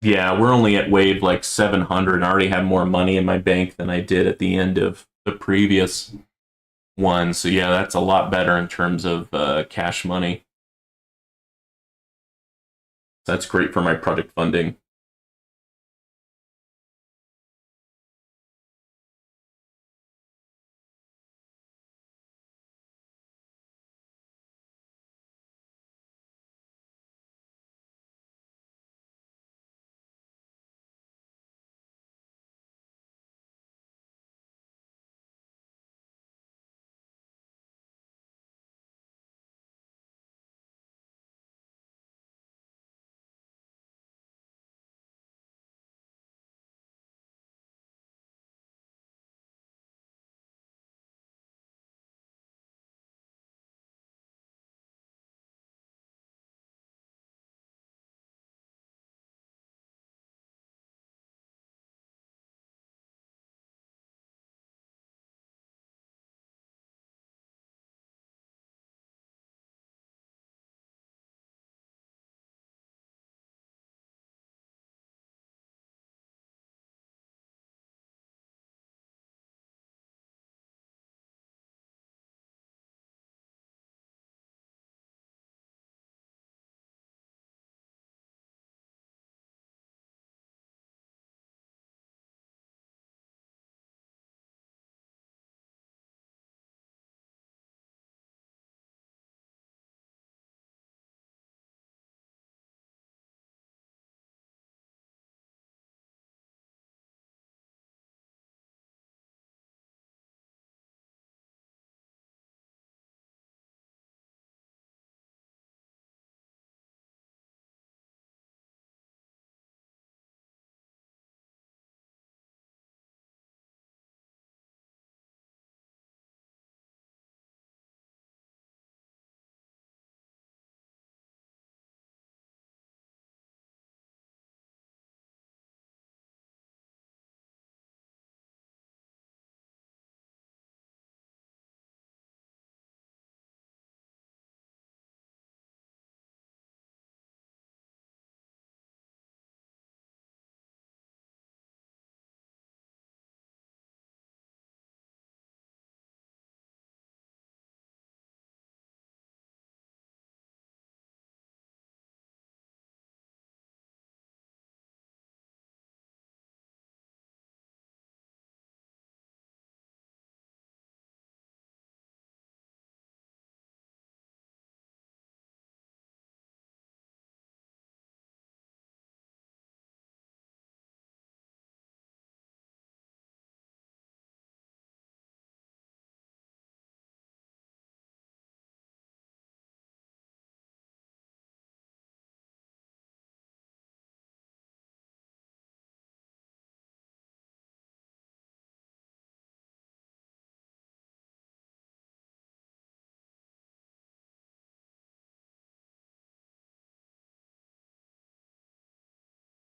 Yeah, we're only at wave like 700. I already have more money in my bank than I did at the end of the previous one. So yeah, that's a lot better in terms of cash money. That's great for my project funding.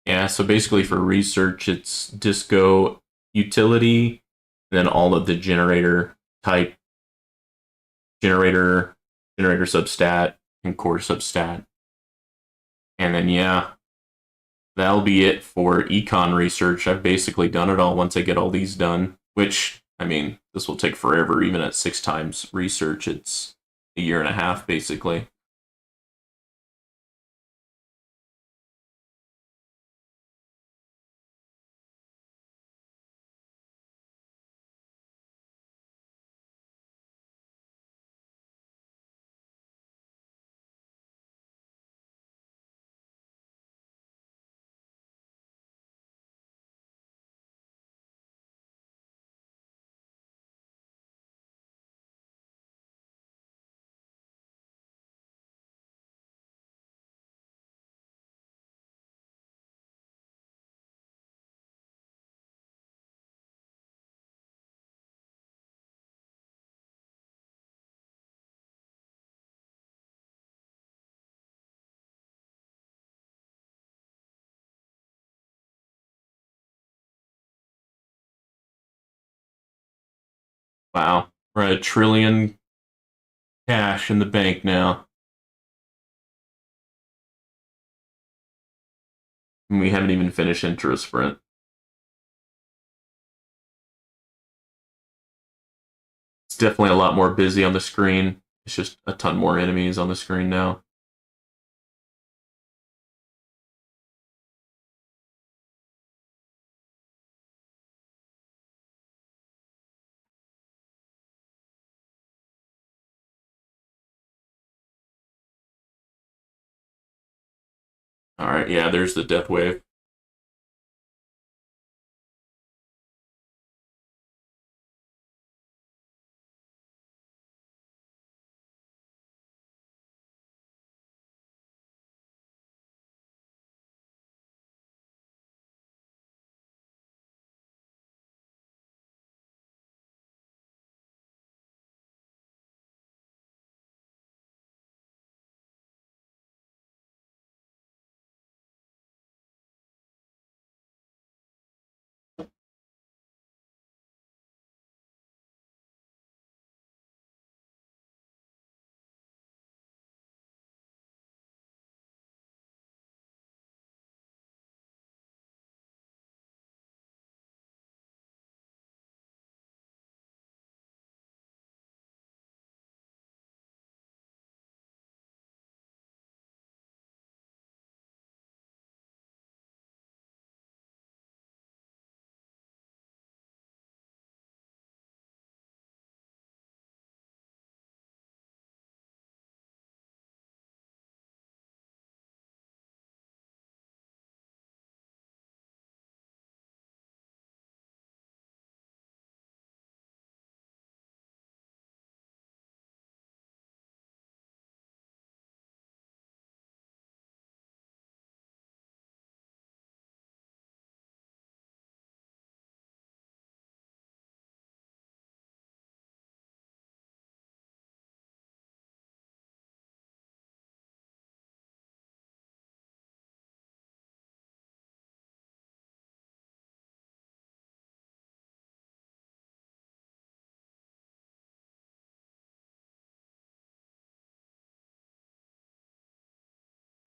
Yeah, so basically for research, it's Disco utility, then all of the generator type, generator, generator substat, and core substat. And then, yeah, that'll be it for econ research. I've basically done it all once I get all these done, which, I mean, this will take forever. Even at 6 times research, it's a year and a half, basically. Wow. We're at 1 trillion cash in the bank now. And we haven't even finished intro sprint. It's definitely a lot more busy on the screen. It's just a ton more enemies on the screen now. All right, yeah, there's the death wave.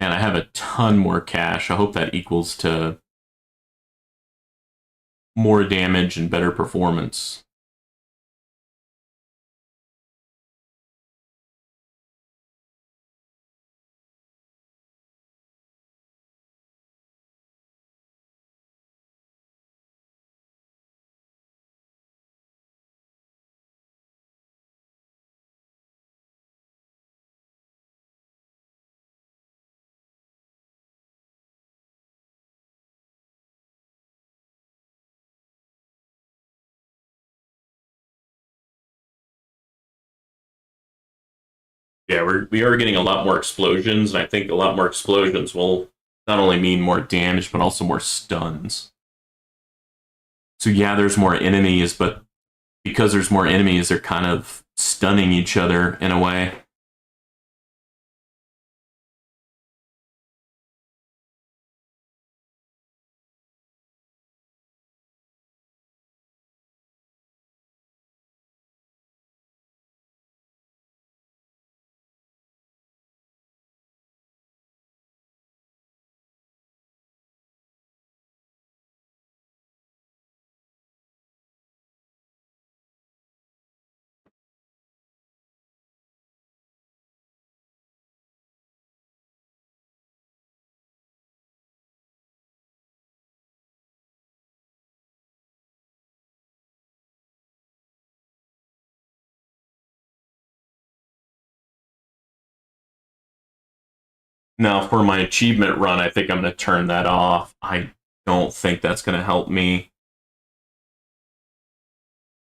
And I have a ton more cash. I hope that equals to more damage and better performance. Yeah, we are getting a lot more explosions, and I think a lot more explosions will not only mean more damage, but also more stuns. So yeah, there's more enemies, but because there's more enemies, they're kind of stunning each other in a way. Now, for my achievement run, I think I'm going to turn that off. I don't think that's going to help me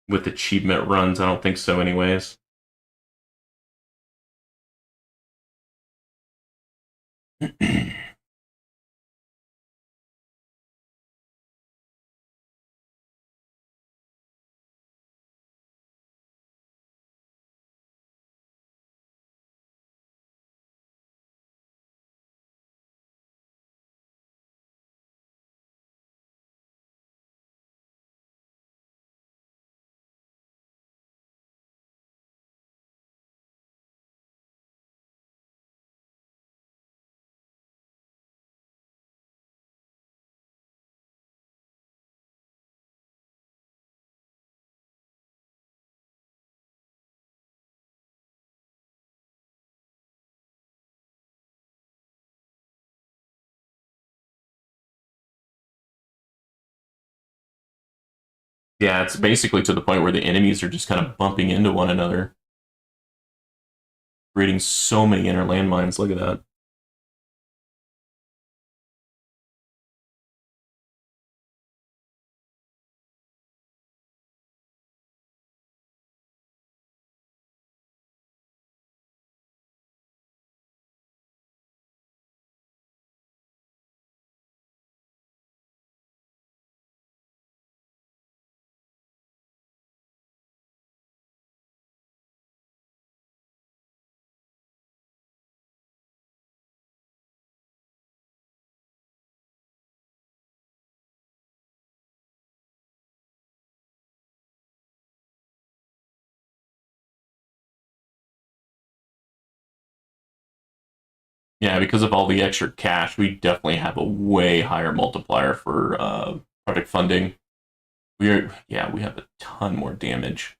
with achievement runs. I don't think so, anyways. Yeah, it's basically to the point where the enemies are just kind of bumping into one another, creating so many inner landmines. Look at that. Yeah, because of all the extra cash, we definitely have a way higher multiplier for project funding. We have a ton more damage.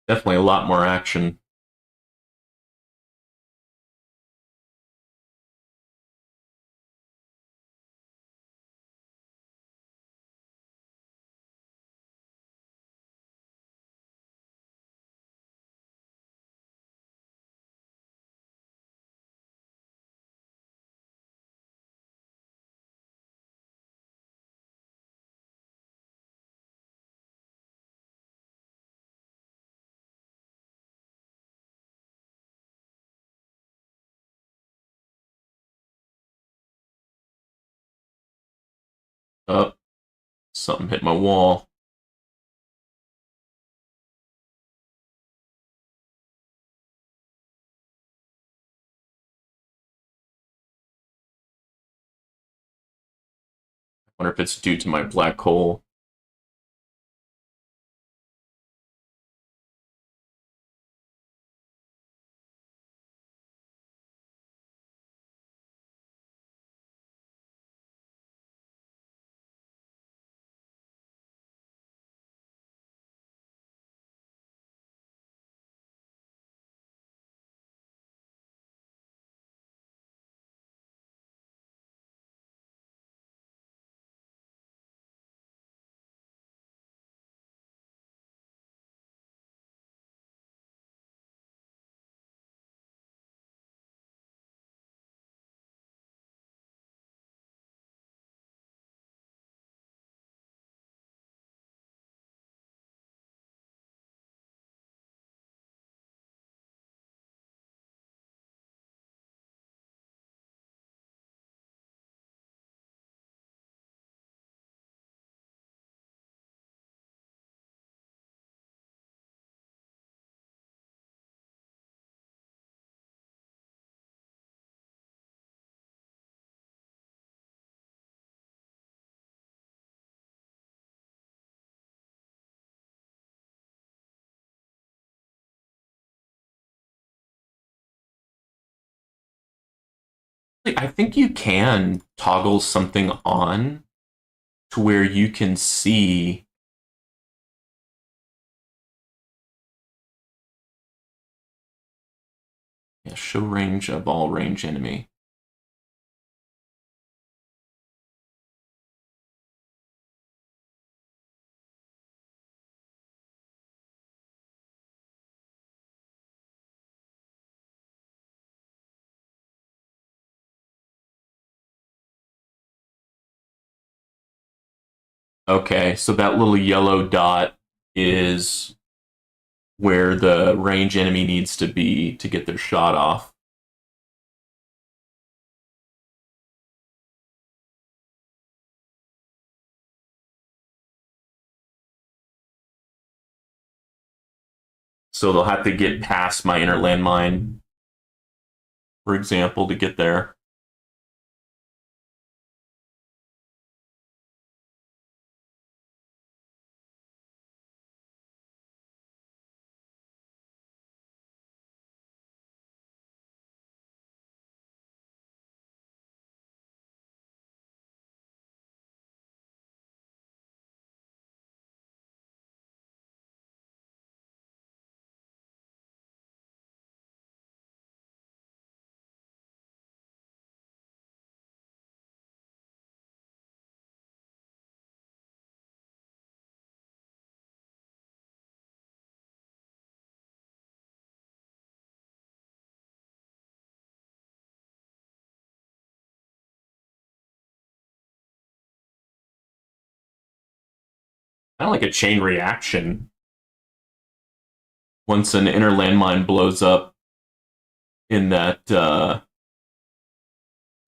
Definitely a lot more action. Oh, something hit my wall. Wonder if it's due to my black hole. I think you can toggle something on to where you can see. Yeah, show range of all range enemy. Okay, so that little yellow dot is where the range enemy needs to be to get their shot off. So they'll have to get past my inner landmine, for example, to get there. Kind of like a chain reaction. Once an inner landmine blows up in that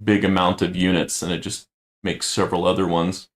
big amount of units, and it just makes several other ones.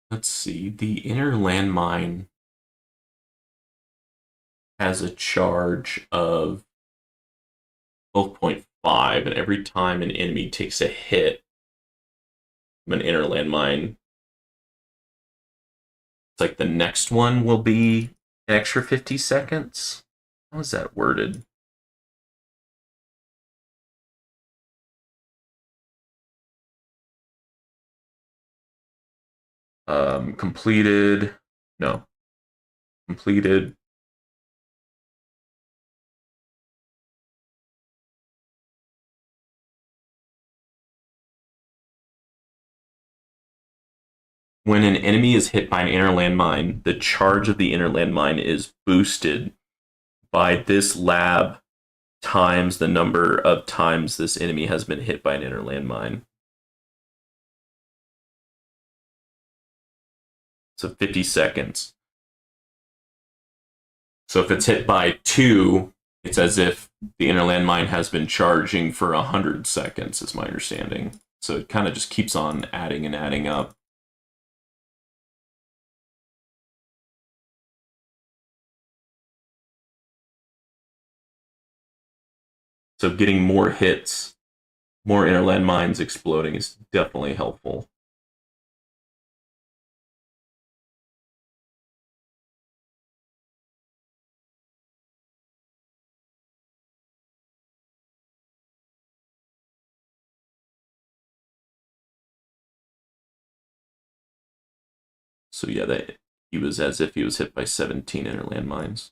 Let's see. The inner landmine has a charge of 12.5, and every time an enemy takes a hit from an inner landmine, it's like the next one will be an extra 50 seconds. How is that worded? Completed. No. Completed. When an enemy is hit by an inner landmine, the charge of the inner landmine is boosted by this lab times the number of times this enemy has been hit by an inner landmine. So 50 seconds. So if it's hit by 2, it's as if the inner landmine has been charging for 100 seconds, is my understanding. So it kind of just keeps on adding and adding up. So getting more hits, more inner landmines exploding is definitely helpful. So yeah, that he was as if he was hit by 17 inner landmines.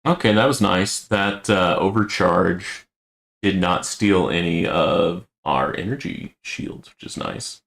Okay, that was nice. That overcharge did not steal any of our energy shields, which is nice.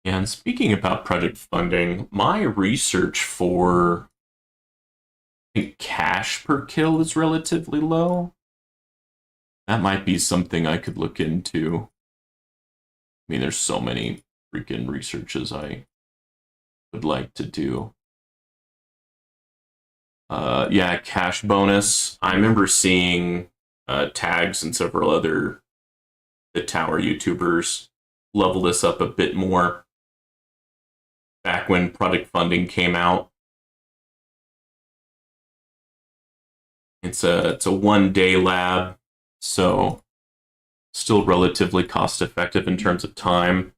And speaking about project funding, my research for I think cash per kill is relatively low. That might be something I could look into. I mean, there's so many freaking researches I would like to do. Yeah, cash bonus. I remember seeing tags and several other the tower YouTubers level this up a bit more back when product funding came out. It's a 1 day lab, so still relatively cost effective in terms of time.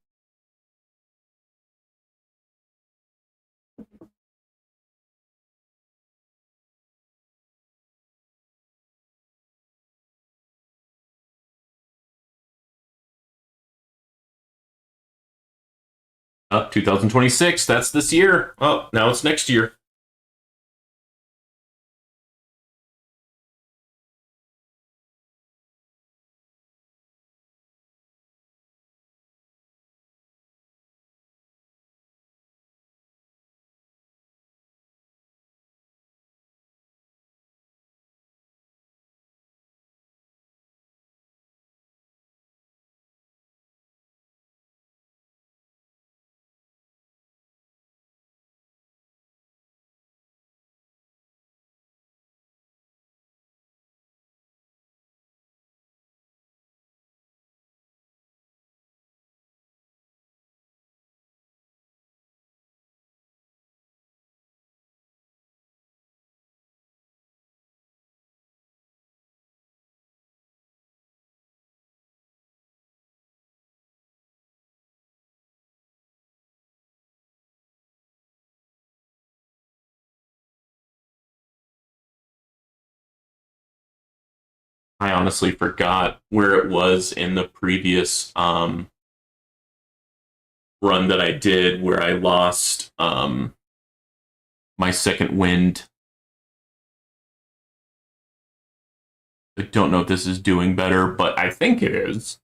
Up 2026, that's this year. Oh, now it's next year. I honestly forgot where it was in the previous run that I did where I lost my second wind. I don't know if this is doing better, but I think it is.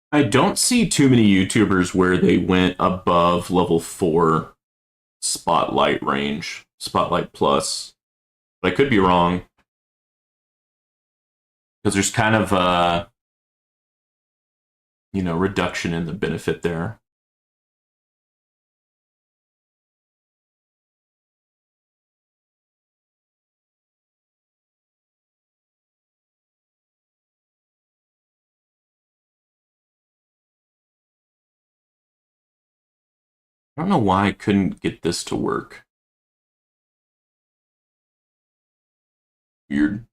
I don't see too many YouTubers where they went above level 4 Spotlight range, Spotlight Plus. But I could be wrong. Because there's kind of a reduction in the benefit there. I don't know why I couldn't get this to work. Weird.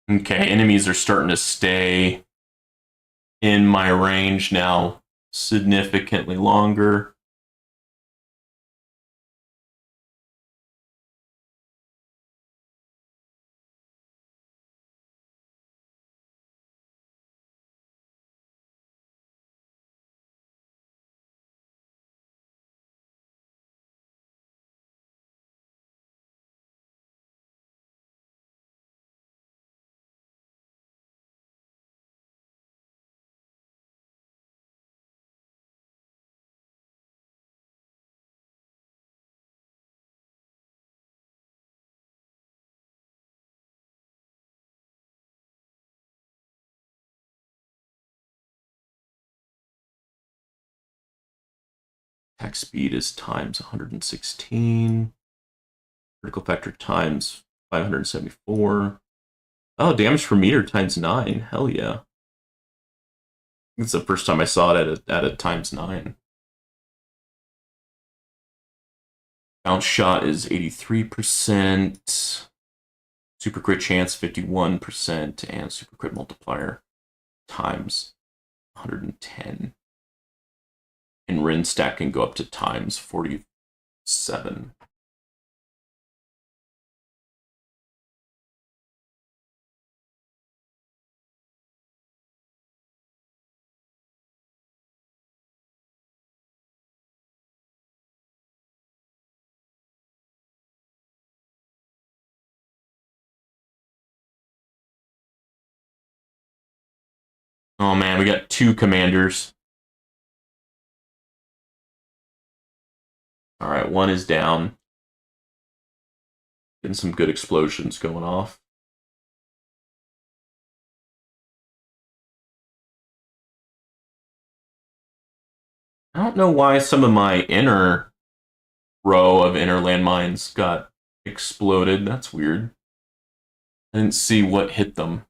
Okay, enemies are starting to stay in my range now significantly longer. Attack speed is times 116. Critical factor times 574. Oh, damage per meter times 9. Hell yeah. It's the first time I saw it at a times 9. Bounce shot is 83%. Super crit chance 51%. And super crit multiplier times 110. And Rend stack can go up to times 47. Oh man, we got 2 commanders. Alright, 1 is down. Getting some good explosions going off. I don't know why some of my inner row of inner landmines got exploded. That's weird. I didn't see what hit them.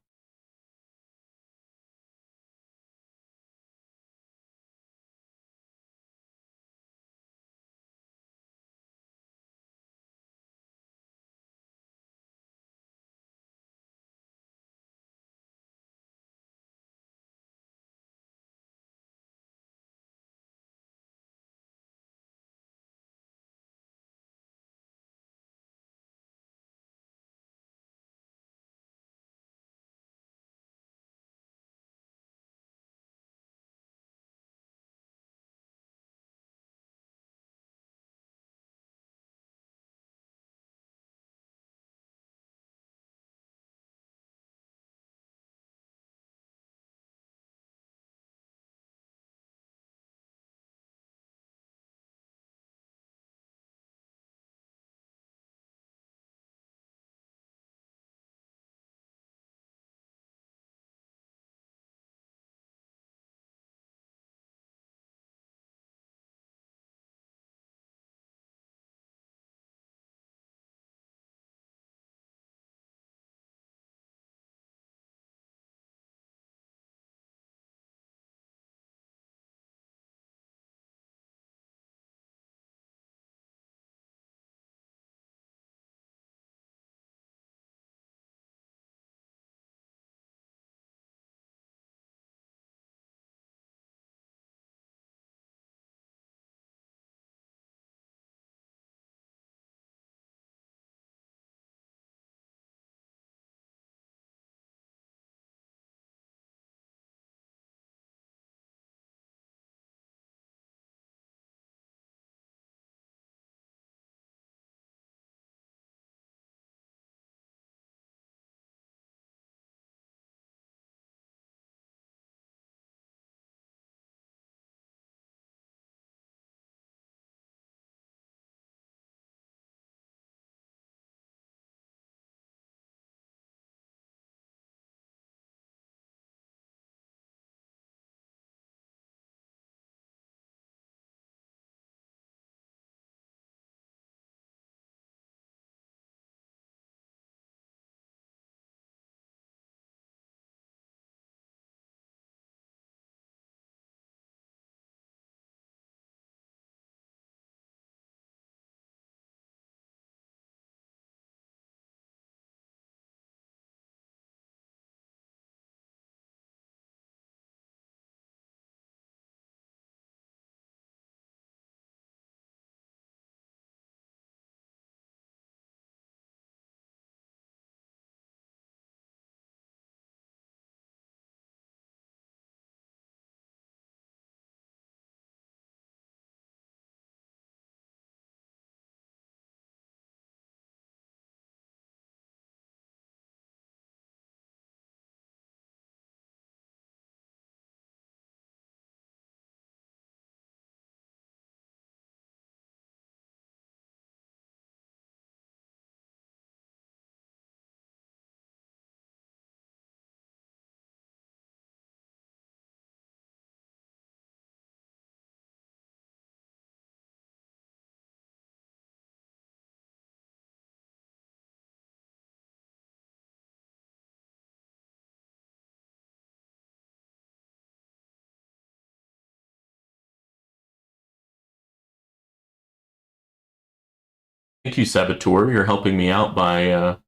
Thank you, Saboteur. You're helping me out by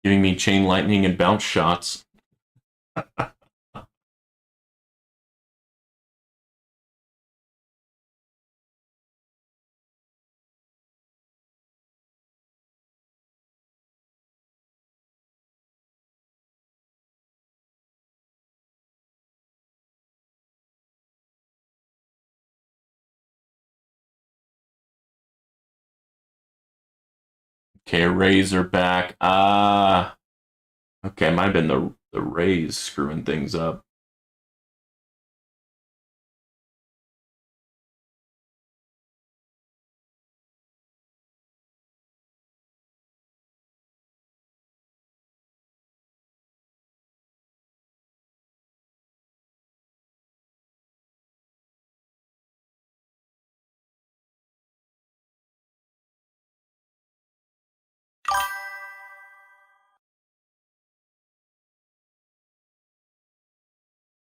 giving me chain lightning and bounce shots. Okay, Rays are back. Okay, might have been the Rays screwing things up.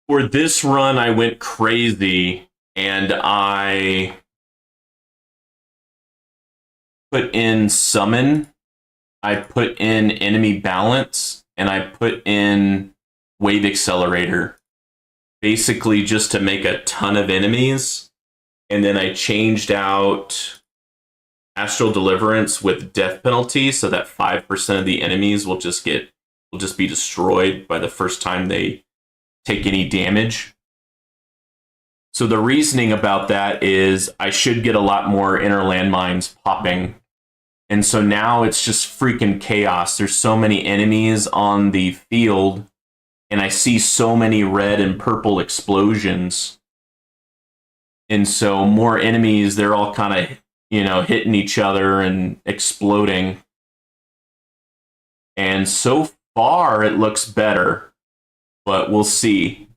For this run, I went crazy and I put in summon, I put in enemy balance, and I put in wave accelerator, basically just to make a ton of enemies. And then I changed out astral deliverance with death penalty so that 5% of the enemies will just be destroyed by the first time they take any damage. So the reasoning about that is I should get a lot more inner landmines popping. And so now it's just freaking chaos. There's so many enemies on the field, and I see so many red and purple explosions. And so more enemies, they're all kind of, hitting each other and exploding. And so far, it looks better, but we'll see.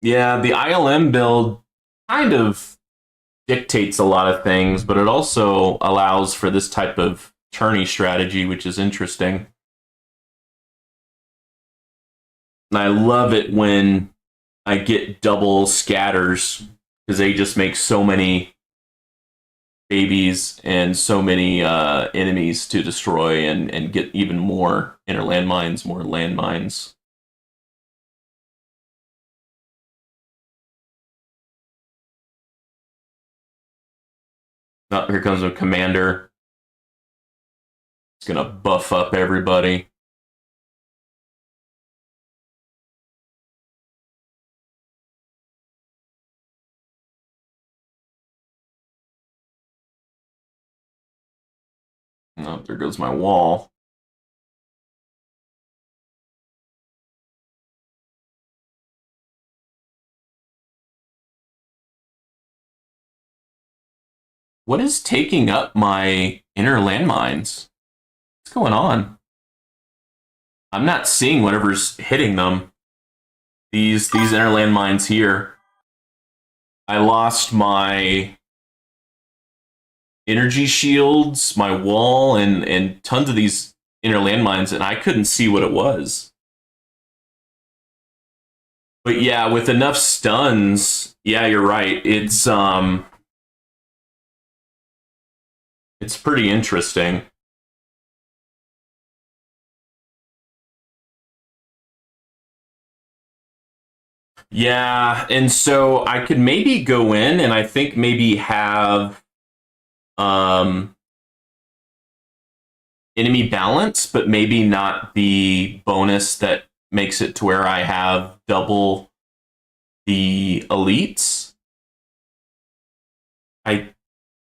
Yeah, the ILM build kind of dictates a lot of things, but it also allows for this type of tourney strategy, which is interesting. And I love it when I get double scatters because they just make so many babies and so many enemies to destroy and get even more inner landmines, more landmines. Oh, here comes a commander. It's going to buff up everybody. Oh, there goes my wall. What is taking up my inner landmines? What's going on? I'm not seeing whatever's hitting them. These inner landmines here. I lost my energy shields, my wall, and tons of these inner landmines, and I couldn't see what it was. But yeah, with enough stuns, yeah, you're right. It's pretty interesting. Yeah, and so I could maybe go in and I think maybe have enemy balance, but maybe not the bonus that makes it to where I have double the elites.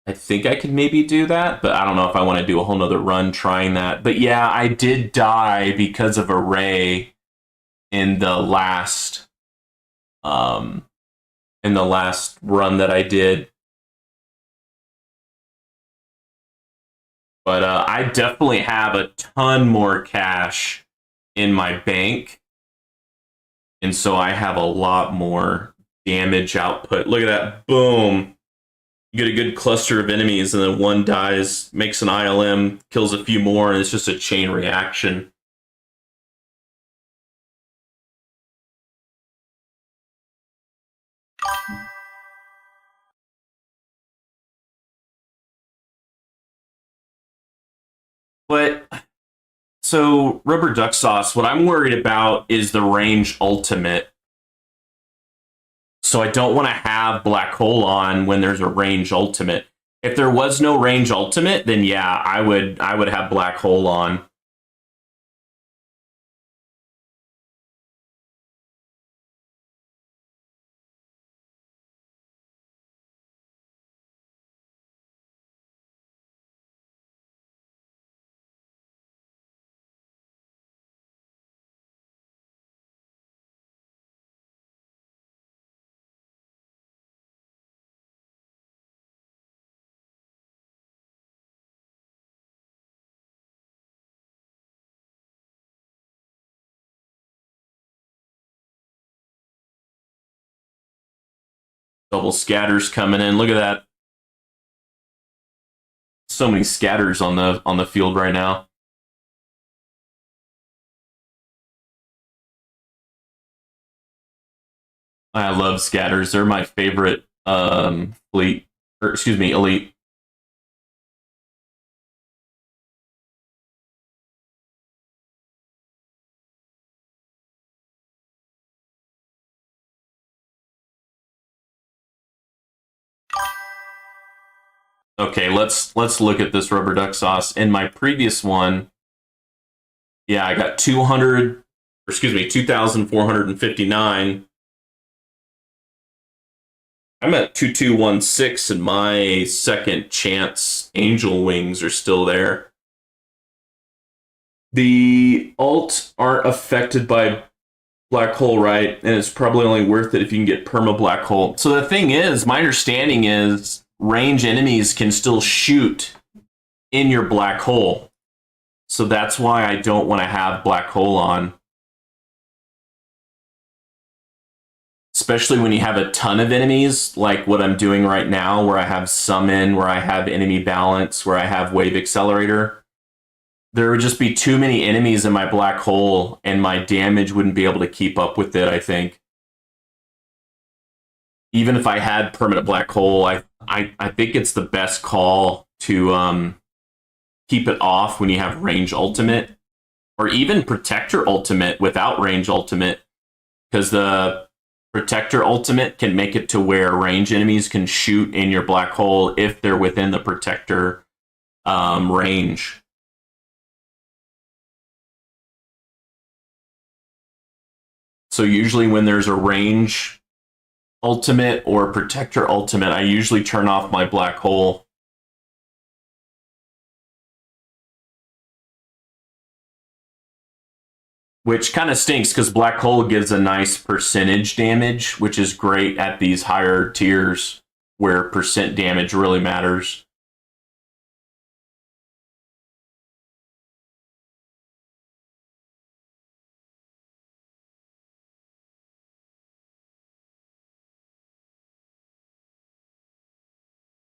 I think I could maybe do that, but I don't know if I want to do a whole nother run trying that. But yeah, I did die because of array in the last run that I did. But I definitely have a ton more cash in my bank. And so I have a lot more damage output. Look at that. Boom. You get a good cluster of enemies, and then one dies, makes an ILM, kills a few more, and it's just a chain reaction. But so rubber duck sauce, what I'm worried about is the range ultimate. So I don't want to have black hole on when there's a range ultimate. If there was no range ultimate, then yeah, I would have black hole on. Double scatters coming in. Look at that. So many scatters on the field right now. I love scatters. They're my favorite fleet, or excuse me, elite. Okay, let's look at this rubber duck sauce. In my previous one, yeah, I got 200, excuse me, 2,459. I'm at 2216, and my second chance angel wings are still there. The alt aren't affected by black hole, right? And it's probably only worth it if you can get perma black hole. So the thing is, my understanding is range enemies can still shoot in your black hole. So that's why I don't want to have black hole on. Especially when you have a ton of enemies, like what I'm doing right now, where I have summon, where I have enemy balance, where I have wave accelerator. There would just be too many enemies in my black hole, and my damage wouldn't be able to keep up with it, I think. Even if I had permanent black hole, I think it's the best call to keep it off when you have range ultimate, or even protector ultimate without range ultimate, because the protector ultimate can make it to where range enemies can shoot in your black hole if they're within the protector range. So usually when there's a range ultimate or protector ultimate, I usually turn off my black hole. Which kind of stinks because black hole gives a nice percentage damage, which is great at these higher tiers where percent damage really matters.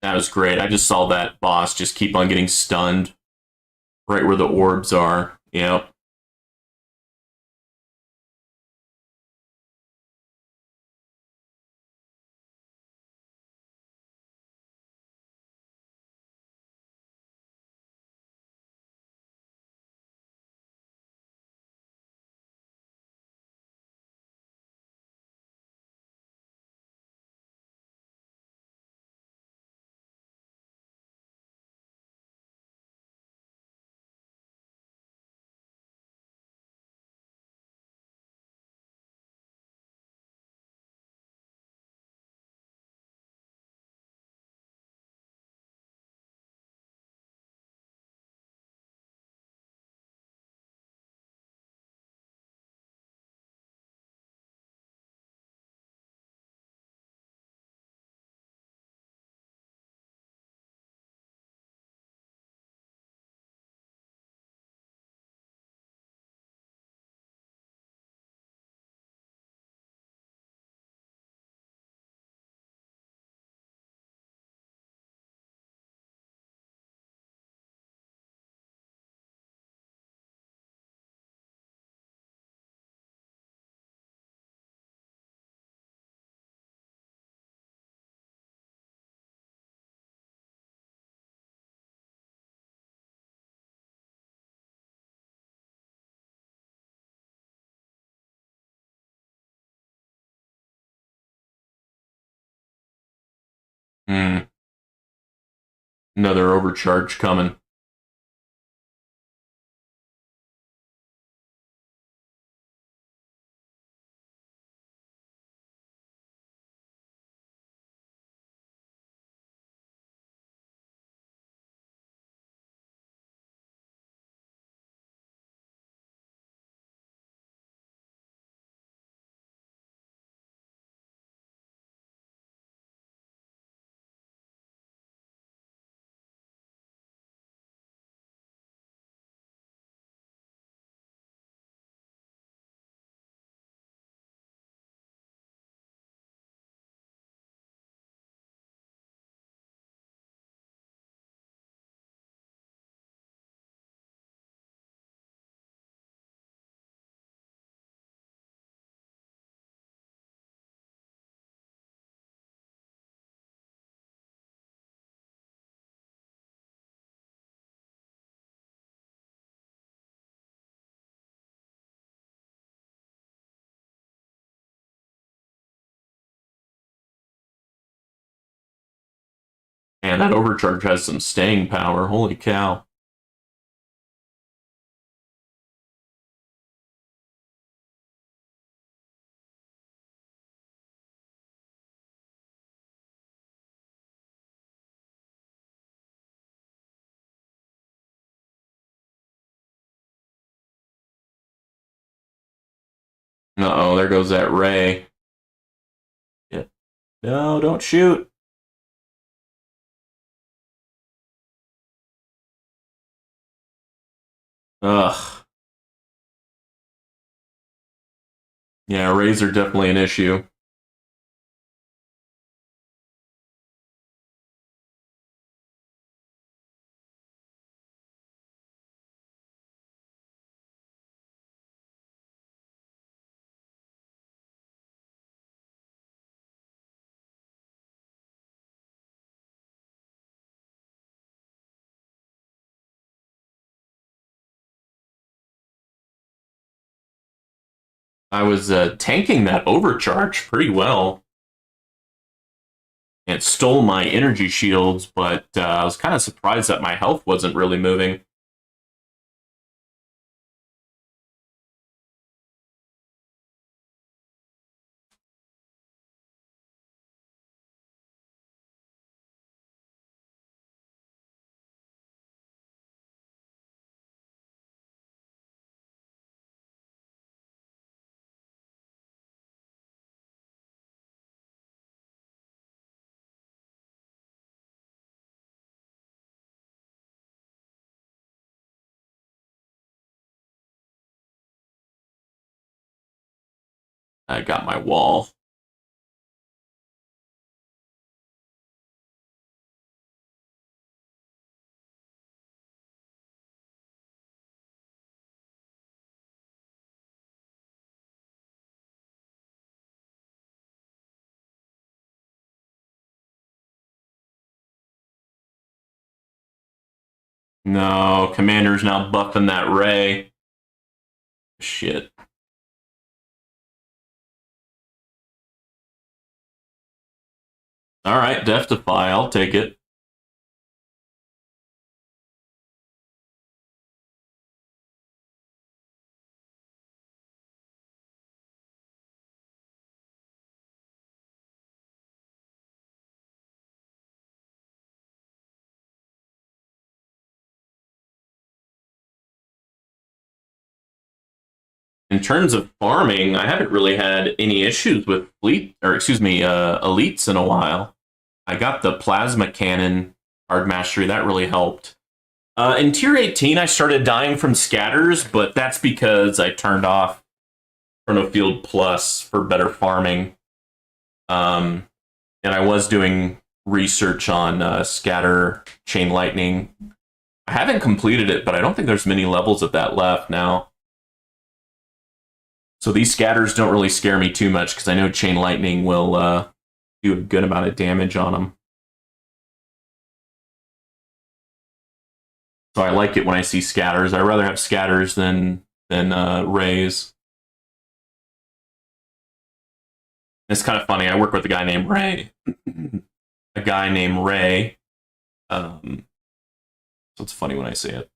That was great. I just saw that boss just keep on getting stunned right where the orbs are. Yep. Hmm. Another overcharge coming. Man, that overcharge has some staying power. Holy cow. Uh-oh, there goes that ray. Yeah. No, don't shoot. Ugh. Yeah, rays are definitely an issue. I was tanking that overcharge pretty well. It stole my energy shields, but I was kind of surprised that my health wasn't really moving. I got my wall. No, Commander's now buffing that ray. Shit. All right, Death-defy. I'll take it. In terms of farming, I haven't really had any issues with fleet, or excuse me, elites in a while. I got the plasma cannon hard mastery. That really helped. In tier 18, I started dying from scatters, but that's because I turned off Chronofield Plus for better farming. And I was doing research on scatter chain lightning. I haven't completed it, but I don't think there's many levels of that left now. So these scatters don't really scare me too much because I know chain lightning will do a good amount of damage on them. So I like it when I see scatters. I'd rather have scatters than rays. It's kind of funny. I work with a guy named Ray. a guy named Ray. So it's funny when I say it.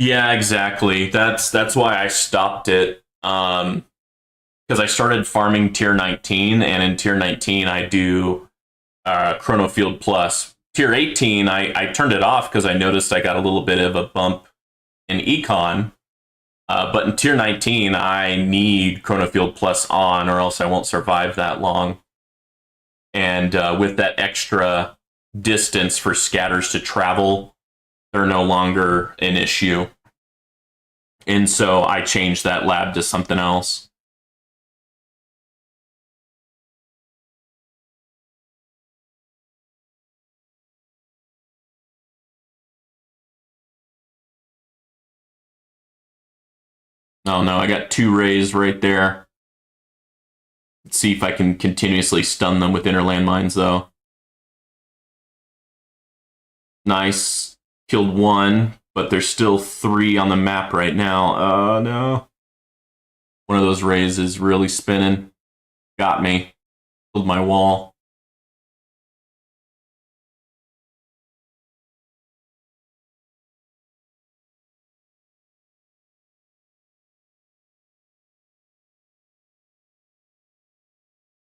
Yeah, exactly. That's why I stopped it. Because I started farming tier 19, and in tier 19 I do Chrono Field Plus. Tier 18 I turned it off because I noticed I got a little bit of a bump in econ. But in tier 19 I need Chrono Field Plus on, or else I won't survive that long. And with that extra distance for scatters to travel, they're no longer an issue. And so I changed that lab to something else. Oh no, I got 2 rays right there. Let's see if I can continuously stun them with inner landmines, though. Nice. Killed 1, but there's still 3 on the map right now. Oh no. One of those rays is really spinning. Got me. Killed my wall.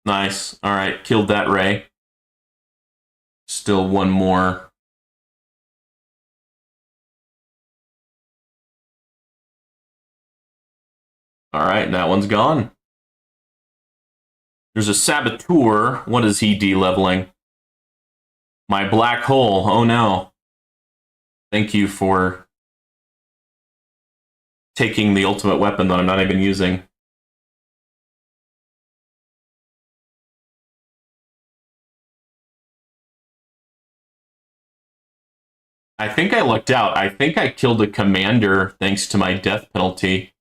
Nice. All right, killed that ray. Still 1 more. All right, that one's gone. There's a saboteur. What is he de-leveling? My black hole. Oh no. Thank you for taking the ultimate weapon that I'm not even using. I think I lucked out. I think I killed a commander thanks to my death penalty.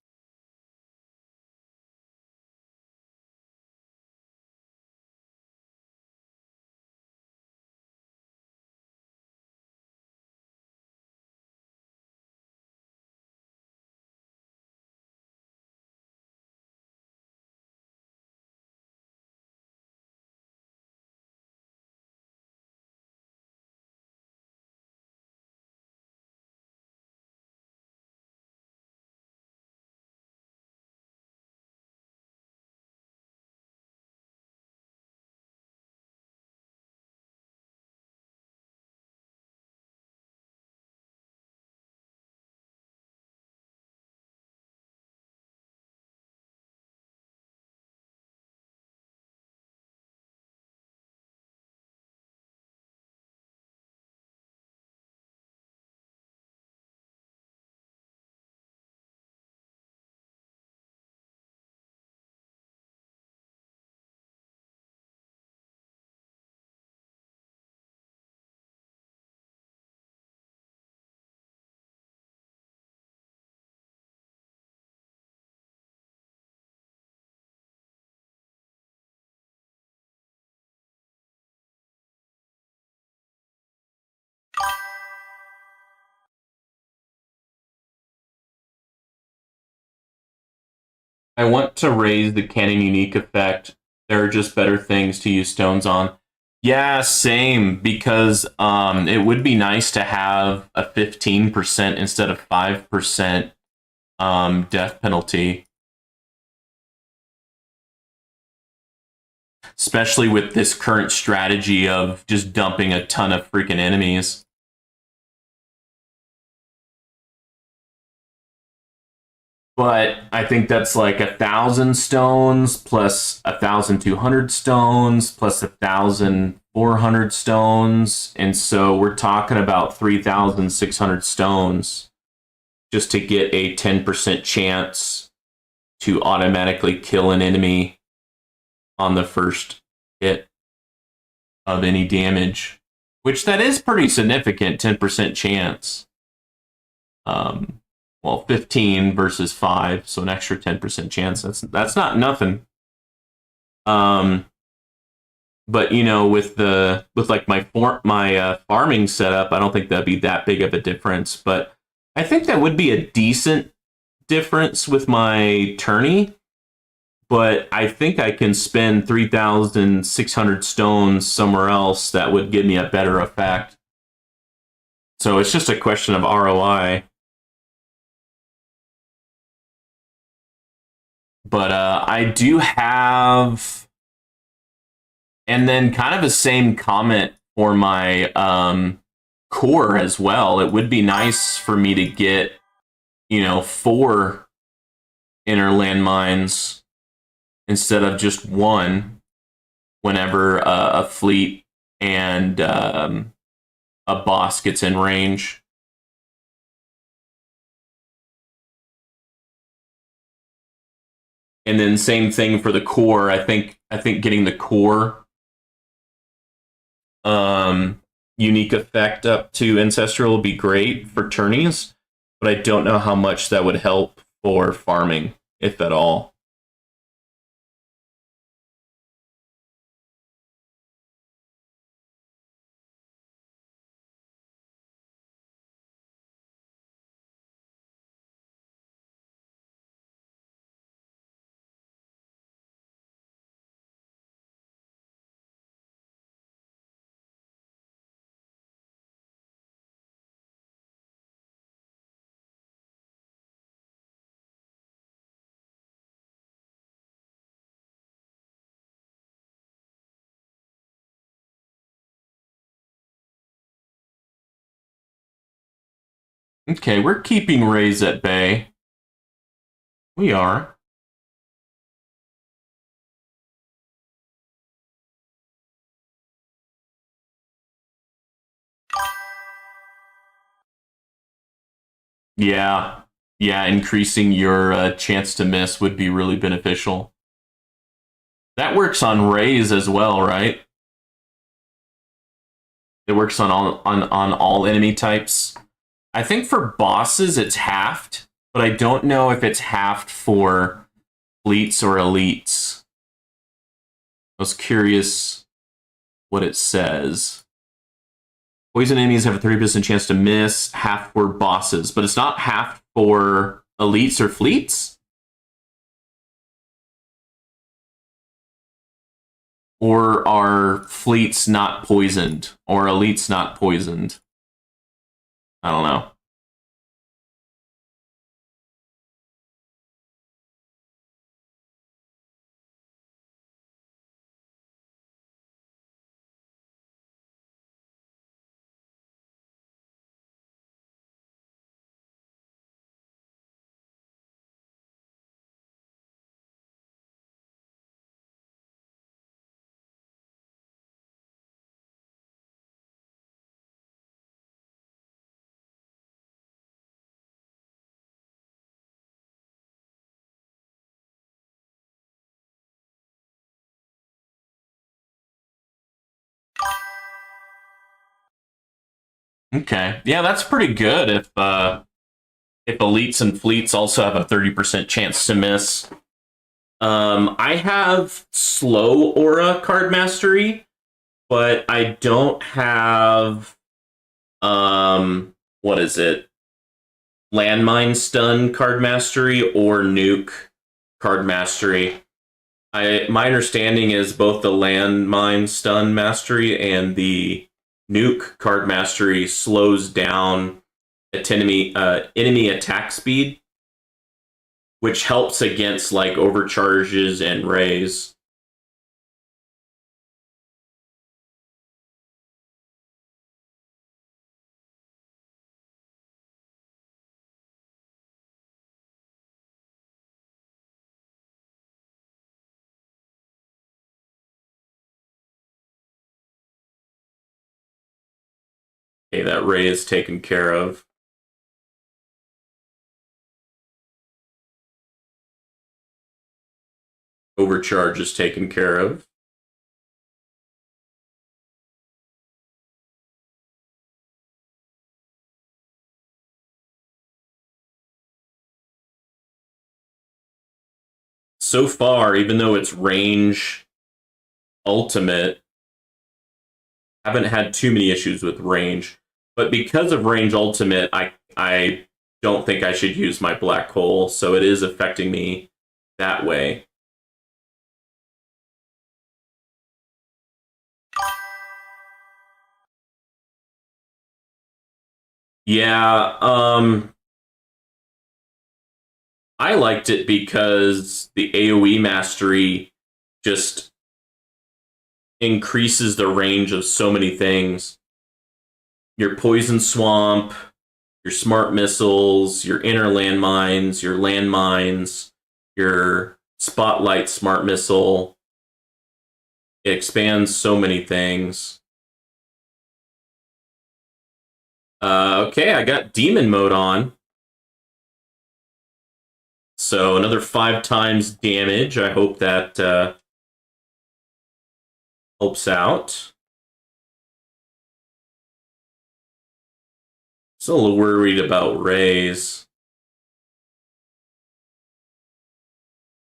I want to raise the cannon unique effect. There are just better things to use stones on. Yeah, same, because it would be nice to have a 15% instead of 5% death penalty. Especially with this current strategy of just dumping a ton of freaking enemies. But I think that's like 1,000 stones plus 1,200 stones plus 1,400 stones. And so we're talking about 3,600 stones just to get a 10% chance to automatically kill an enemy on the first hit of any damage, which that is pretty significant, 10% chance. Well, 15 versus 5, so an extra 10% chance. That's not nothing. But you know, with like my farming setup, I don't think that'd be that big of a difference. But I think that would be a decent difference with my tourney. But I think I can spend 3,600 stones somewhere else that would give me a better effect. So it's just a question of ROI. But I do have, and then kind of the same comment for my core as well. It would be nice for me to get, 4 inner landmines instead of just 1 whenever a fleet and a boss gets in range. And then same thing for the core. I think getting the core unique effect up to Ancestral will be great for tourneys, but I don't know how much that would help for farming, if at all. Okay, we're keeping Rays at bay. We are. Yeah. Yeah, increasing your chance to miss would be really beneficial. That works on Rays as well, right? It works on all enemy types. I think for bosses it's halved, but I don't know if it's halved for fleets or elites. I was curious what it says. Poison enemies have a 30% chance to miss, half for bosses, but it's not half for elites or fleets? Or are fleets not poisoned? Or elites not poisoned? I don't know. Okay. Yeah, that's pretty good if elites and fleets also have a 30% chance to miss. I have slow aura card mastery, but I don't have what is it? Landmine stun card mastery or nuke card mastery. My understanding is both the landmine stun mastery and the nuke card mastery slows down enemy attack speed, which helps against like overcharges and rays. Okay, that ray is taken care of. Overcharge is taken care of. so far, even though it's range ultimate, I haven't had too many issues with range. But because of range ultimate, I don't think I should use my black hole, so it is affecting me that way. Yeah, I liked it because the AoE mastery just increases the range of so many things. Your poison swamp, your smart missiles, your inner landmines, your landmines, your spotlight smart missile. It expands so many things. Okay, I got demon mode on. So another 5 times damage. I hope that helps out. Still a little worried about Rays.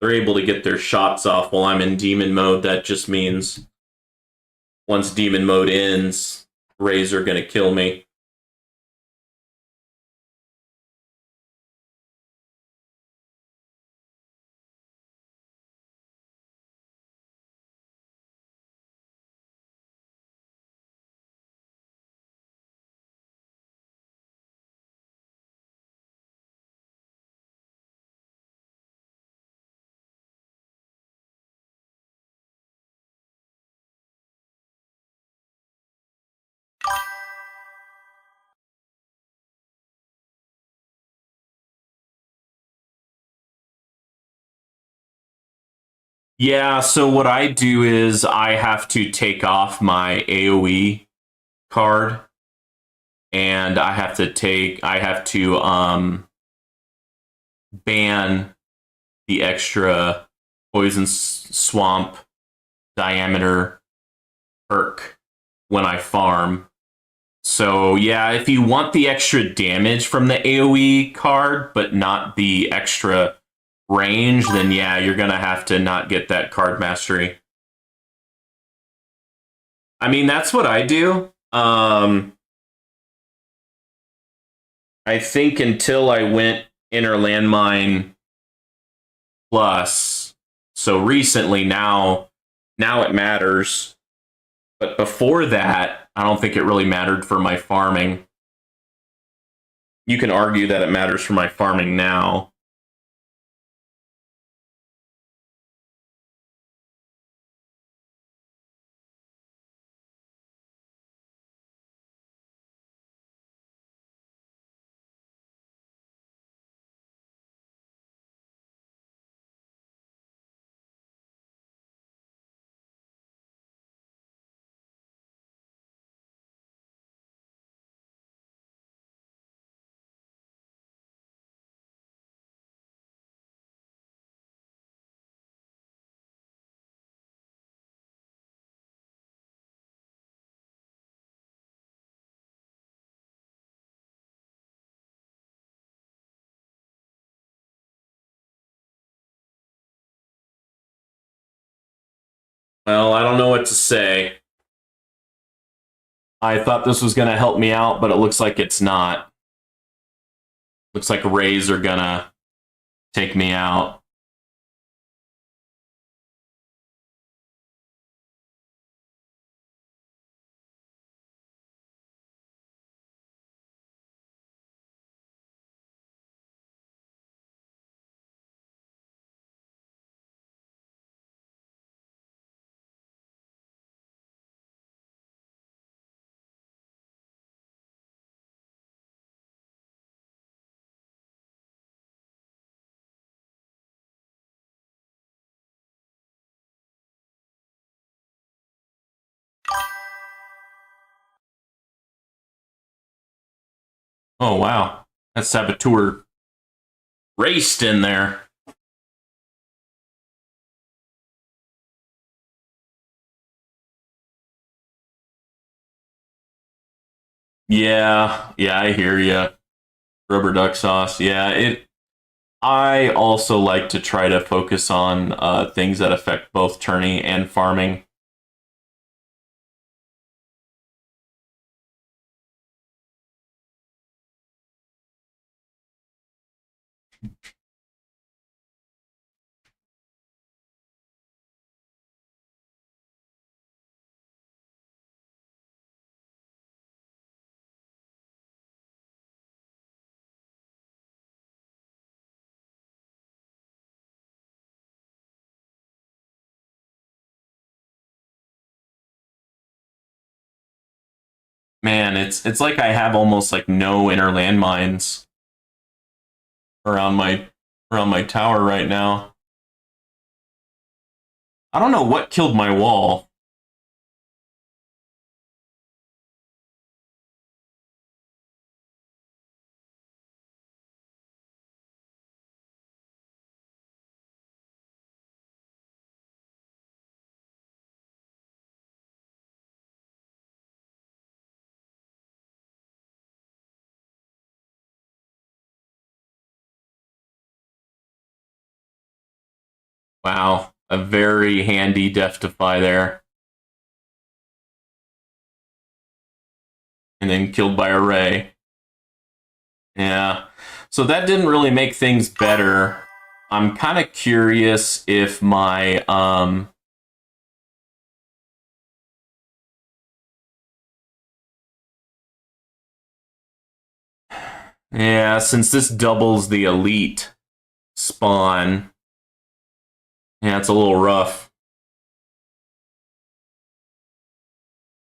They're able to get their shots off while I'm in demon mode. That just means once demon mode ends, Rays are going to kill me. Yeah, so what I do is I have to take off my AoE card and I have to ban the extra poison swamp diameter perk when I farm. So yeah, if you want the extra damage from the AoE card, but not the extra range, then yeah, you're gonna have to not get that card mastery. I mean, that's what I do. I think until I went Inner Landmine Plus, so recently now it matters. But before that, I don't think it really mattered for my farming. You can argue that it matters for my farming now. Well, I don't know what to say. I thought this was going to help me out, but it looks like it's not. Looks like Rays are going to take me out. Oh, wow. That Saboteur raced in there. Yeah, I hear you. Rubber duck sauce. Yeah, I also like to try to focus on things that affect both tourney and farming. Man, it's like I have almost like no inner landmines around my tower right now. I don't know what killed my wall. Wow, a very handy Death-Defy there. And then killed by a ray. Yeah. So that didn't really make things better. I'm kind of curious if my yeah, since this doubles the elite spawn, yeah, it's a little rough.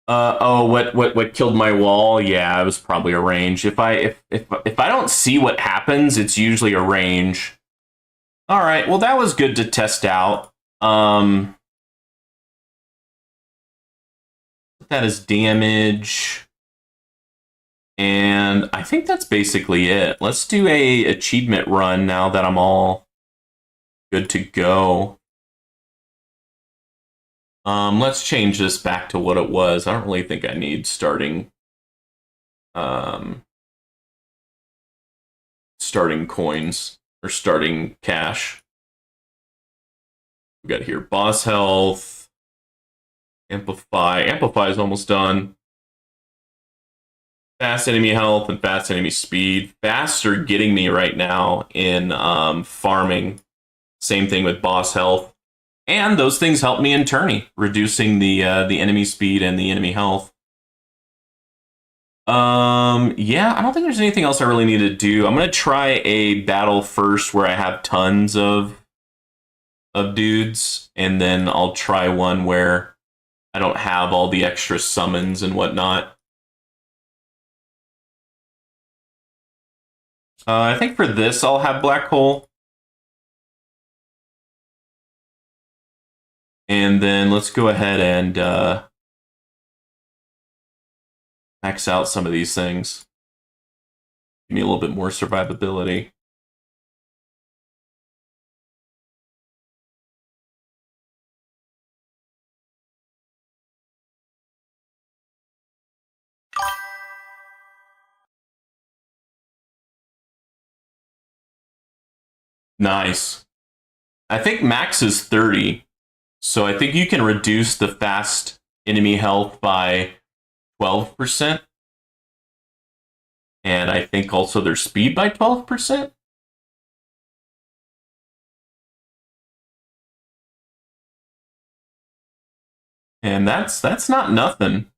Oh, what killed my wall? Yeah, it was probably a range. If I don't see what happens, it's usually a range. All right, well that was good to test out. That is damage, and I think that's basically it. Let's do a achievement run now that I'm all good to go. Let's change this back to what it was. I don't really think I need um, starting coins or starting cash. We got here boss health, amplify. Amplify is almost done. Fast enemy health and fast enemy speed. Fast are getting me right now in farming. Same thing with boss health. And those things help me in tourney, reducing the enemy speed and the enemy health. Yeah, I don't think there's anything else I really need to do. I'm gonna try a battle first where I have tons of dudes, and then I'll try one where I don't have all the extra summons and whatnot. I think for this I'll have Black Hole. And then let's go ahead and max out some of these things. Give me a little bit more survivability. Nice. I think max is 30. So I think you can reduce the fast enemy health by 12%. And I think also their speed by 12%. And that's not nothing.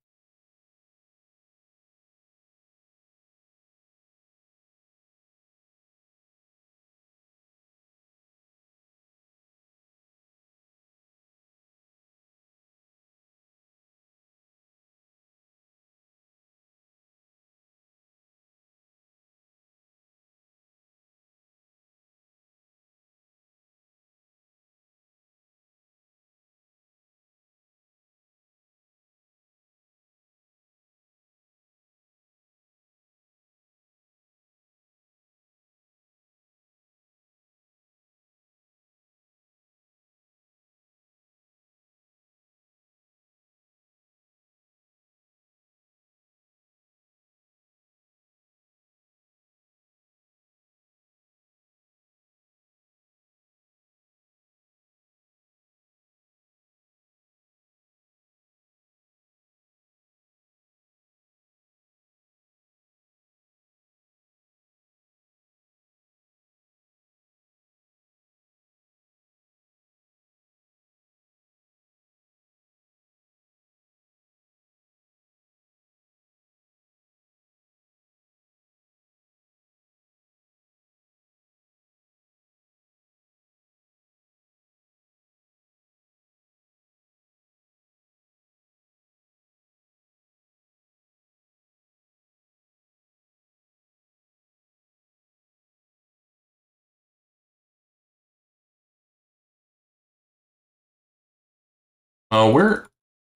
Oh, where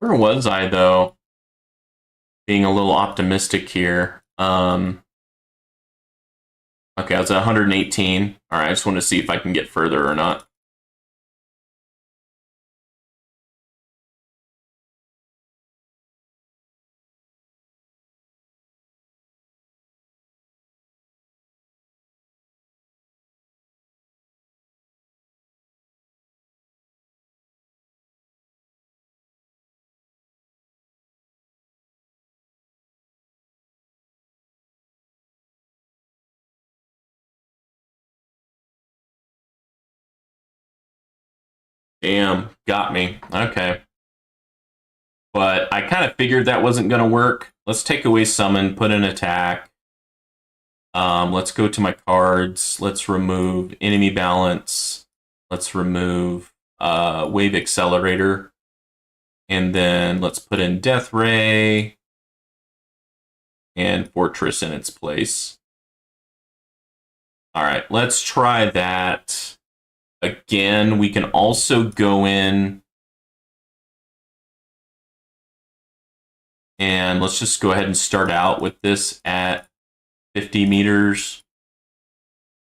was I though? Being a little optimistic here. Okay, I was at 118. All right, I just want to see if I can get further or not. Damn, got me. Okay. But I kind of figured that wasn't going to work. Let's take away summon, put in attack. Let's go to my cards. Let's remove enemy balance. Let's remove wave accelerator. And then let's put in death ray and fortress in its place. All right, let's try that again. We can also go in and let's just go ahead and start out with this at 50 meters.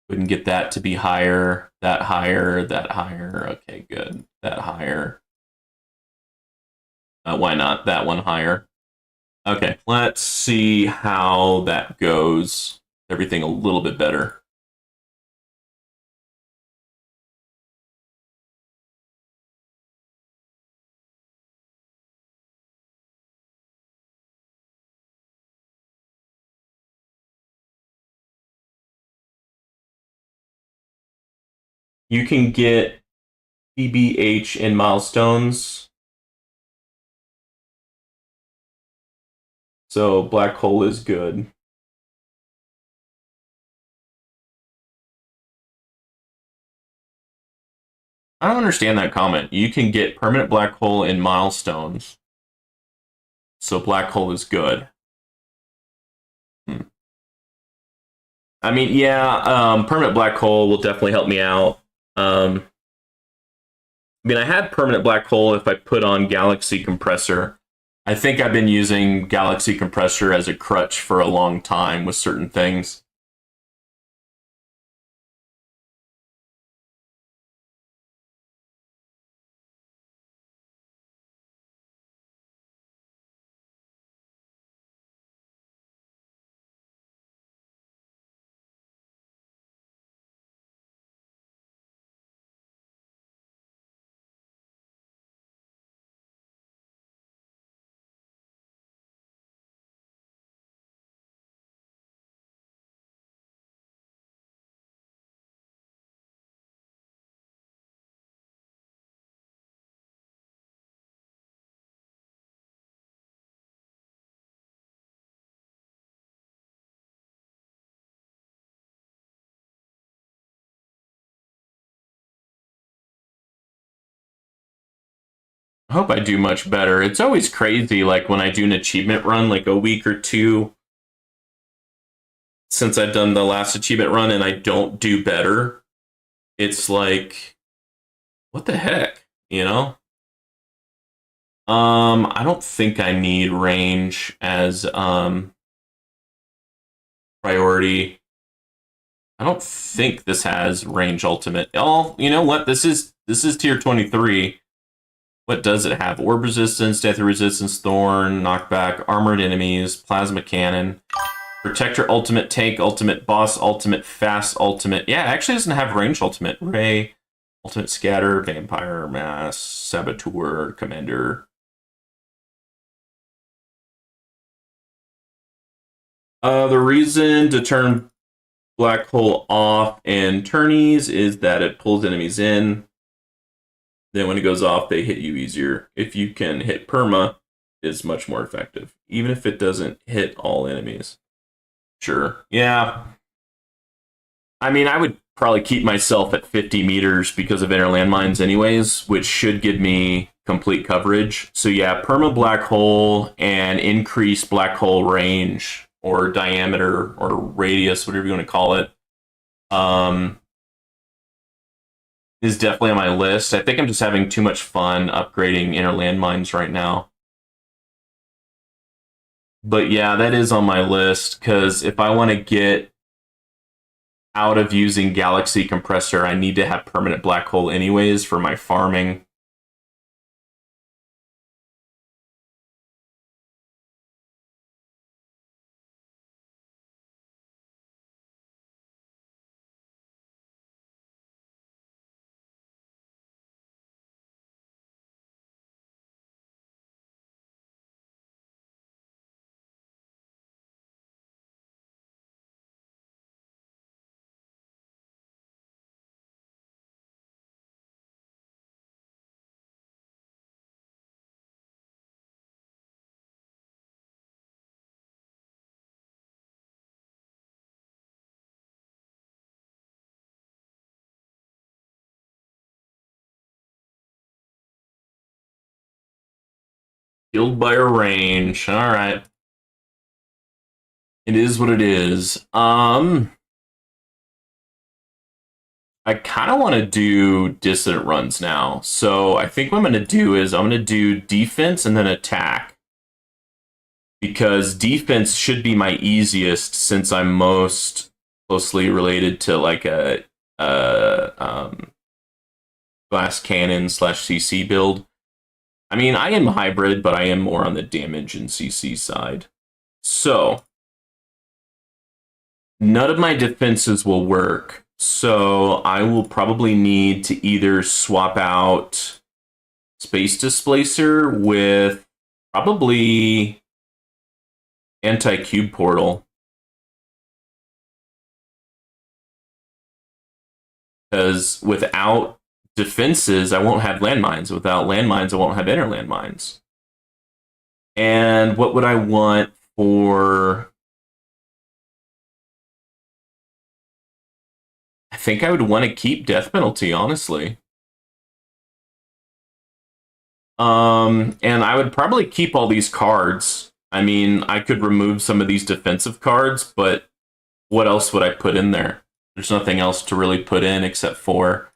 We can get that to be higher, that higher, that higher. Okay, good. That higher. Why not that one higher? Okay, let's see how that goes. Everything a little bit better. You can get PBH in milestones. So black hole is good. I don't understand that comment. You can get permanent black hole in milestones. So black hole is good. I mean, yeah, permanent black hole will definitely help me out. I mean, I had permanent black hole if I put on galaxy compressor. I think I've been using galaxy compressor as a crutch for a long time with certain things. I hope I do much better. It's always crazy, like when I do an achievement run, like a week or two since I've done the last achievement run and I don't do better. It's like, what the heck, you know? I don't think I need range as priority. I don't think this has range ultimate. Oh, you know what? This is tier 23. What does it have? Orb resistance, death resistance, thorn, knockback, armored enemies, plasma cannon, protector ultimate, tank ultimate, boss ultimate, fast ultimate. Yeah, it actually doesn't have range ultimate. Ray, ultimate scatter, vampire, mass, saboteur, commander. The reason to turn black hole off in tourneys is that it pulls enemies in. Then when it goes off, they hit you easier. If you can hit perma, it's much more effective, even if it doesn't hit all enemies. Sure. Yeah. I mean, I would probably keep myself at 50 meters because of inner landmines anyways, which should give me complete coverage. So yeah, perma black hole and increase black hole range or diameter or radius, whatever you want to call it. is definitely on my list. I think I'm just having too much fun upgrading inner landmines right now. But yeah, that is on my list because if I want to get out of using Galaxy Compressor, I need to have permanent black hole anyways for my farming. Killed by a range. All right. It is what it is. I kind of want to do dissident runs now. So I think what I'm going to do is I'm going to do defense and then attack. Because defense should be my easiest since I'm most closely related to like a glass cannon slash CC build. I mean, I am hybrid, but I am more on the damage and CC side. So none of my defenses will work. So I will probably need to either swap out Space Displacer with probably Anti-Cube Portal. Because without defenses, I won't have landmines. Without landmines, I won't have inner landmines. And what would I want for... I think I would want to keep death penalty, honestly. And I would probably keep all these cards. I mean, I could remove some of these defensive cards, but what else would I put in there? There's nothing else to really put in except for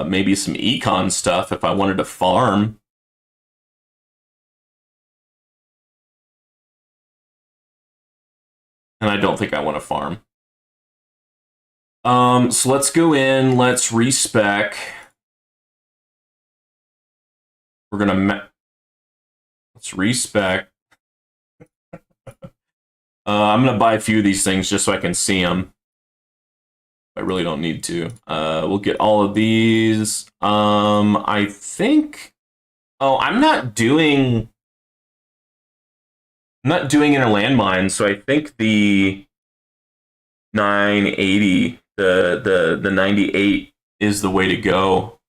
maybe some econ stuff if I wanted to farm. And I don't think I want to farm. So let's go in, let's respec. We're gonna let's respec. I'm gonna buy a few of these things just so I can see them. I really don't need to. We'll get all of these. I think. Oh, I'm not doing inner landmines, so I think the 980, the 98 is the way to go.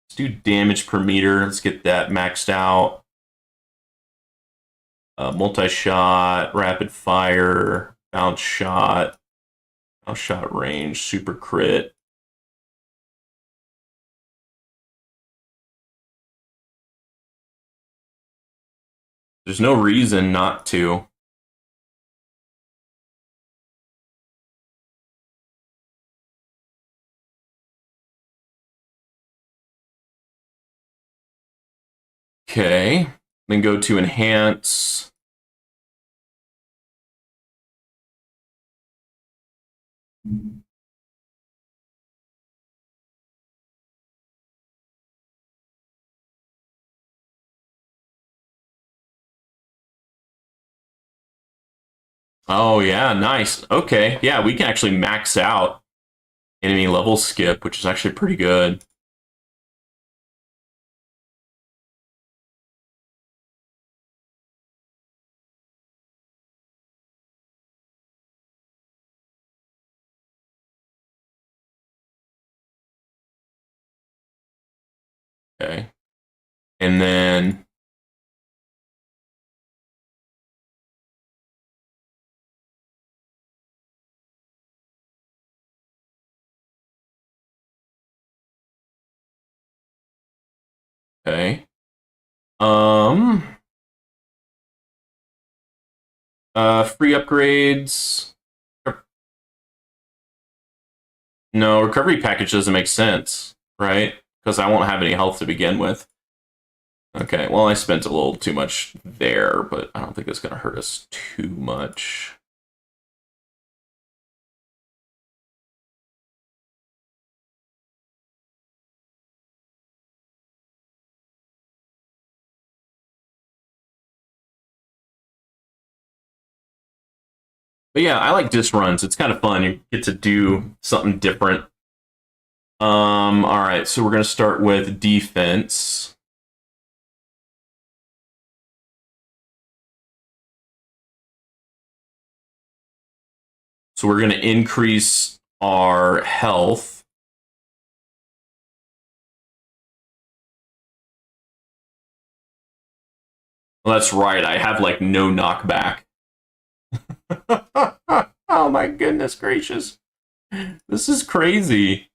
Let's do damage per meter. Let's get that maxed out. Multi-shot, rapid fire, bounce shot range, super crit. There's no reason not to. Okay, then go to enhance. Oh yeah, nice. Okay, yeah, we can actually max out enemy level skip, which is actually pretty good. Okay, and then okay, free upgrades. No, recovery package doesn't make sense, right? Because I won't have any health to begin with. Okay, well, I spent a little too much there, but I don't think it's going to hurt us too much. But yeah, I like disc runs. It's kind of fun. You get to do something different. All right, so we're going to start with defense. So we're going to increase our health. Well, that's right. I have like no knockback. Oh my goodness gracious. This is crazy.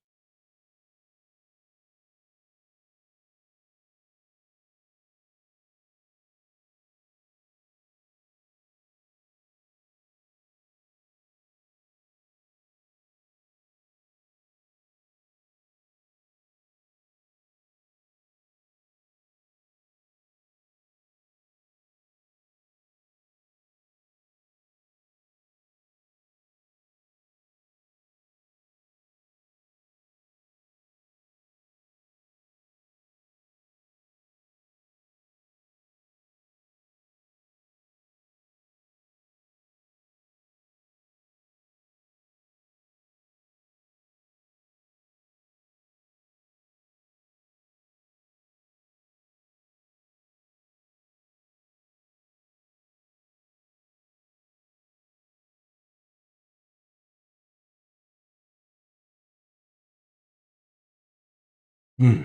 Hmm.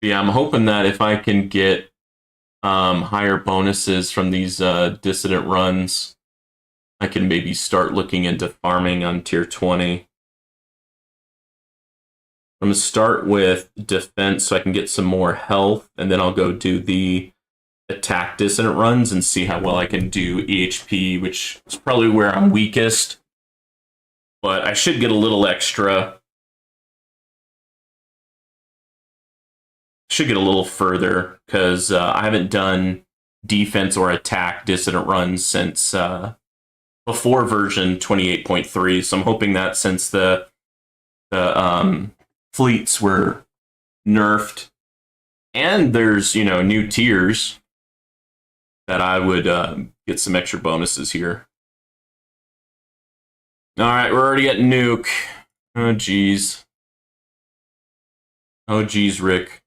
Yeah, I'm hoping that if I can get higher bonuses from these dissident runs, I can maybe start looking into farming on tier 20. I'm going to start with defense so I can get some more health, and then I'll go do the attack dissident runs and see how well I can do EHP, which is probably where I'm weakest. But I should get a little extra. Should get a little further because I haven't done defense or attack dissident runs since before version 28.3. So I'm hoping that since the fleets were nerfed and there's new tiers, that I would get some extra bonuses here. All right, we're already at nuke. Oh geez. Oh geez, Rick.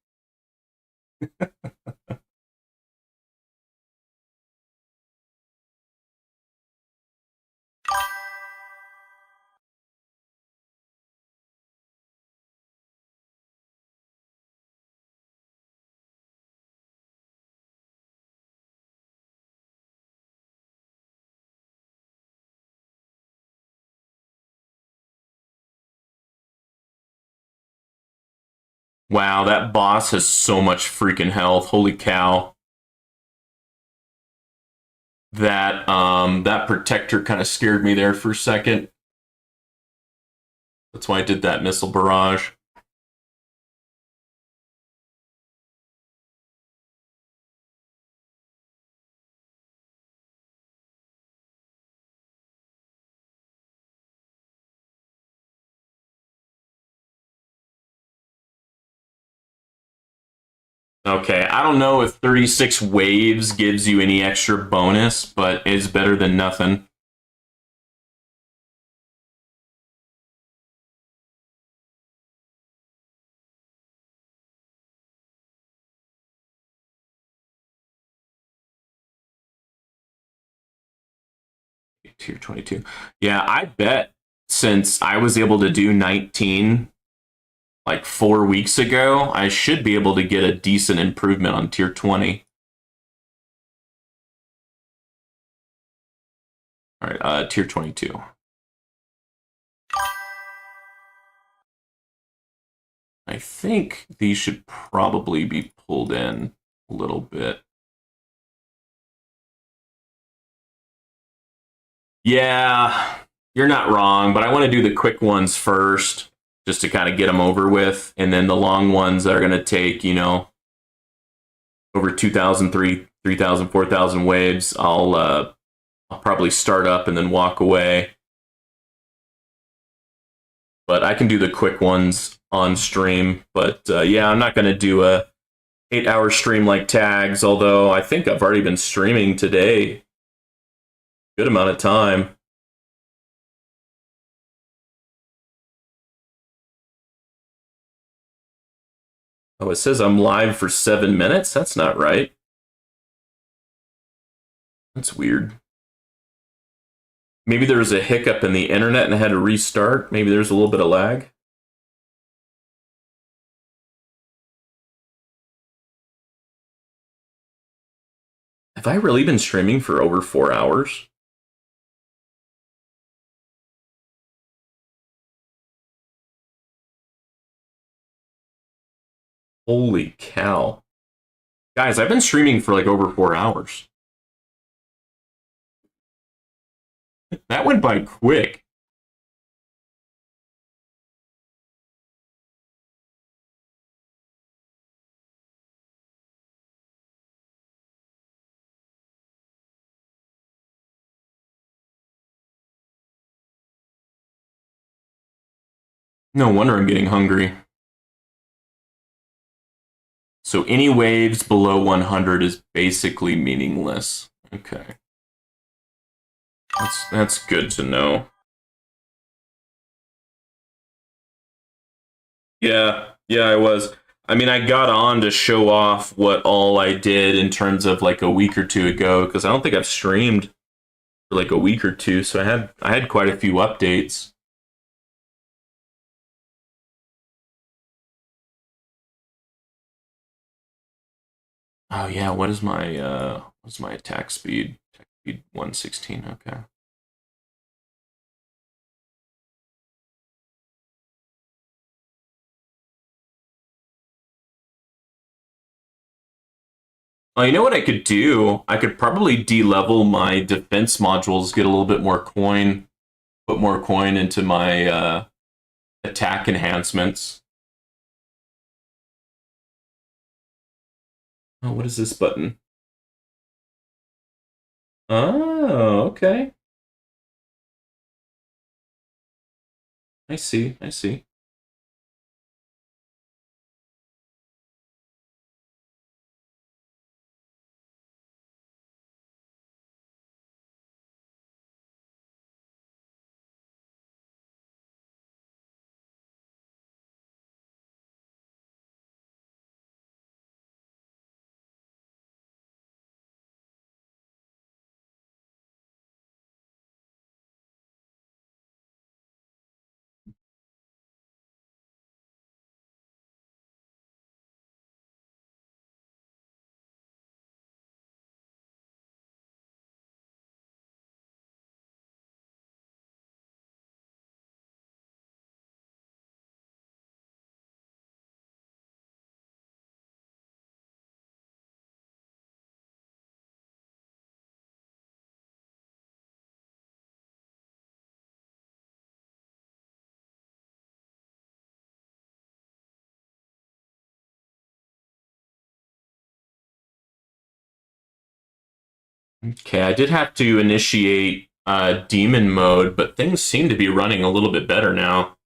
Wow, that boss has so much freaking health. Holy cow. That protector kind of scared me there for a second. That's why I did that missile barrage. Okay, I don't know if 36 waves gives you any extra bonus, but it's better than nothing. Tier 22. Yeah, I bet since I was able to do 19 like 4 weeks ago, I should be able to get a decent improvement on tier 20. All right, tier 22. I think these should probably be pulled in a little bit. Yeah, you're not wrong, but I want to do the quick ones first, just to kind of get them over with, and then the long ones that are going to take, over 2,000, 3,000, 4,000 waves. I'll probably start up and then walk away. But I can do the quick ones on stream. But yeah, I'm not going to do a 8-hour stream like Tags, although I think I've already been streaming today. Good amount of time. Oh, it says I'm live for 7 minutes? That's not right. That's weird. Maybe there was a hiccup in the internet and I had to restart. Maybe there's a little bit of lag. Have I really been streaming for over 4 hours? Holy cow. Guys, I've been streaming for like over 4 hours. That went by quick. No wonder I'm getting hungry. So any waves below 100 is basically meaningless. Okay. That's good to know. Yeah, I was. I mean, I got on to show off what all I did in terms of like a week or two ago, because I don't think I've streamed for like a week or two, so I had quite a few updates. Oh yeah, what's my attack speed? Attack speed 116, okay. Well, you know what I could do? I could probably de-level my defense modules, get a little bit more coin, put more coin into my attack enhancements. Oh, what is this button? Oh, okay. I see, I see. Okay, I did have to initiate demon mode, but things seem to be running a little bit better now.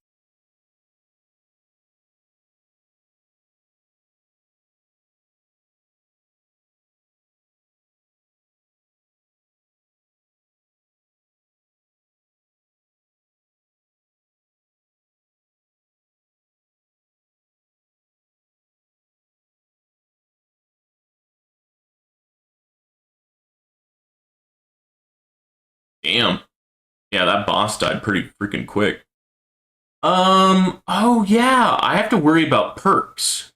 Damn. Yeah, that boss died pretty freaking quick. Oh yeah, I have to worry about perks.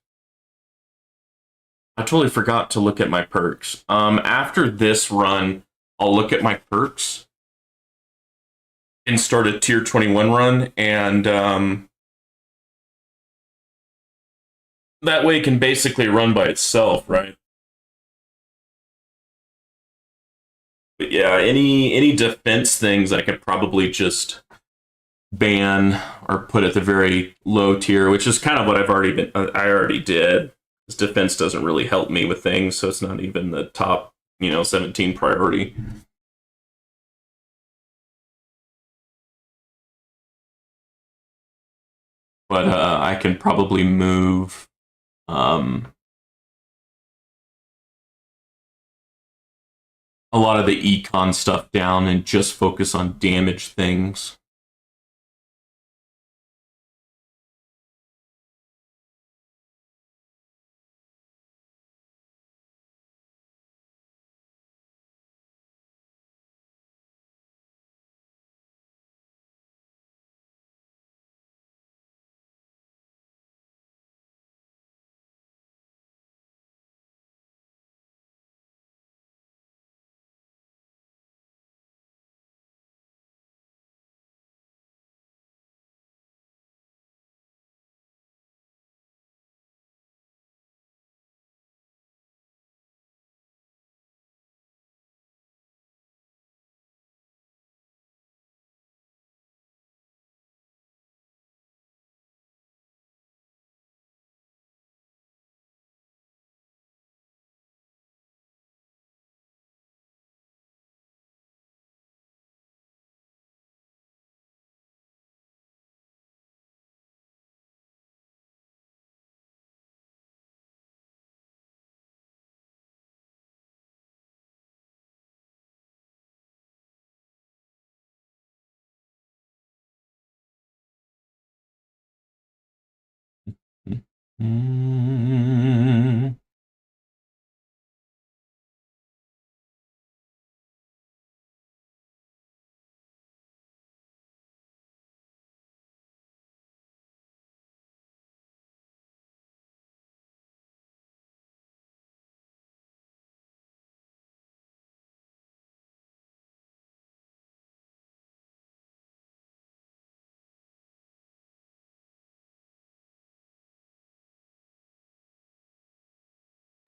I totally forgot to look at my perks. After this run, I'll look at my perks and start a tier 21 run, and that way can basically run by itself, right? But yeah, any defense things I could probably just ban or put at the very low tier, which is kind of what I already did. This defense doesn't really help me with things, so it's not even the top, 17 priority. But I can probably move a lot of the econ stuff down and just focus on damage things. Mm.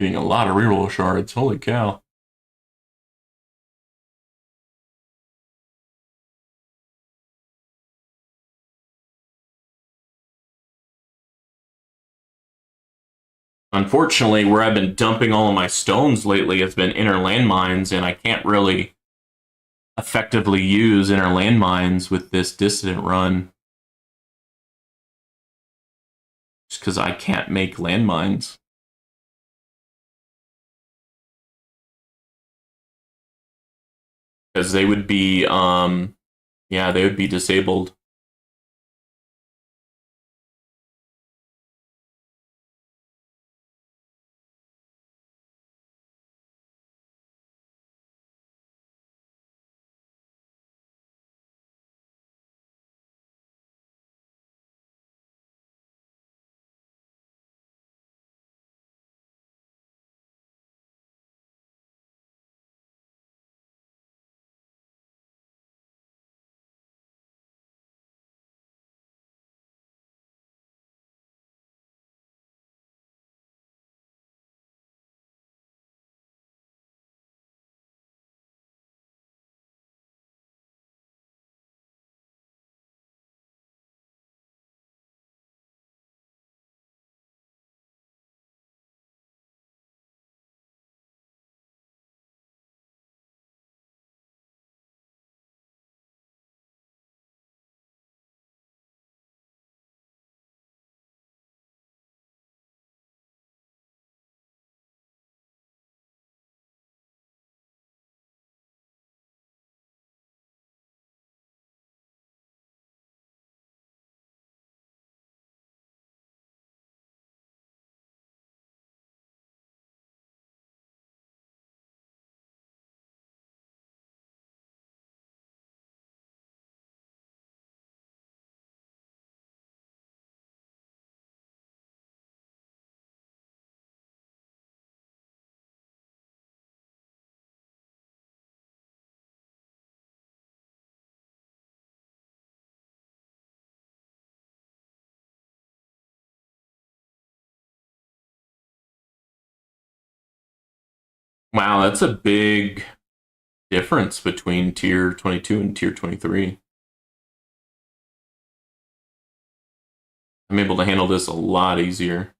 Getting a lot of reroll shards. Holy cow. Unfortunately, where I've been dumping all of my stones lately has been inner landmines, and I can't really effectively use inner landmines with this dissident run. Just because I can't make landmines. Because they would be, yeah, they would be disabled. Wow, that's a big difference between tier 22 and tier 23. I'm able to handle this a lot easier.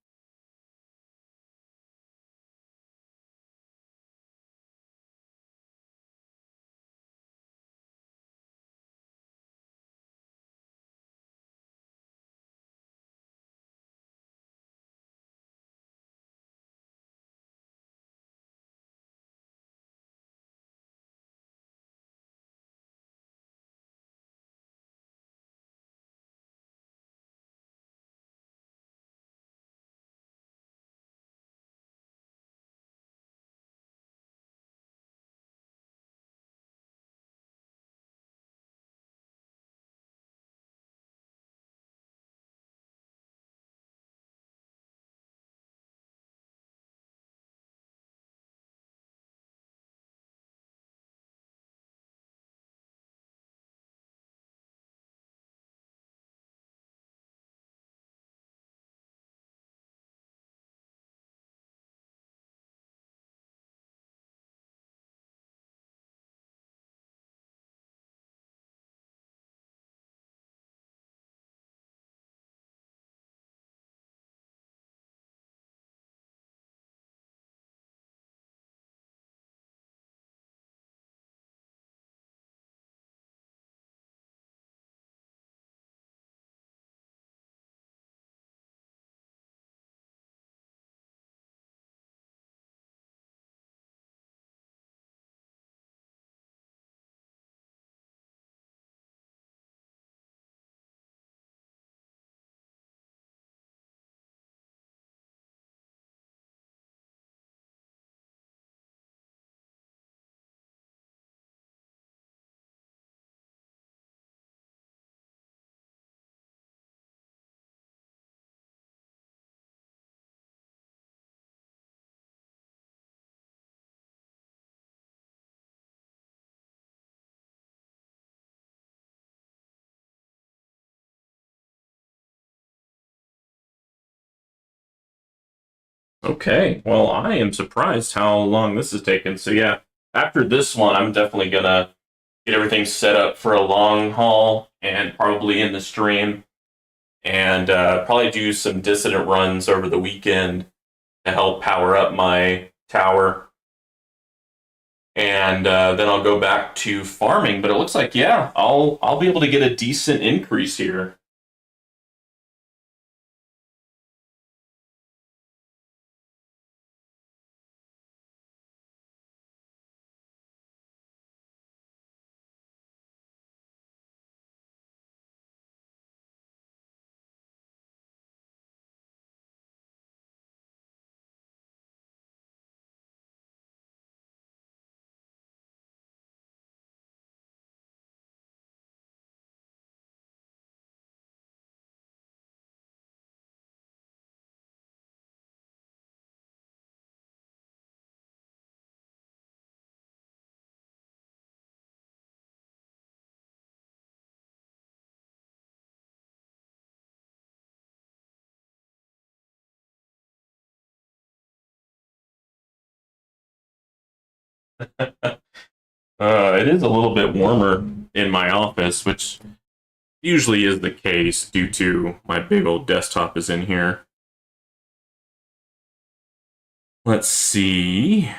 Okay, well, I am surprised how long this has taken. So, yeah, after this one, I'm definitely gonna get everything set up for a long haul and probably in the stream and probably do some dissident runs over the weekend to help power up my tower. And then I'll go back to farming. But it looks like, yeah, I'll be able to get a decent increase here. It is a little bit warmer in my office, which usually is the case due to my big old desktop is in here. Let's see.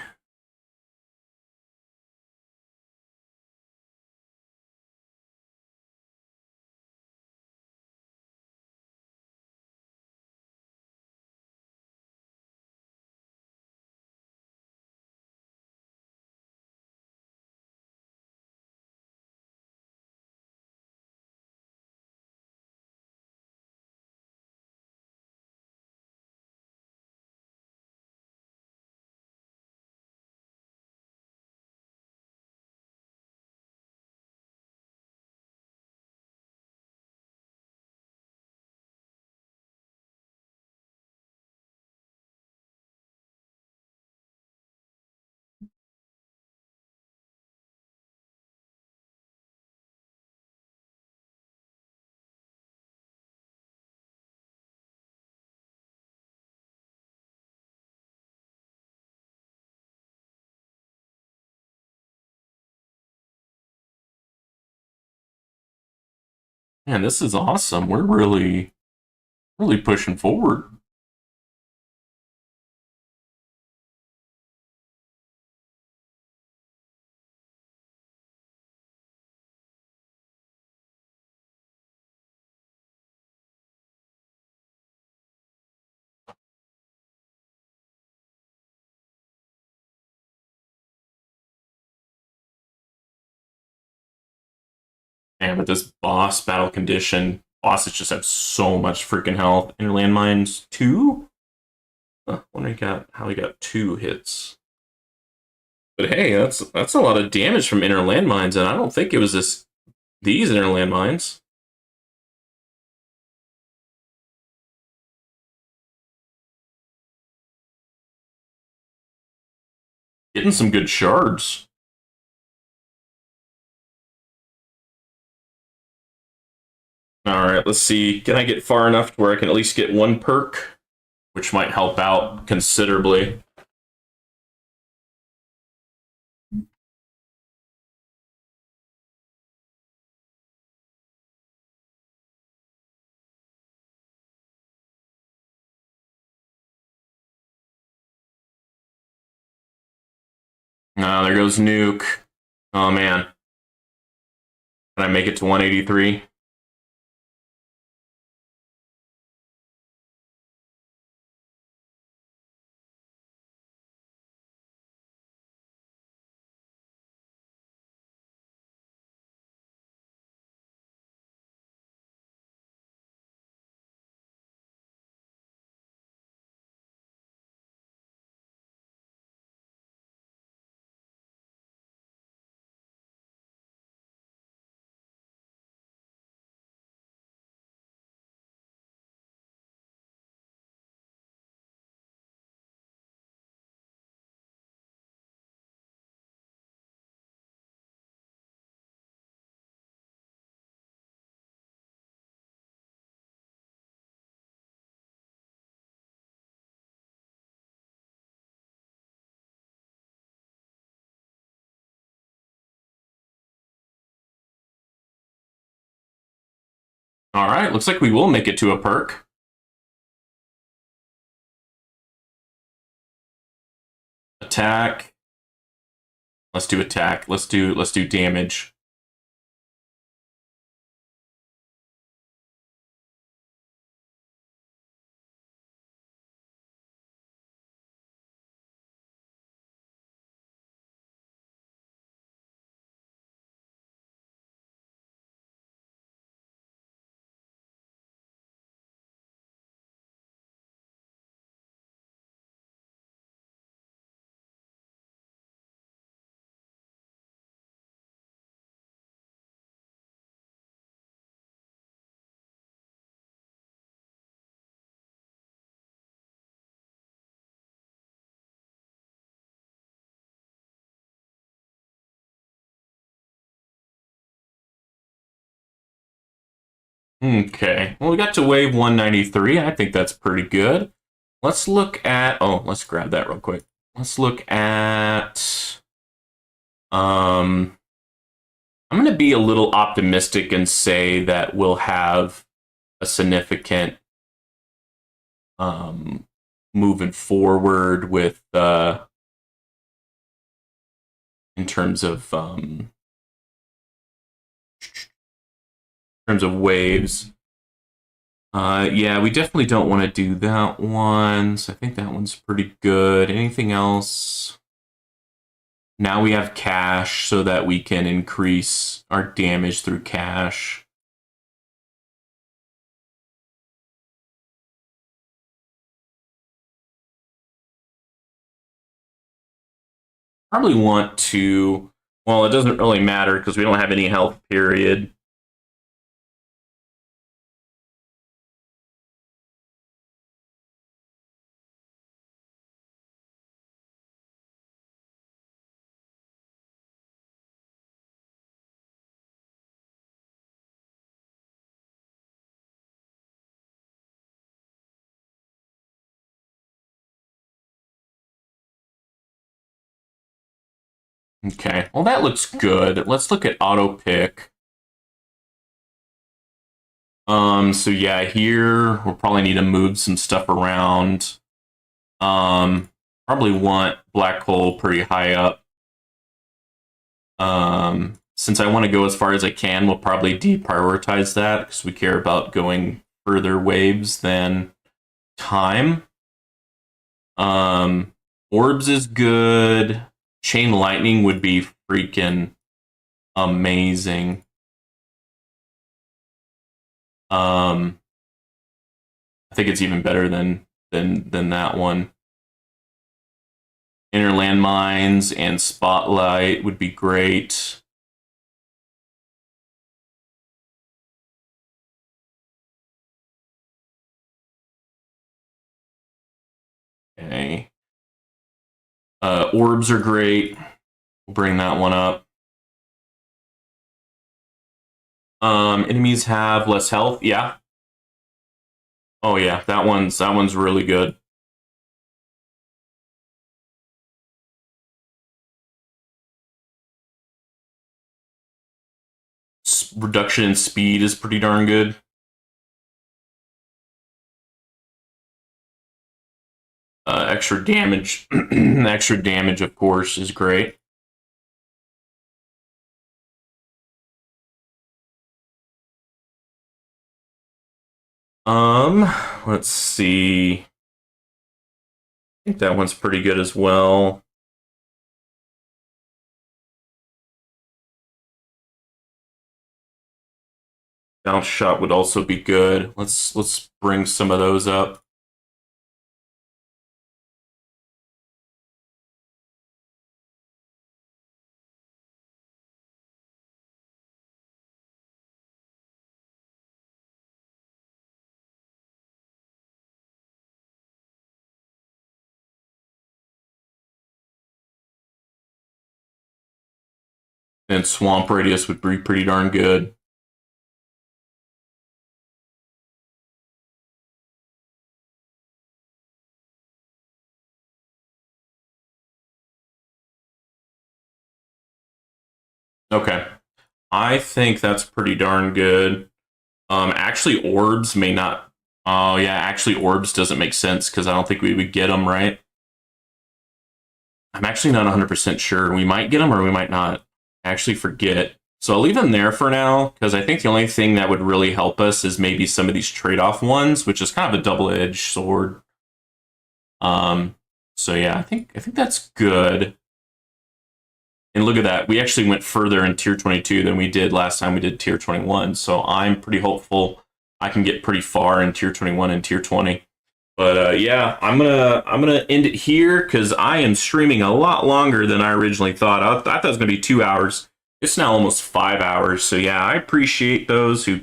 Man, this is awesome. We're really pushing forward. Man, but this boss battle condition, bosses just have so much freaking health. Inner landmines 2? Wonder how he got 2 hits. But hey, that's a lot of damage from inner landmines, and I don't think it was these inner landmines. Getting some good shards. Alright, let's see. Can I get far enough to where I can at least get 1 perk? Which might help out considerably. There goes Nuke. Oh man. Can I make it to 183? Alright, looks like we will make it to a perk. Attack. Let's do attack. Let's do damage. Okay. Well, we got to wave 193. I think that's pretty good. Let's look at... Oh, let's grab that real quick. Let's look at... I'm going to be a little optimistic and say that we'll have a significant moving forward with... in terms of waves. Yeah, we definitely don't want to do that one. So I think that one's pretty good. Anything else? Now we have cash so that we can increase our damage through cash. Probably want to... Well, it doesn't really matter because we don't have any health period. Okay, well that looks good. Let's look at auto pick. So yeah, here we'll probably need to move some stuff around. Probably want black hole pretty high up. Since I want to go as far as I can, we'll probably deprioritize that because we care about going further waves than time. Orbs is good. Chain lightning would be freaking amazing. I think it's even better than that one. Inner landmines and spotlight would be great. Okay. Orbs are great. We'll bring that one up. Enemies have less health. Yeah. Oh yeah, that one's really good. Reduction in speed is pretty darn good. Extra damage, extra damage, of course, is great. Let's see. I think that one's pretty good as well. Bounce shot would also be good. Let's bring some of those up. And swamp radius would be pretty darn good. Okay. I think that's pretty darn good. Actually, orbs may not. Oh, yeah, actually, orbs doesn't make sense because I don't think we would get them, right? I'm actually not 100% sure. We might get them or we might not. I actually forget. So I'll leave them there for now because I think the only thing that would really help us is maybe some of these trade-off ones, which is kind of a double-edged sword. So yeah, I think that's good. And look at that. We actually went further in tier 22 than we did last time we did tier 21. So I'm pretty hopeful I can get pretty far in tier 21 and tier 20. But yeah, I'm gonna end it here because I am streaming a lot longer than I originally thought. I thought it was gonna be 2 hours. It's now almost 5 hours. So yeah, I appreciate those who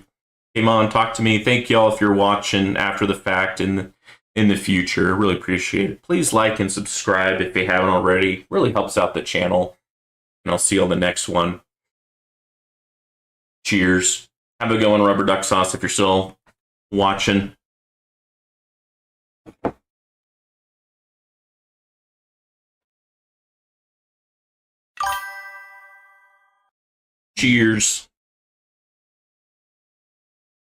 came on, talked to me. Thank y'all if you're watching after the fact and in the future. Really appreciate it. Please like and subscribe if you haven't already. Really helps out the channel. And I'll see you on the next one. Cheers. Have a good one, Rubber Duck Sauce, if you're still watching. Cheers.